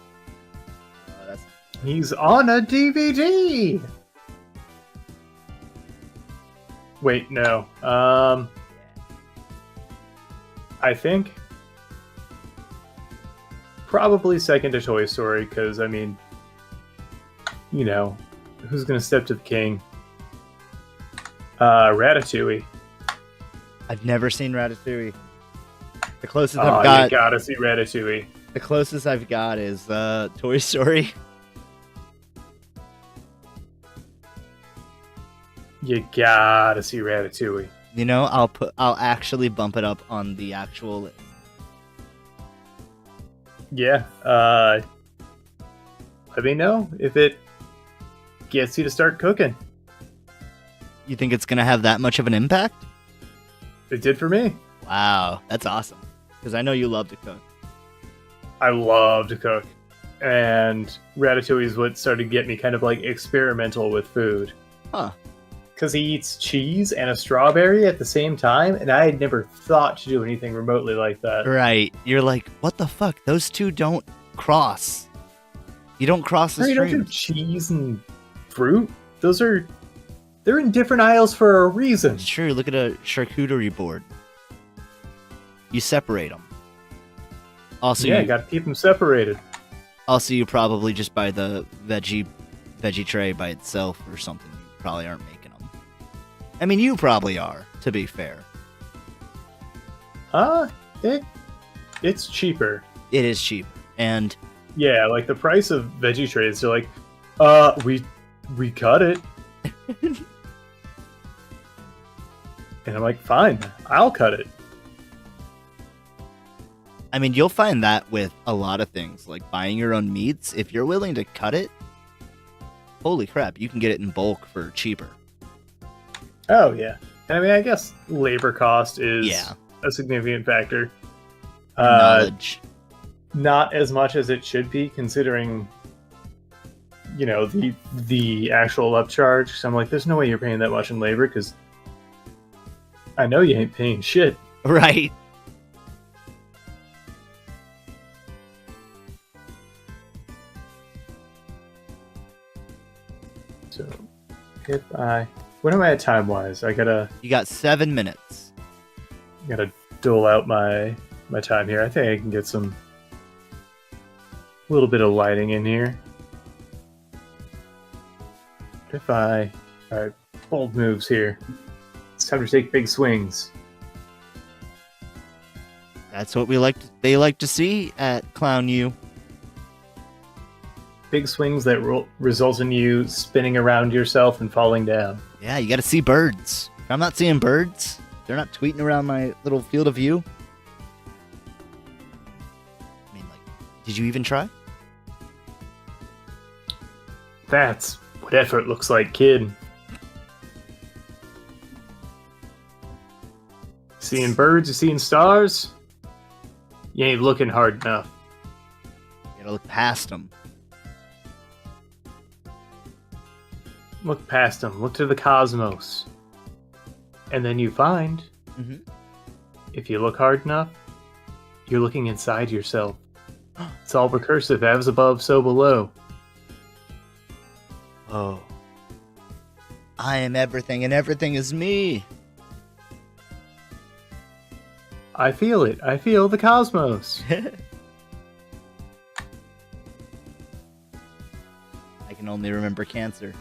That's He's on a DVD! Wait, no. I think probably second to Toy Story, because, I mean, you know, who's going to step to the king? Ratatouille. I've never seen Ratatouille. The closest Oh, I've got, you gotta see Ratatouille. the closest I've got is Toy Story. You gotta see Ratatouille. You know, I'll actually bump it up on the actual list. Yeah, let me know if it gets you to start cooking. You think it's gonna have that much of an impact? It did for me. Wow, that's awesome. Because I know you love to cook. I love to cook. And Ratatouille is what started to get me kind of like experimental with food. Huh. Because he eats cheese and a strawberry at the same time, and I had never thought to do anything remotely like that. Right. You're like, what the fuck? Those two don't cross. You don't cross the You don't do streams. cheese and fruit. They're in different aisles for a reason. It's true. Look at a charcuterie board. You separate them. Also, Yeah, you gotta keep them separated. Also, you probably just buy the veggie tray by itself or something. You probably aren't making them. I mean, you probably are, to be fair. It's cheaper. It is cheaper. And Yeah, like the price of veggie trays, they're like, we cut it. And I'm like, fine, I'll cut it. I mean, you'll find that with a lot of things, like buying your own meats. If you're willing to cut it, holy crap, you can get it in bulk for cheaper. Oh, yeah. And I mean, I guess labor cost is Yeah. a significant factor. Knowledge. Not as much as it should be, considering, you know, the actual upcharge. So I'm like, there's no way you're paying that much in labor, because I know you ain't paying shit. Right. So, what am I at time-wise? You got 7 minutes. Gotta dole out my time here. I think I can get some little bit of lighting in here. Alright, bold moves here. It's time to take big swings. That's what they like to see at Clown U. Big swings that result in you spinning around yourself and falling down. Yeah, you got to see birds. If I'm not seeing birds, they're not tweeting around my little field of view. I mean, like, did you even try? That's what effort looks like, kid. Seeing birds, you seeing stars? You ain't looking hard enough. You gotta look past them. Look past them. Look to the cosmos. And then you find, if you look hard enough, you're looking inside yourself. It's all recursive, as above, so below. Oh. I am everything, and everything is me. I feel it. I feel the cosmos. I can only remember cancer.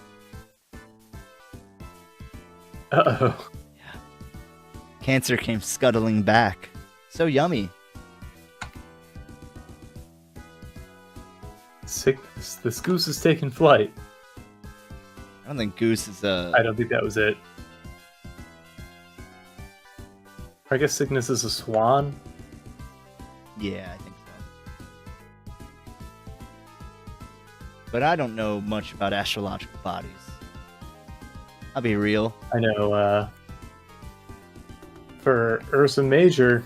Uh-oh. Yeah. Cancer came scuttling back. So yummy. Sickness. This goose is taking flight. I don't think Goose is I don't think that was it. I guess sickness is a swan. Yeah, I think so. But I don't know much about astrological bodies. I'll be real. I know, for Ursa Major,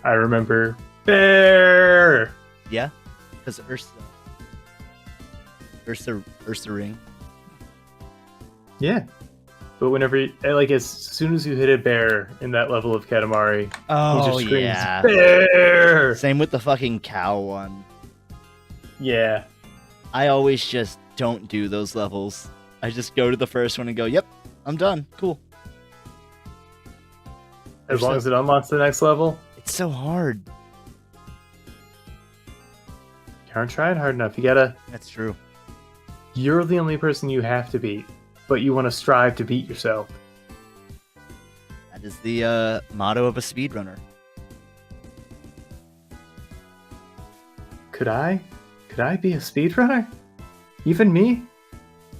I remember bear. Yeah? Because Ursa Ring. Yeah. But whenever, as soon as you hit a bear in that level of Katamari, he Oh, just screams, yeah. bear! Same with the fucking cow one. Yeah. I always just don't do those levels. I just go to the first one and go, yep, I'm done. Cool. As long as it unlocks the next level. It's so hard. You aren't trying hard enough. You gotta... That's true. You're the only person you have to beat, but you want to strive to beat yourself. That is the motto of a speedrunner. Could I be a speedrunner? Even me?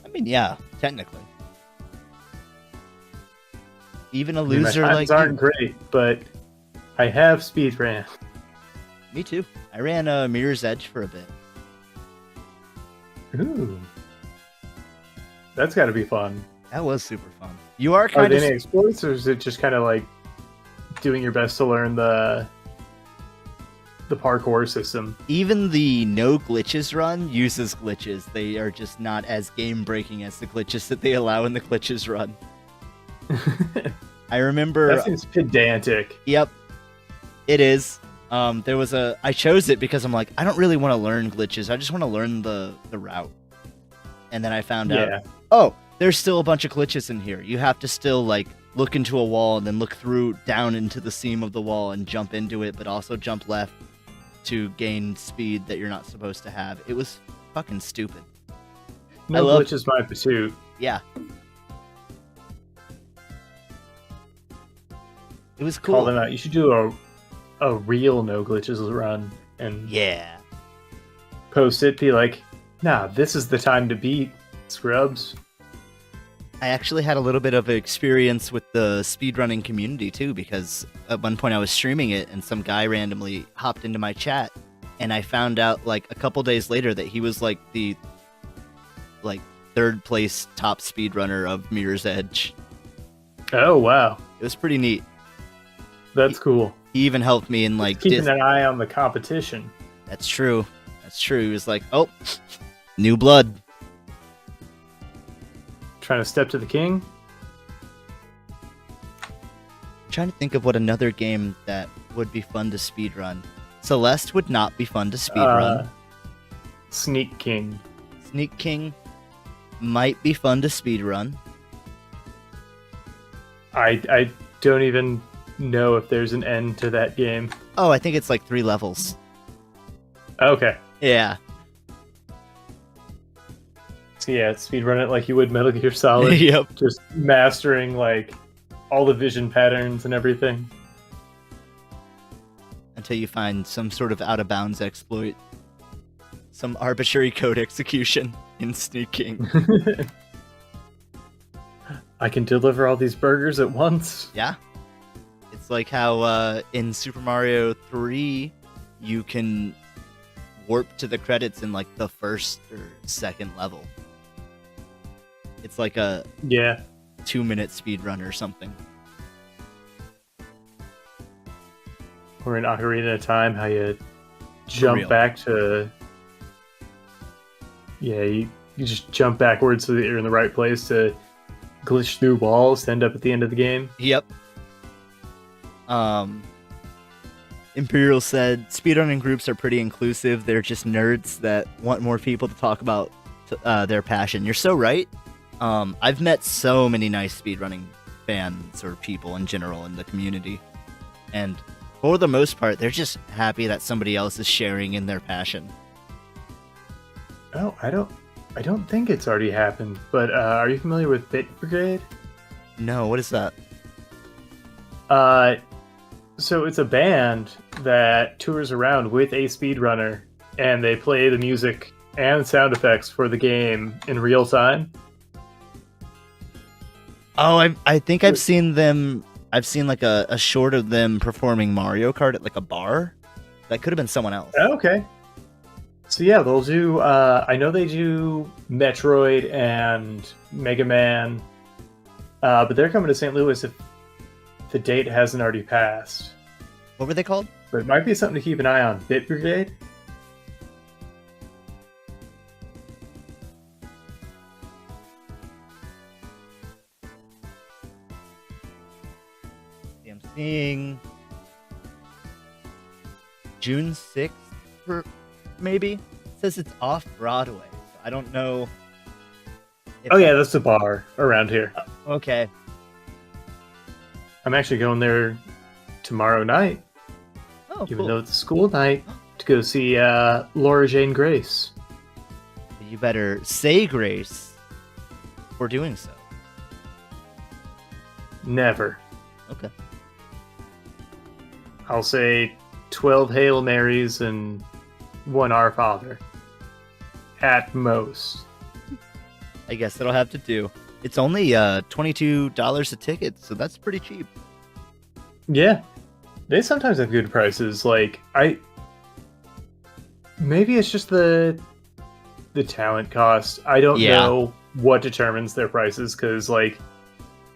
I mean, yeah, technically. Even a I mean, loser my like times aren't you. great, but I have speedran. Me too. I ran Mirror's Edge for a bit. Ooh. That's gotta be fun. That was super fun. You are Are kind there of... any exploits, or is it just kind of like doing your best to learn the parkour system? Even the no glitches run uses glitches. They are just not as game-breaking as the glitches that they allow in the glitches run. I remember... That seems pedantic. Yep, it is. I chose it because I'm like, I don't really want to learn glitches. I just want to learn the route. And then I found out, oh, there's still a bunch of glitches in here. You have to still like look into a wall and then look through down into the seam of the wall and jump into it, but also jump left to gain speed that you're not supposed to have. It was fucking stupid. No glitches my pursuit. Yeah. It was cool. Call them out. You should do a real no glitches run and post it. Be like, nah, this is the time to beat scrubs. I actually had a little bit of experience with the speedrunning community too, because at one point I was streaming it and some guy randomly hopped into my chat, and I found out like a couple days later that he was like the third place top speedrunner of Mirror's Edge. Oh wow, It was pretty neat. that's cool. He even helped me in like Keeping an eye on the competition. That's true. That's true. He was like, "Oh, new blood." Trying to step to the king. I'm trying to think of what another game that would be fun to speedrun. Celeste would not be fun to speedrun. Sneak King. Sneak King might be fun to speedrun. I don't even know if there's an end to that game. Oh, I think it's like 3 levels. Okay. Yeah. So yeah, speedrun it like you would Metal Gear Solid. Yep. Just mastering like all the vision patterns and everything. Until you find some sort of out of bounds exploit. Some arbitrary code execution in Sneak King. I can deliver all these burgers at once. Yeah. It's like how in Super Mario 3 you can warp to the credits in like the first or second level. It's like a 2-minute speedrun or something. Or in Ocarina of Time, how you jump back to... Yeah, you just jump backwards so that you're in the right place to glitch through walls to end up at the end of the game. Yep. Imperial said, speedrunning groups are pretty inclusive. They're just nerds that want more people to talk about their passion. You're so right. I've met so many nice speedrunning fans or people in general in the community. And for the most part, they're just happy that somebody else is sharing in their passion. Oh, I don't think it's already happened, but are you familiar with Bit Brigade? No, what is that? So it's a band that tours around with a speedrunner, and they play the music and sound effects for the game in real time. Oh, I think I've seen them. I've seen like a short of them performing Mario Kart at like a bar. That could have been someone else. Okay. So yeah, they'll do, I know they do Metroid and Mega Man, but they're coming to St. Louis if the date hasn't already passed. What were they called? But it might be something to keep an eye on. Bit Brigade? I'm seeing June 6th, maybe? It says it's off Broadway. So I don't know. Oh yeah, that's a bar around here. Okay. I'm actually going there tomorrow night, Oh, even cool. though it's a school night, to go see Laura Jane Grace. You better say grace for doing so. Never. Okay. I'll say 12 Hail Marys and 1 Our Father. At most. I guess that'll have to do. It's only $22 a ticket, so that's pretty cheap. Yeah. They sometimes have good prices. Like, maybe it's just the talent cost. I don't know what determines their prices, because, like,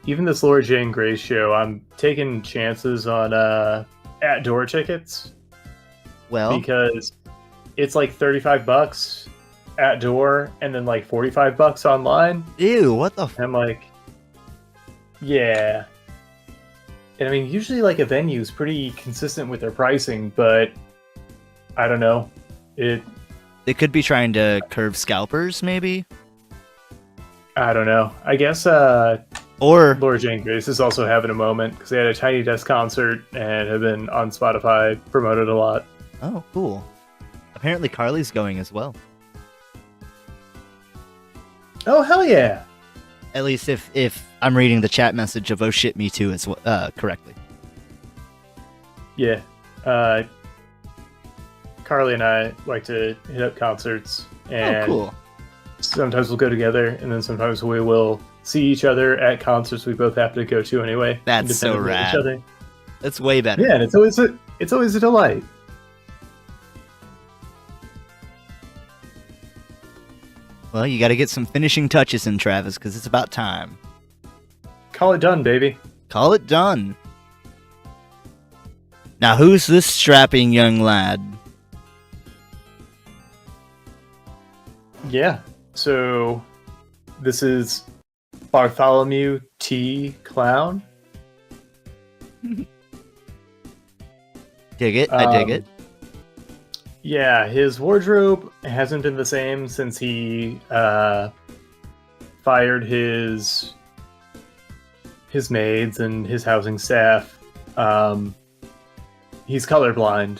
even this Laura Jane Grace show, I'm taking chances on at-door tickets. Well, Because it's like $35 at door and then like $45 online. ew, what the And I'm like, yeah. And I mean, usually like a venue's pretty consistent with their pricing, but I don't know. They could be trying to curve scalpers, maybe? I don't know. I guess Or Laura Jane Grace is also having a moment because they had a Tiny Desk concert and have been on Spotify promoted a lot. oh, cool. Apparently Carly's going as well. Oh, hell yeah. At least if I'm reading the chat message of "Oh shit, me too" as correctly. Yeah. Carly and I like to hit up concerts, and Oh, cool. sometimes we'll go together, and then sometimes we will see each other at concerts we both happen to go to anyway. That's so independently of each rad. other. That's way better. Yeah, and it's always a delight. Well, you got to get some finishing touches in, Travis, because it's about time. Call it done, baby. Call it done. Now, who's this strapping young lad? Yeah. So this is Bartholomew T. Clown. Dig it. I dig it. Yeah, his wardrobe hasn't been the same since he fired his maids and his housing staff. He's colorblind.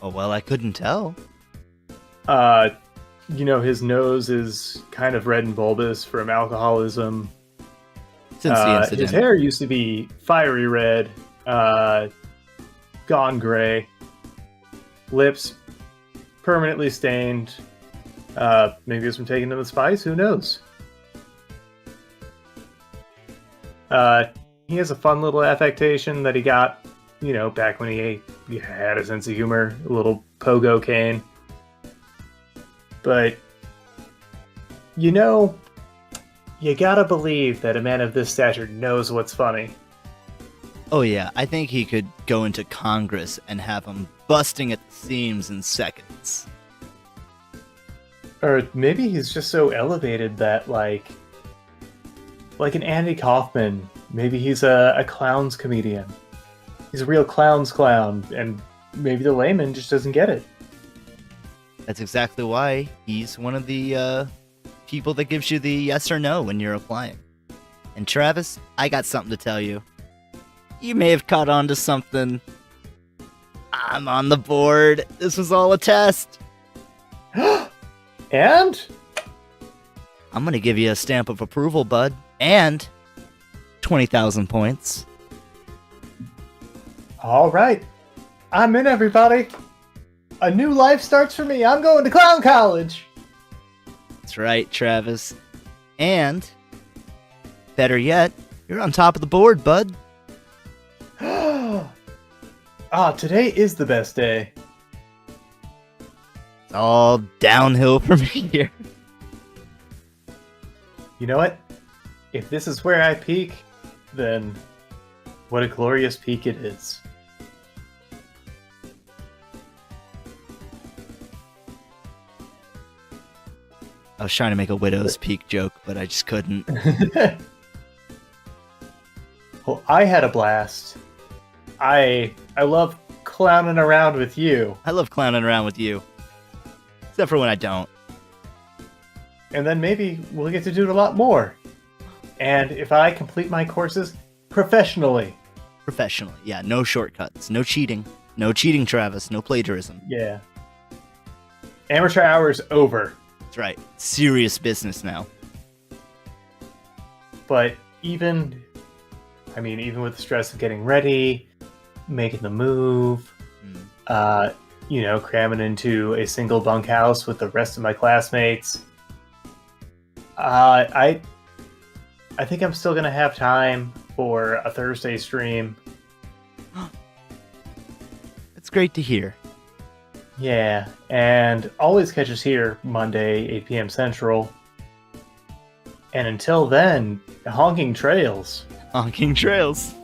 Oh, well, I couldn't tell. His nose is kind of red and bulbous from alcoholism. Since the incident. His hair used to be fiery red, gone gray. Lips permanently stained. Maybe it's from taking to the spice, who knows? He has a fun little affectation that he got, back when he had a sense of humor, a little pogo cane. But, you gotta believe that a man of this stature knows what's funny. Oh yeah, I think he could go into Congress and have them busting at the seams in seconds. Or maybe he's just so elevated that, like an Andy Kaufman, maybe he's a clown's comedian. He's a real clown's clown, and maybe the layman just doesn't get it. That's exactly why he's one of the people that gives you the yes or no when you're applying. And Travis, I got something to tell you. You may have caught on to something. I'm on the board. This was all a test. And? I'm gonna give you a stamp of approval, bud. And 20,000 points. All right. I'm in, everybody. A new life starts for me. I'm going to clown college. That's right, Travis. And, better yet, you're on top of the board, bud. Today is the best day. It's all downhill from here. You know what? If this is where I peak, then what a glorious peak it is. I was trying to make a widow's peak joke, but I just couldn't. Well, I had a blast. I love clowning around with you. I love clowning around with you. Except for when I don't. And then maybe we'll get to do it a lot more. And if I complete my courses professionally. Professionally, yeah. No shortcuts. No cheating. No cheating, Travis. No plagiarism. Yeah. Amateur hours over. That's right. Serious business now. But even with the stress of getting ready, making the move, cramming into a single bunkhouse with the rest of my classmates, I think I'm still gonna have time for a Thursday stream. It's great to hear. Yeah, and always catch us here Monday, 8 p.m. Central. And until then, honking trails. Honking trails.